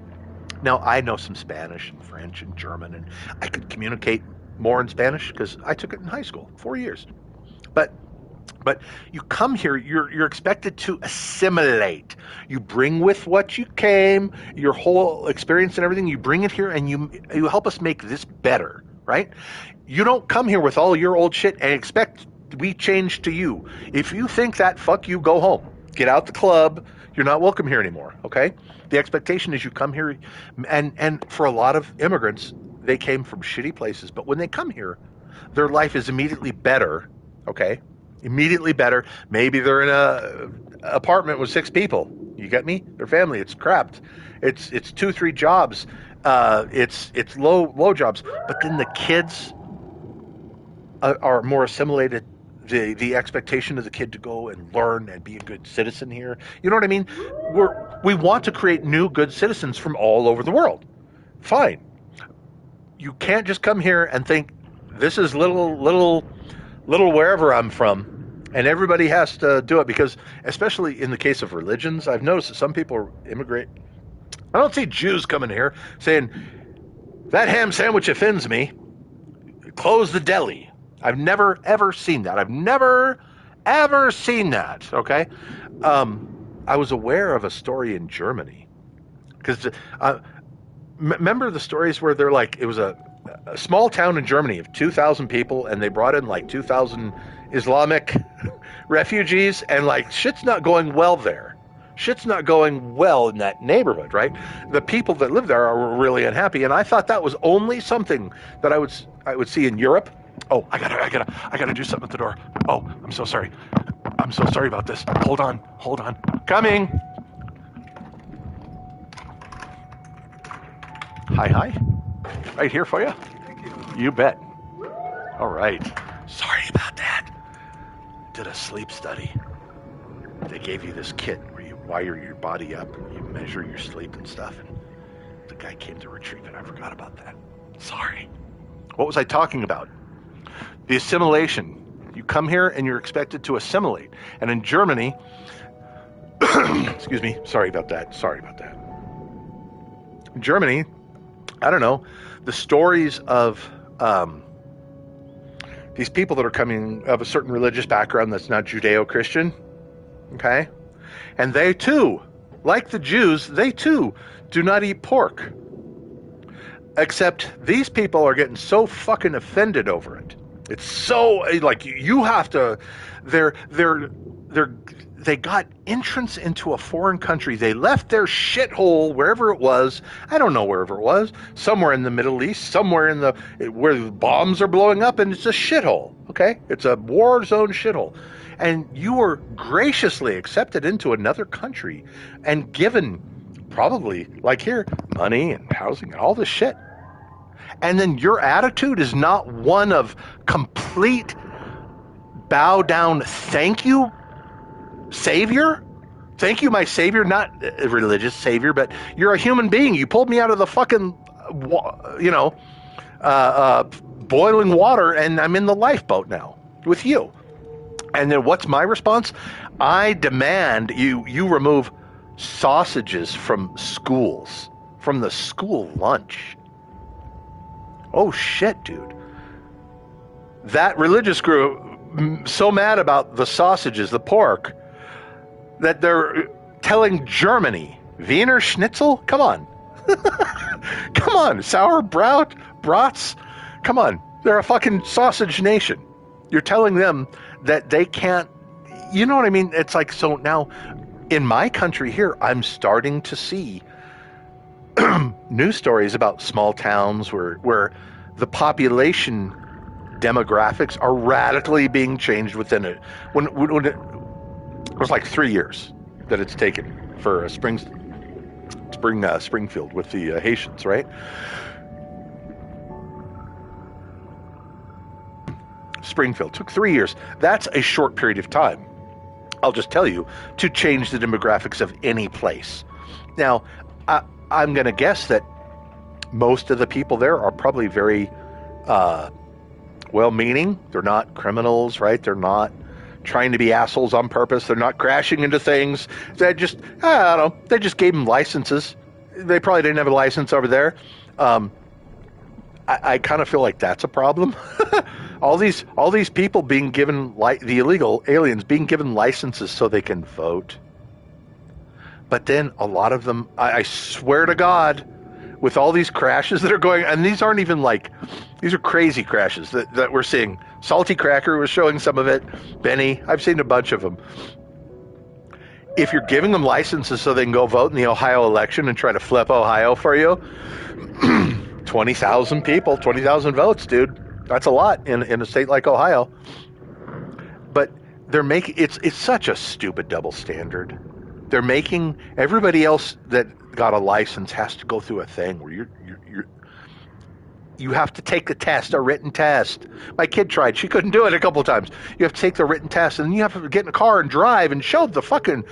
Now, I know some Spanish and French and German, and I could communicate more in Spanish because I took it in high school, 4 years. But you come here, you're expected to assimilate. You bring with what you came, your whole experience and everything, you bring it here and you help us make this better, right? You don't come here with all your old shit and expect we change to you. If you think that, fuck you, go home. Get out the club. You're not welcome here anymore, okay? The expectation is you come here, and for a lot of immigrants, they came from shitty places, but when they come here, their life is immediately better, okay? Immediately better. Maybe they're in a apartment with 6 people. You get me? Their family. It's crapped. It's 2-3 jobs. It's low jobs. But then the kids are more assimilated. The expectation of the kid to go and learn and be a good citizen here. You know what I mean? We want to create new good citizens from all over the world. Fine. You can't just come here and think this is little wherever I'm from, and everybody has to do it, because especially in the case of religions, I've noticed that some people immigrate. I don't see Jews coming here saying, that ham sandwich offends me, close the deli. I've never, ever seen that. I've never, ever seen that, okay? I was aware of a story in Germany, because remember the stories where they're like, it was a small town in Germany of 2,000 people, and they brought in like 2,000 Islamic refugees, and like shit's not going well there. Shit's not going well in that neighborhood, right? The people that live there are really unhappy, and I thought that was only something that I would see in Europe. Oh, I gotta do something at the door. Oh, I'm so sorry. I'm so sorry about this. Hold on. Coming. Hi. Right here for you? You bet. All right. Sorry about that. Did a sleep study. they gave you this kit where you wire your body up and you measure your sleep and stuff. And the guy came to retrieve it. I forgot about that. Sorry. What was I talking about? The assimilation. You come here and you're expected to assimilate. And in Germany, excuse me, sorry about that. In Germany, I don't know, the stories of these people that are coming of a certain religious background that's not Judeo-Christian, okay? And they too, like the Jews, they too do not eat pork. Except these people are getting so fucking offended over it. It's so, like, you have to, they got entrance into a foreign country. They left their shithole wherever it was. I don't know wherever it was. Somewhere in the Middle East, somewhere where the bombs are blowing up, and it's a shithole, okay? It's a war zone shithole. And you were graciously accepted into another country and given, probably, like here, money and housing and all this shit. And then your attitude is not one of complete bow down, thank you, Savior? Thank you, my Savior, not a religious Savior, but you're a human being. You pulled me out of the fucking, boiling water, and I'm in the lifeboat now with you. And then what's my response? I demand you remove sausages from schools, from the school lunch. Oh shit, dude. That religious group, so mad about the sausages, the pork, that they're telling Germany, Wiener Schnitzel? Come on. Come on, sauerbraut, brats? Come on. They're a fucking sausage nation. You're telling them that they can't, you know what I mean? It's like, so now in my country here, I'm starting to see news stories about small towns where the population demographics are radically being changed within it. When it was like 3 years that it's taken for Springfield with the Haitians, right? Springfield took 3 years. That's a short period of time, I'll just tell you, to change the demographics of any place. Now, I'm going to guess that most of the people there are probably very well-meaning. They're not criminals, right? They're not trying to be assholes on purpose. They're not crashing into things. They just, I don't know, they just gave them licenses. They probably didn't have a license over there. I kind of feel like that's a problem. all these people being given, the illegal aliens being given licenses so they can vote. But then a lot of them, I swear to God, with all these crashes that are going, and these aren't even like, these are crazy crashes that we're seeing. Salty Cracker was showing some of it. Benny, I've seen a bunch of them. If you're giving them licenses so they can go vote in the Ohio election and try to flip Ohio for you, 20,000 people, 20,000 votes, dude. That's a lot in a state like Ohio. But they're making, it's such a stupid double standard. They're making everybody else that got a license has to go through a thing where you have to take a test, a written test. My kid tried. She couldn't do it a couple of times. You have to take the written test, and then you have to get in a car and drive and show the fucking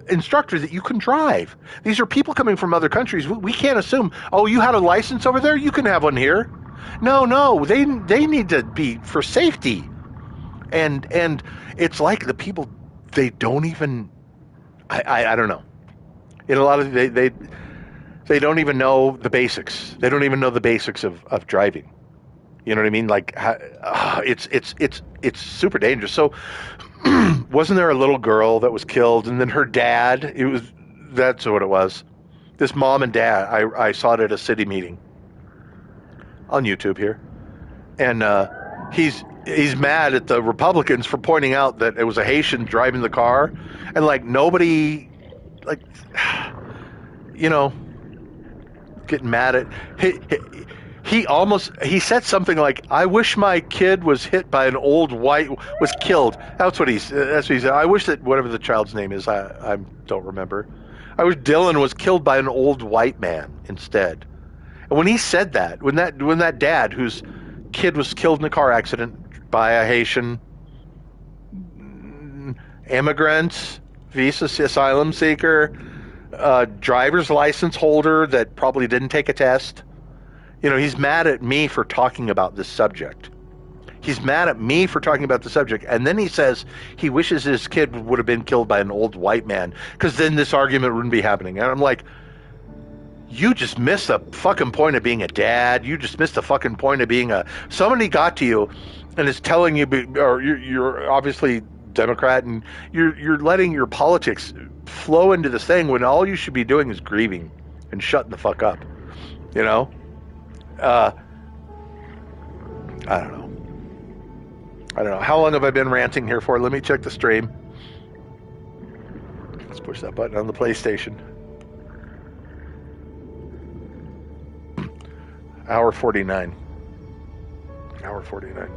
instructor that you can drive. These are people coming from other countries. We can't assume, oh, you had a license over there? You can have one here. No, they need to be for safety. And it's like the people, they don't even, I don't know. In a lot of they don't even know the basics. They don't even know the basics of driving. You know what I mean? Like it's super dangerous. So wasn't there a little girl that was killed, and then her dad? That's what it was. This mom and dad. I saw it at a city meeting on YouTube here, and he's mad at the Republicans for pointing out that it was a Haitian driving the car, and like nobody, like, you know, getting mad at he said something like, I wish my kid was hit by an old white, was killed. That's what he said. I wish that whatever the child's name is, I don't remember. I wish Dylan was killed by an old white man instead. And when he said that, when that dad whose kid was killed in a car accident by a Haitian immigrant, visa asylum seeker, driver's license holder that probably didn't take a test. You know, he's mad at me for talking about this subject. He's mad at me for talking about the subject. And then he says he wishes his kid would have been killed by an old white man because then this argument wouldn't be happening. And I'm like, you just missed the fucking point of being a dad. You just missed the fucking point of being somebody got to you and is telling you, or you're obviously Democrat, and you're letting your politics flow into this thing when all you should be doing is grieving and shutting the fuck up. You know? I don't know. How long have I been ranting here for? Let me check the stream. Let's push that button on the PlayStation. Hour 49. Hour 49.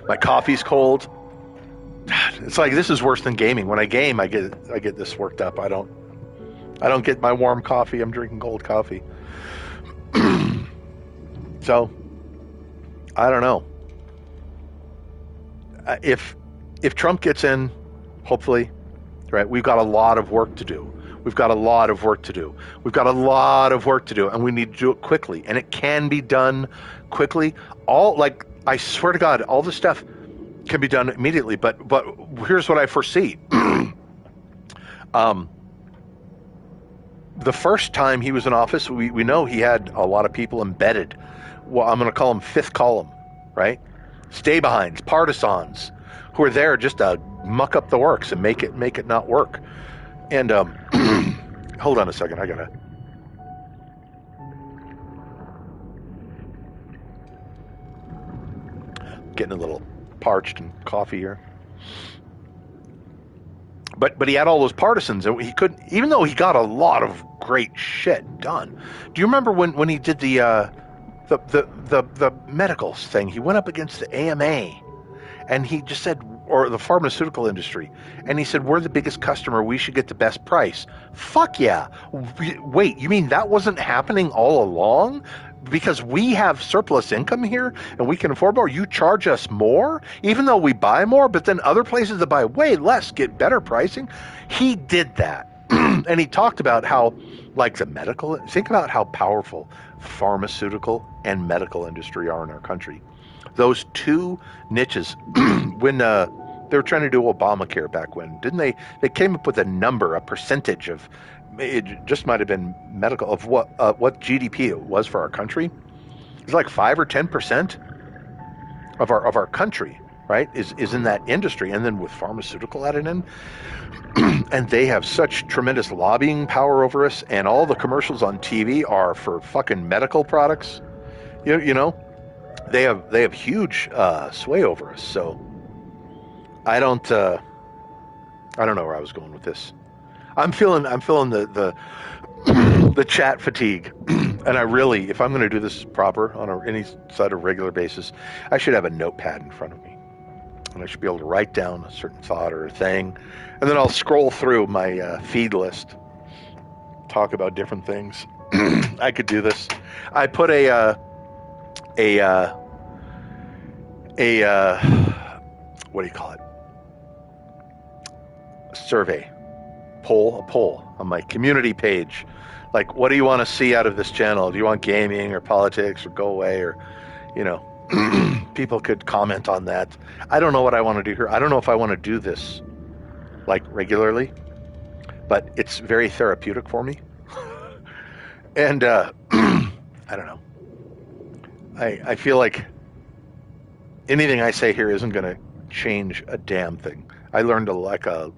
My coffee's cold. It's like this is worse than gaming. When I game, I get this worked up. I don't get my warm coffee. I'm drinking cold coffee. So, I don't know. If Trump gets in, hopefully, right? We've got a lot of work to do. We've got a lot of work to do. We've got a lot of work to do, and we need to do it quickly. And it can be done quickly. I swear to God, all this stuff can be done immediately. But here's what I foresee. The first time he was in office, we know he had a lot of people embedded. Well, I'm going to call them fifth column, right? Stay behinds, partisans, who are there just to muck up the works and make it not work. And hold on a second, I gotta. Getting a little parched and coffee here. But he had all those partisans, and he couldn't. Even though he got a lot of great shit done. Do you remember when he did the medicals thing? He went up against the AMA, and he just said, or the pharmaceutical industry, and he said, we're the biggest customer, we should get the best price. Fuck yeah. Wait, you mean that wasn't happening all along? Because we have surplus income here and we can afford more, you charge us more, even though we buy more, but then other places that buy way less get better pricing? He did that. And he talked about how, like the medical, think about how powerful pharmaceutical and medical industry are in our country. Those two niches, when they were trying to do Obamacare back when, didn't they? They came up with a number, a percentage of, it just might have been medical, of what GDP it was for our country. It's like 5 or 10% of our country, right, is in that industry. And then with pharmaceutical added in, and they have such tremendous lobbying power over us, and all the commercials on TV are for fucking medical products. You know, they have huge sway over us. So I don't know where I was going with this. I'm feeling the the chat fatigue, and I really, if I'm going to do this proper on any sort of regular basis, I should have a notepad in front of me, and I should be able to write down a certain thought or a thing, and then I'll scroll through my feed list, talk about different things. I could do this. I put a what do you call it? Survey. A poll on my community page. Like, what do you want to see out of this channel? Do you want gaming or politics or go away, or, you know, people could comment on that. I don't know what I want to do here. I don't know if I want to do this like regularly, but it's very therapeutic for me. And I don't know. I feel like anything I say here isn't going to change a damn thing. I learned a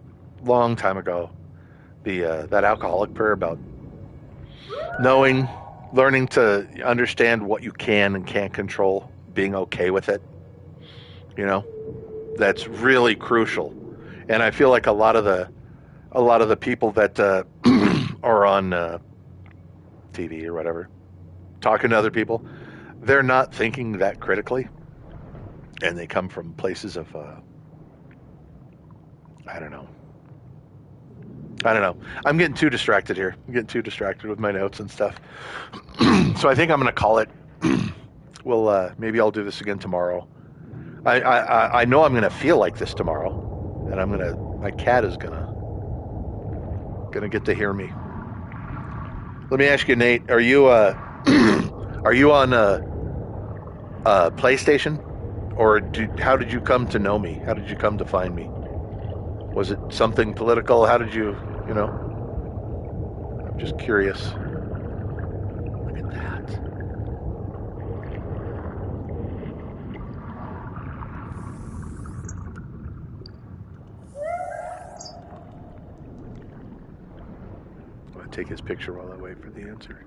long time ago that alcoholic prayer about learning to understand what you can and can't control, being okay with it. You know, that's really crucial. And I feel like a lot of the people that are on TV or whatever, talking to other people, they're not thinking that critically, and they come from places of I don't know. I'm getting too distracted here. I'm getting too distracted with my notes and stuff. So I think I'm going to call it. Maybe I'll do this again tomorrow. I know I'm going to feel like this tomorrow. and my cat is gonna get to hear me. Let me ask you, Nate, are you are you on PlayStation, or how did you come to know me? How did you come to find me? Was it something political? How did you, you know? I'm just curious. Look at that. I'm gonna take his picture while I wait for the answer.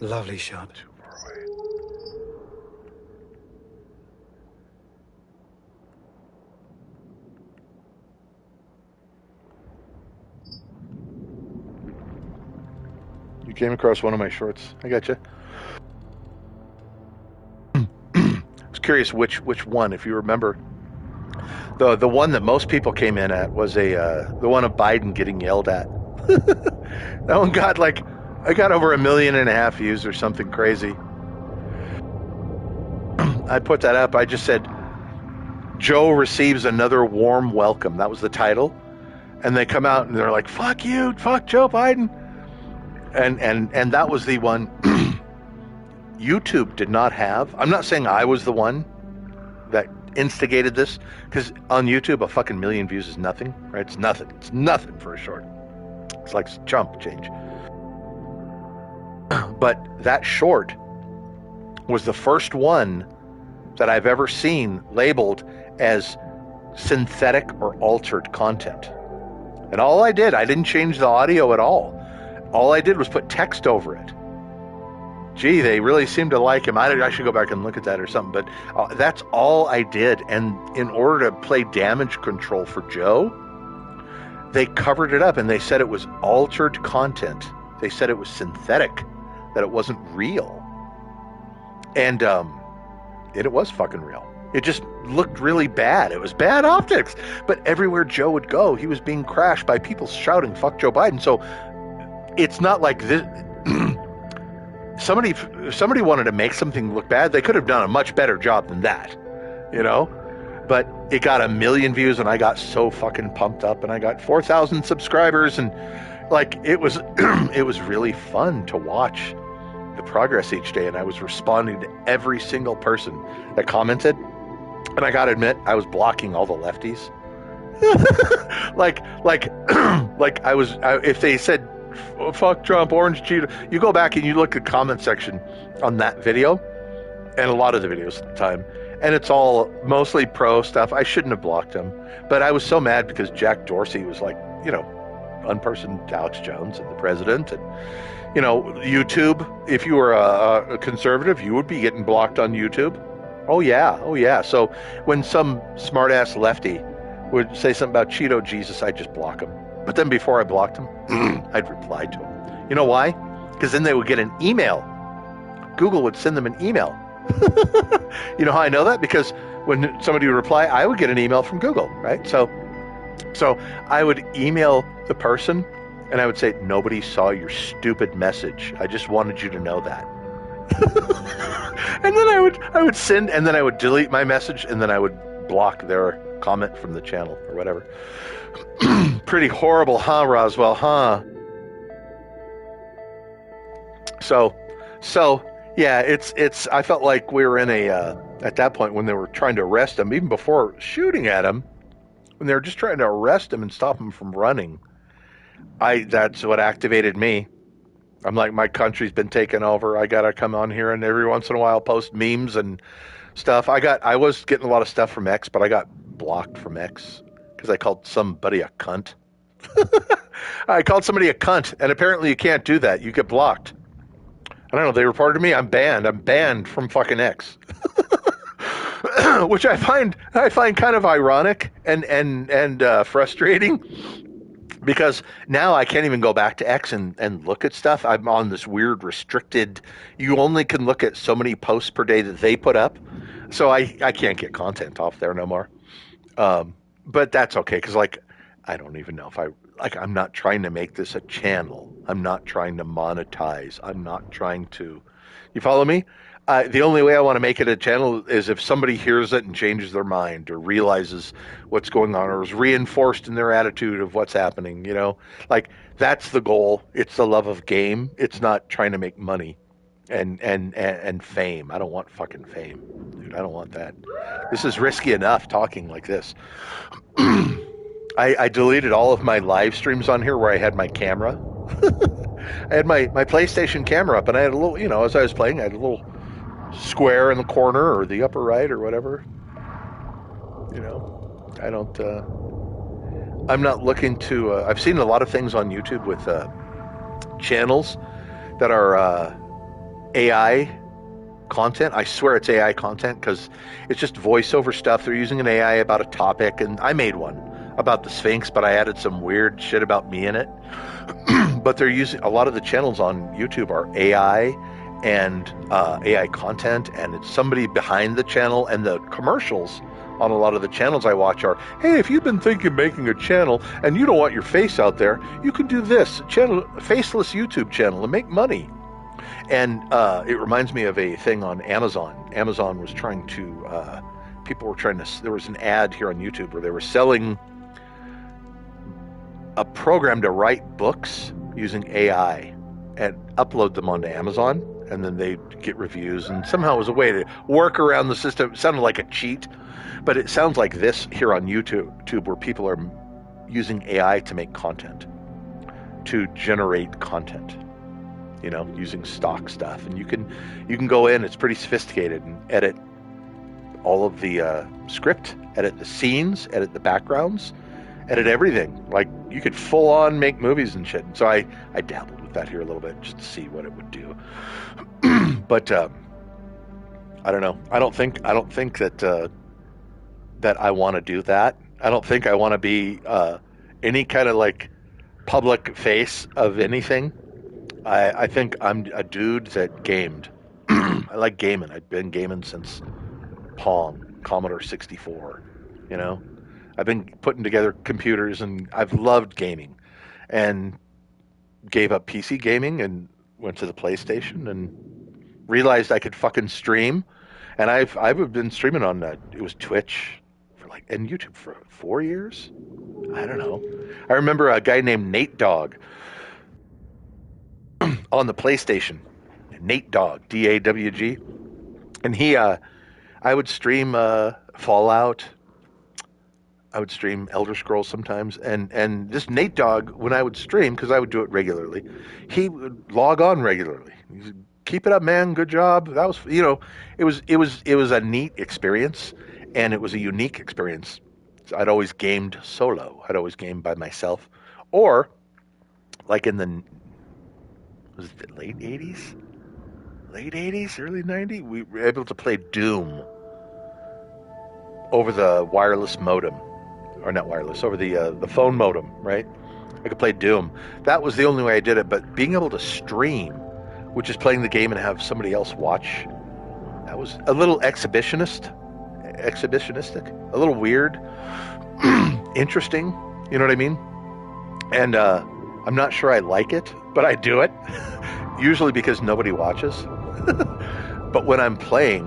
Lovely shot. Too far away. You came across one of my shorts. I got you. I was curious which one, if you remember. The one that most people came in at was the one of Biden getting yelled at. That one got like, I got over 1.5 million views or something crazy. I put that up. I just said, Joe receives another warm welcome. That was the title. And they come out and they're like, fuck you, fuck Joe Biden. And that was the one YouTube did not have. I'm not saying I was the one that instigated this, because on YouTube, a fucking million views is nothing, right? It's nothing. It's nothing for a short. It's like chump change. But that short was the first one that I've ever seen labeled as synthetic or altered content. And all I did, I didn't change the audio at all. All I did was put text over it. Gee, they really seem to like him. I should go back and look at that or something. But that's all I did. And in order to play damage control for Joe, they covered it up and they said it was altered content. They said it was synthetic, that it wasn't real. And it was fucking real. It just looked really bad. It was bad optics. But everywhere Joe would go, he was being crashed by people shouting, fuck Joe Biden. So it's not like this. Somebody wanted to make something look bad. They could have done a much better job than that, you know? But it got 1 million views and I got so fucking pumped up and I got 4,000 subscribers and like it was it was really fun to watch the progress each day, and I was responding to every single person that commented. And I gotta admit, I was blocking all the lefties. like if they said fuck Trump, orange Cheeto, you go back and you look at the comment section on that video and a lot of the videos at the time, and it's all mostly pro stuff. I shouldn't have blocked them, but I was so mad because Jack Dorsey was like, you know, unpersoned Alex Jones and the president, and you know, YouTube, if you were a conservative, you would be getting blocked on YouTube. Oh yeah. So when some smart-ass lefty would say something about Cheeto Jesus, I'd just block him. But then before I blocked him, I'd reply to him. You know why? Because then they would get an email. Google would send them an email. You know how I know that? Because when somebody would reply, I would get an email from Google, right? So I would email the person and I would say, nobody saw your stupid message. I just wanted you to know that. And then I would send, and then I would delete my message, and then I would block their comment from the channel or whatever. Pretty horrible, huh, Roswell, huh? So yeah, it's I felt like we were in a at that point when they were trying to arrest him, even before shooting at him, when they were just trying to arrest him and stop him from running. That's what activated me. I'm like, my country's been taken over. I gotta come on here and every once in a while post memes and stuff. I was getting a lot of stuff from X, but I got blocked from X because I called somebody a cunt. I called somebody a cunt, and apparently you can't do that. You get blocked. I don't know. They reported me. I'm banned. I'm banned from fucking X, which I find kind of ironic and frustrating. Because now I can't even go back to X and look at stuff. I'm on this weird restricted, you only can look at so many posts per day that they put up. So I can't get content off there no more. But that's okay, because like, I don't even know if I'm not trying to make this a channel. I'm not trying to monetize. I'm not trying to, you follow me? The only way I want to make it a channel is if somebody hears it and changes their mind or realizes what's going on or is reinforced in their attitude of what's happening, you know? Like that's the goal. It's the love of game. It's not trying to make money and fame. I don't want fucking fame. Dude, I don't want that. This is risky enough talking like this. I deleted all of my live streams on here where I had my camera. I had my PlayStation camera up and I had a little, you know, as I was playing, I had a little square in the corner or the upper right or whatever. You know, I don't. I'm not looking to. I've seen a lot of things on YouTube with channels that are AI content. I swear it's AI content because it's just voiceover stuff. They're using an AI about a topic, and I made one about the Sphinx, but I added some weird shit about me in it. But they're using a lot of the channels on YouTube are AI and AI content, and it's somebody behind the channel. And the commercials on a lot of the channels I watch are, hey, if you've been thinking of making a channel and you don't want your face out there, you can do this channel, faceless YouTube channel, and make money. And it reminds me of a thing on Amazon. Amazon was trying to, people were trying to, there was an ad here on YouTube where they were selling a program to write books using AI and upload them onto Amazon. And then they'd get reviews. And somehow it was a way to work around the system. It sounded like a cheat, but it sounds like this here on YouTube where people are using AI to make content, to generate content. You know, using stock stuff, and you can go in. It's pretty sophisticated and edit all of the script, edit the scenes, edit the backgrounds, edit everything. Like you could full on make movies and shit. And so I dabbled with that here a little bit just to see what it would do. But I don't know. I don't think that that I want to do that. I don't think I want to be any kind of like public face of anything. I think I'm a dude that gamed. I like gaming. I've been gaming since Pong, Commodore 64. You know, I've been putting together computers and I've loved gaming and gave up PC gaming and went to the PlayStation and realized I could fucking stream. And I've been streaming on it was Twitch for like and YouTube for 4 years. I don't know. I remember a guy named Nate Dogg on the PlayStation, Nate Dogg, DAWG, and I would stream Fallout. I would stream Elder Scrolls sometimes, and this Nate Dogg, when I would stream, because I would do it regularly, he would log on regularly. He said, keep it up, man. Good job. That was, you know, it was a neat experience, and it was a unique experience. So I'd always gamed solo. I'd always game by myself, or like in the was it the late 80s? Late 80s, early 90s? We were able to play Doom over the wireless modem. Or not wireless, over the phone modem, right? I could play Doom. That was the only way I did it, but being able to stream, which is playing the game and have somebody else watch, that was a little exhibitionistic, a little weird, interesting, you know what I mean? And I'm not sure I like it, but I do it, usually because nobody watches. But when I'm playing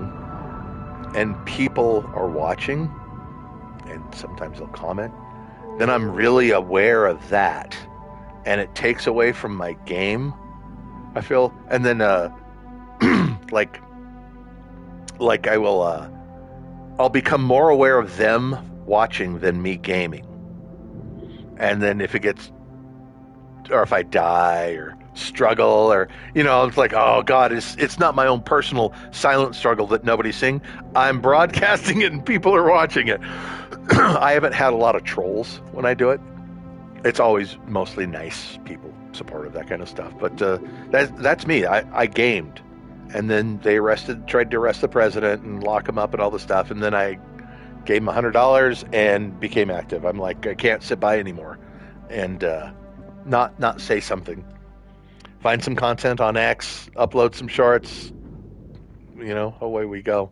and people are watching, and sometimes they'll comment, then I'm really aware of that. And it takes away from my game, I feel. And then, like I will, I'll become more aware of them watching than me gaming. And then if it gets, or if I die or struggle or, you know, it's like, oh God, it's not my own personal silent struggle that nobody's seeing. I'm broadcasting it and people are watching it. I haven't had a lot of trolls when I do it. It's always mostly nice people, supportive, that kind of stuff. But that's me. I gamed. And then they tried to arrest the president and lock him up and all the stuff. And then I gave him $100 and became active. I'm like, I can't sit by anymore. And not say something. Find some content on X, upload some shorts, you know, away we go.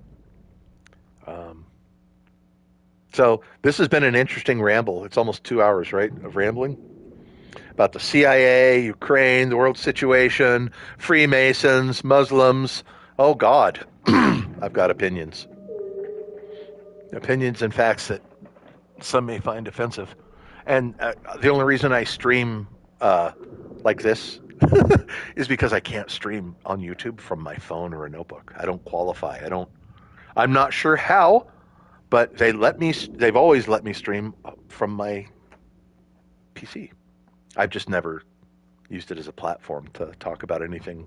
So this has been an interesting ramble. It's almost 2 hours, right, of rambling about the CIA, Ukraine, the world situation, Freemasons, Muslims. Oh God. I've got opinions. Opinions and facts that some may find offensive. And the only reason I stream like this is because I can't stream on YouTube from my phone or a notebook. I don't qualify. I'm not sure how, but they've always let me stream from my PC. I've just never used it as a platform to talk about anything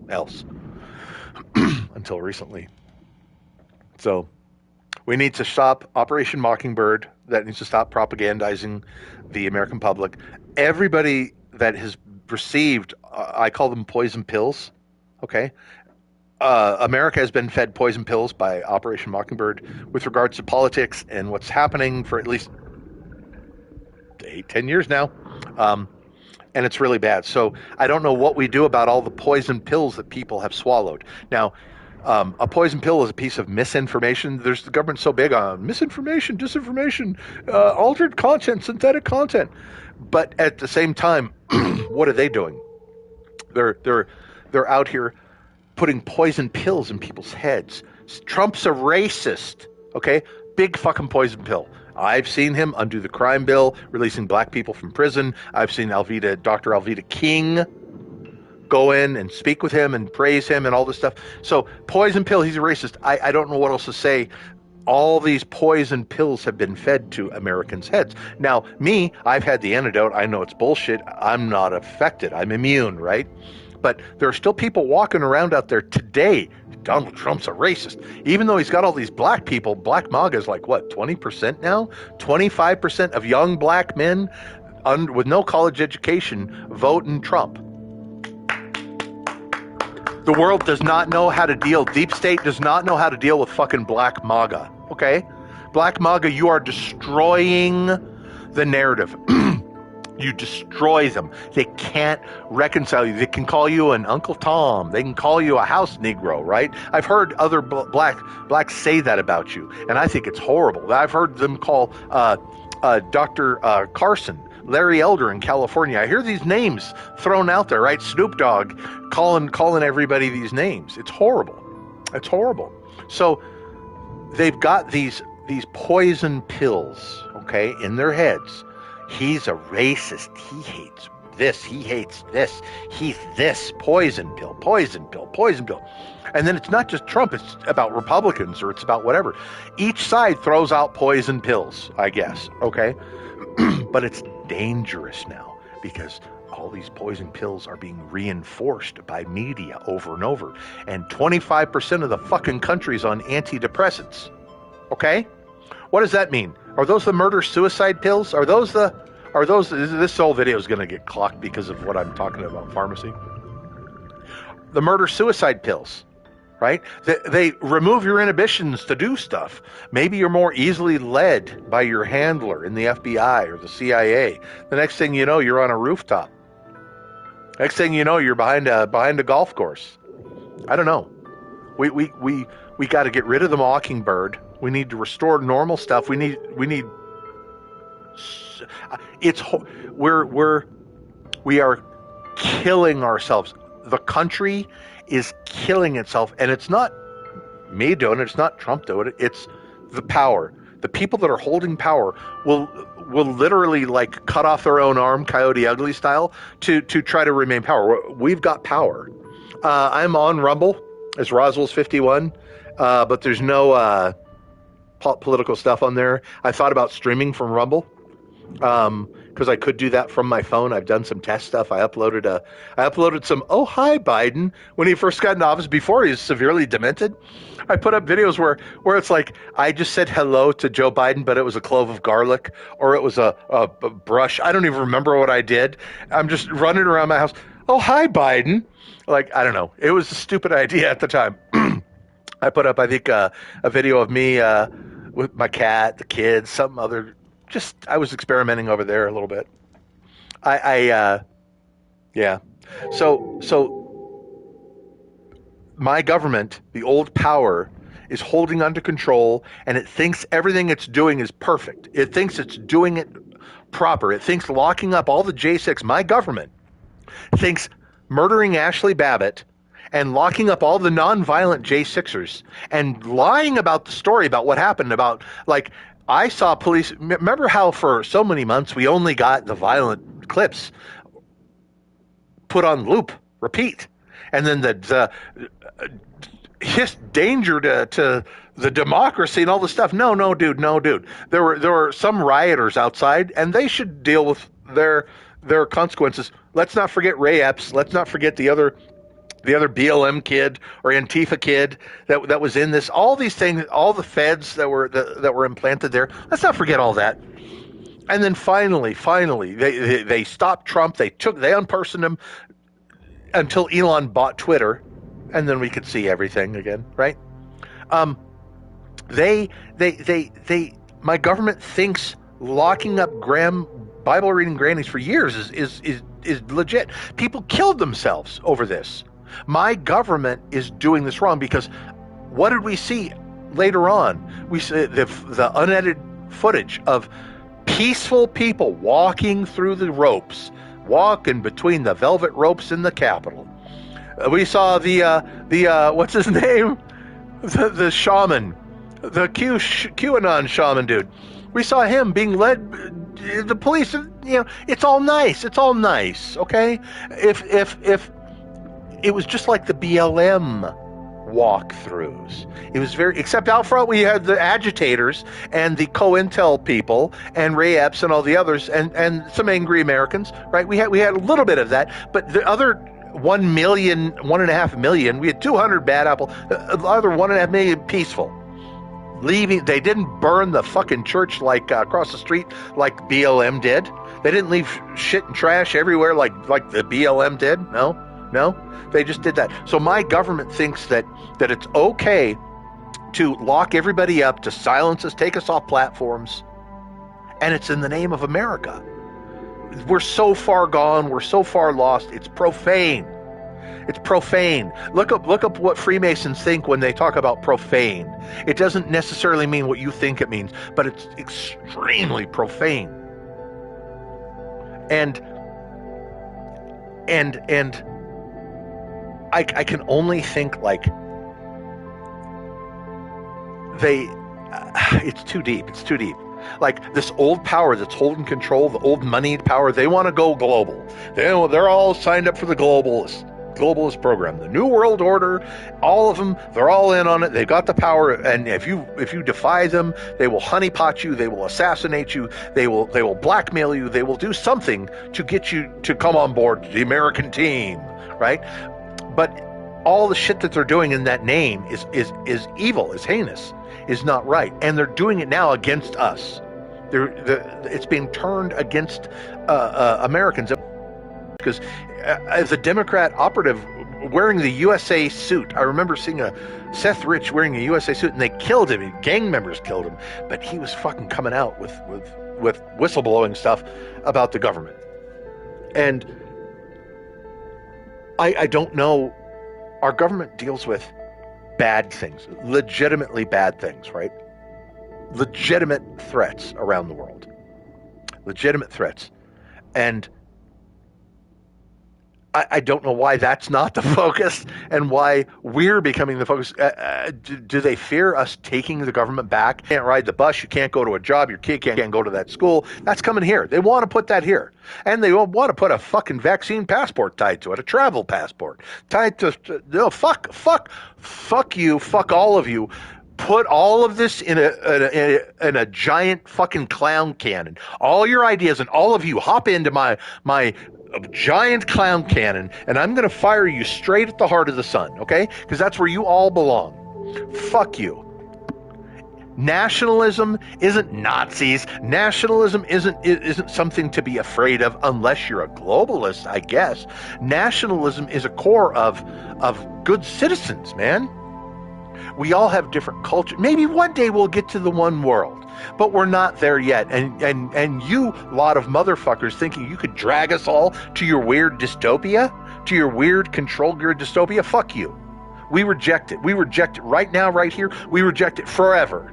else until recently. So we need to stop Operation Mockingbird. That needs to stop propagandizing the American public. Everybody that has received, I call them poison pills, okay? America has been fed poison pills by Operation Mockingbird with regards to politics and what's happening for at least 8-10 years now. And it's really bad. So I don't know what we do about all the poison pills that people have swallowed. Now, a poison pill is a piece of misinformation. The government's so big on misinformation, disinformation, altered content, synthetic content. But at the same time, what are they doing? They're out here putting poison pills in people's heads. Trump's a racist, okay? Big fucking poison pill. I've seen him undo the crime bill, releasing black people from prison. I've seen Dr. Alveda King go in and speak with him and praise him and all this stuff. So poison pill, he's a racist. I don't know what else to say. All these poison pills have been fed to Americans' heads. Now, me, I've had the antidote. I know it's bullshit. I'm not affected. I'm immune, right? But there are still people walking around out there today. Donald Trump's a racist. Even though he's got all these black people, black MAGA is like, what, 20% now? 25% of young black men with no college education voting Trump. The world does not know how to deal. Deep state does not know how to deal with fucking black MAGA, okay? Black MAGA, you are destroying the narrative. You destroy them. They can't reconcile you. They can call you an Uncle Tom. They can call you a house Negro, right? I've heard other blacks say that about you, and I think it's horrible. I've heard them call Dr. Carson, Larry Elder in California. I hear these names thrown out there, right? Snoop Dogg calling everybody these names. It's horrible. It's horrible. So they've got these poison pills, okay, in their heads. He's a racist. He hates this. He hates this. He's this. Poison pill, poison pill, poison pill. And then it's not just Trump. It's about Republicans or it's about whatever. Each side throws out poison pills, I guess. Okay. But it's dangerous now because all these poison pills are being reinforced by media over and over. And 25% of the fucking country's on antidepressants. Okay. What does that mean? Are those the murder-suicide pills? This whole video is going to get clocked because of what I'm talking about, pharmacy. The murder-suicide pills, right? They remove your inhibitions to do stuff. Maybe you're more easily led by your handler in the FBI or the CIA. The next thing you know, you're on a rooftop. Next thing you know, you're behind a golf course. I don't know. We got to get rid of the mockingbird. We need to restore normal stuff. We need we are killing ourselves. The country is killing itself, and it's not me doing it. It's not Trump doing it. It's the power. The people that are holding power will literally like cut off their own arm, Coyote Ugly style, to try to remain power. We've got power. I'm on Rumble as Roswell's 51, but there's no political stuff on there. I thought about streaming from Rumble because I could do that from my phone. I've done some test stuff. I uploaded some "Oh hi Biden" when he first got into office before he was severely demented. I put up videos where it's like I just said hello to Joe Biden, but it was a clove of garlic or it was a brush. I don't even remember what I did. I'm just running around my house. "Oh hi Biden." Like, I don't know. It was a stupid idea at the time. I put up, I think, a video of me with my cat, the kids, some other. I was experimenting over there a little bit. Yeah. So my government, the old power, is holding under control, and it thinks everything it's doing is perfect. It thinks it's doing it proper. It thinks locking up all the J6. My government thinks murdering Ashley Babbitt and locking up all the nonviolent J6ers and lying about the story about what happened. About, like, I saw police. Remember how for so many months we only got the violent clips put on loop, repeat, and then the his danger to the democracy and all this stuff. No, dude. There were some rioters outside, and they should deal with their consequences. Let's not forget Ray Epps. Let's not forget the other BLM kid or Antifa kid that was in this. All these things, all the feds that were implanted there. Let's not forget all that. And then finally, they stopped Trump. They unpersoned him until Elon bought Twitter, and then we could see everything again, right? My government thinks locking up Bible reading grannies for years is legit. People killed themselves over this. My government is doing this wrong because what did we see later on? We see the unedited footage of peaceful people walking through the ropes, walking between the velvet ropes in the Capitol. We saw the what's his name? The shaman, the QAnon shaman dude. We saw him being led. The police, it's all nice. It's all nice, okay? If it was just like the BLM walkthroughs. It was except out front we had the agitators and the COINTEL people and Ray Epps and all the others and some angry Americans, right? We had a little bit of that, but the other 1.5 million, we had 200 bad apple, the other 1.5 million peaceful. Leaving, they didn't burn the fucking church like across the street like BLM did. They didn't leave shit and trash everywhere like the BLM did. No, they just did that. So my government thinks that it's okay to lock everybody up, to silence us, take us off platforms, and it's in the name of America. We're so far gone. We're so far lost. It's profane. It's profane. Look up what Freemasons think when they talk about profane. It doesn't necessarily mean what you think it means, but it's extremely profane. And I can only think like it's too deep. It's too deep. Like this old power that's holding control, the old moneyed power, they want to go global. They're all signed up for the globalist program, the New World Order. All of them, they're all in on it. They've got the power, and if you defy them, they will honeypot you. They will assassinate you. They will blackmail you. They will do something to get you to come on board the American team, right? But all the shit that they're doing in that name is evil, is heinous, is not right, and they're doing it now against us. It's being turned against Americans because as a Democrat operative wearing the USA suit, I remember seeing a Seth Rich wearing a USA suit, and they killed him. Gang members killed him, but he was fucking coming out with whistleblowing stuff about the government, and I don't know. Our government deals with bad things, legitimately bad things, right? Legitimate threats around the world. Legitimate threats. And I don't know why that's not the focus and why we're becoming the focus. Do they fear us taking the government back? You can't ride the bus. You can't go to a job. Your kid can't go to that school. That's coming here. They want to put that here. And they want to put a fucking vaccine passport tied to it, a travel passport tied to, fuck you, fuck all of you. Put all of this in a giant fucking clown cannon. All your ideas, and all of you hop into my giant clown cannon, and I'm going to fire you straight at the heart of the sun, okay? Because that's where you all belong. Fuck you. Nationalism isn't Nazis. Nationalism isn't something to be afraid of unless you're a globalist, I guess. Nationalism is a core of good citizens, man. We all have different cultures. Maybe one day we'll get to the one world, but we're not there yet. And you lot of motherfuckers thinking you could drag us all to your weird dystopia, to your weird control grid dystopia, fuck you. We reject it. We reject it right now, right here. We reject it forever.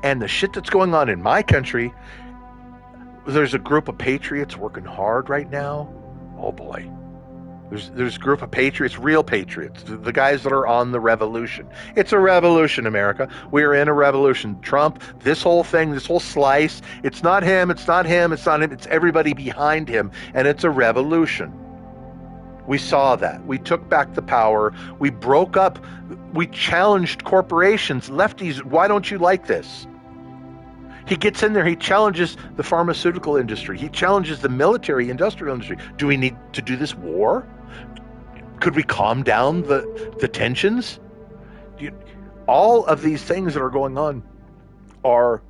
And the shit that's going on in my country, there's a group of patriots working hard right now. Oh boy. There's a group of patriots, real patriots, the guys that are on the revolution. It's a revolution, America. We are in a revolution. Trump, this whole thing, this whole slice, it's not him, it's not him, it's not him, it's everybody behind him, and it's a revolution. We saw that. We took back the power. We broke up. We challenged corporations. Lefties, why don't you like this? He gets in there. He challenges the pharmaceutical industry. He challenges the military industrial industry. Do we need to do this war? Could we calm down the tensions? All of these things that are going on are,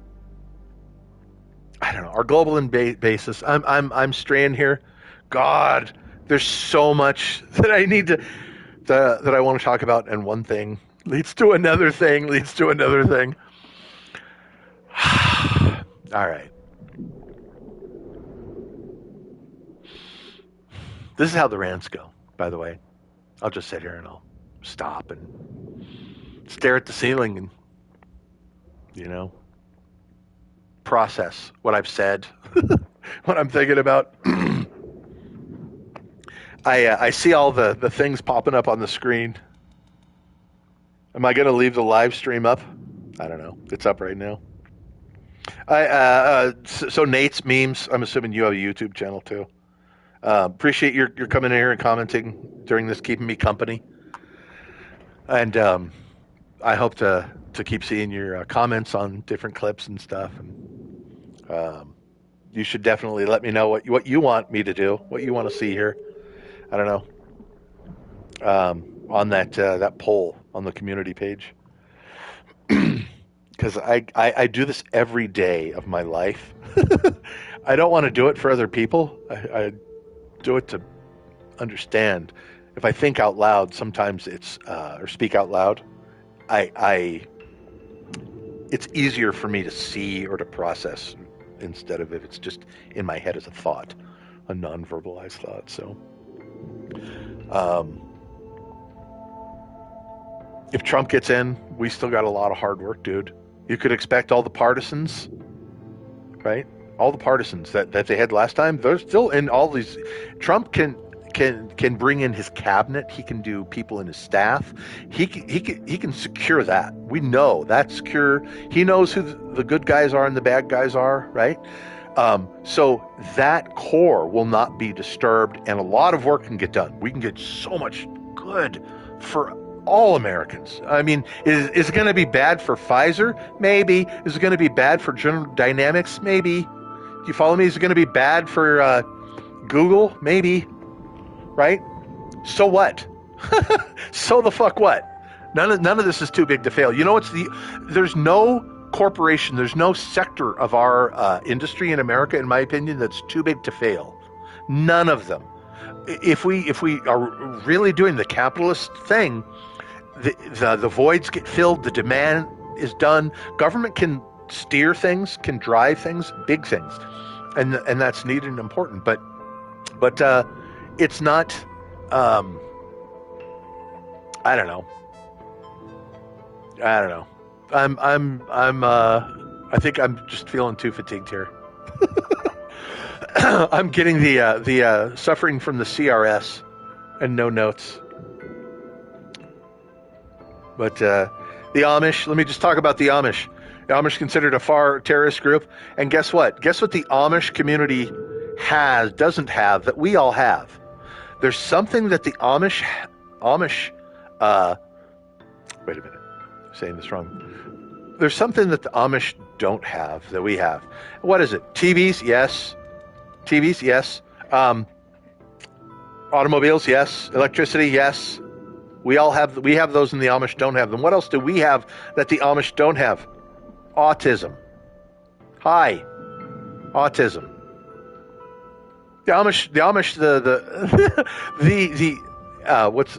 I don't know, are global in basis. I'm straying here. God, there's so much that I need that I want to talk about, and one thing leads to another thing, leads to another thing. All right. This is how the rants go, by the way. I'll just sit here and I'll stop and stare at the ceiling and, process what I've said, what I'm thinking about. I see all the things popping up on the screen. Am I going to leave the live stream up? I don't know. It's up right now. So Nate's memes, I'm assuming you have a YouTube channel too. Appreciate your coming in here and commenting during this, keeping me company. And I hope to keep seeing your comments on different clips and stuff. And you should definitely let me know what you want me to do, what you want to see here. I don't know. On that poll on the community page. Because I do this every day of my life. I don't want to do it for other people. I do it to understand. If I think out loud, sometimes it's or speak out loud, it's easier for me to see or to process instead of if it's just in my head as a thought, a non-verbalized thought. So, if Trump gets in, we still got a lot of hard work, dude. You could expect all the partisans, right? All the partisans that they had last time, they're still in all these. Trump can bring in his cabinet. He can do people in his staff. He can secure that. We know that's secure. He knows who the good guys are and the bad guys are, right? So that core will not be disturbed, and a lot of work can get done. We can get so much good for all Americans. I mean, is it going to be bad for Pfizer? Maybe. Is it going to be bad for General Dynamics? Maybe. Do you follow me? Is it going to be bad for Google? Maybe. Right? So what? So the fuck what? None of this is too big to fail. You know, there's no corporation, there's no sector of our industry in America, in my opinion, that's too big to fail. None of them. If we are really doing the capitalist thing, the voids get filled, the demand is done. Government can steer things, can drive things, big things, and that's needed and important. But it's not. I don't know. I think I'm just feeling too fatigued here. I'm getting the suffering from the CRS and no notes. But the Amish, let me just talk about the Amish. The Amish considered a far terrorist group. And guess what? Guess what the Amish community doesn't have, that we all have. There's something that the Amish, wait a minute, I'm saying this wrong. There's something that the Amish don't have that we have. What is it? TVs? Yes. TVs? Yes. Automobiles? Yes. Electricity? Yes. We have those, and the Amish don't have them. What else do we have that the Amish don't have? Autism. Hi. Autism. The Amish, what's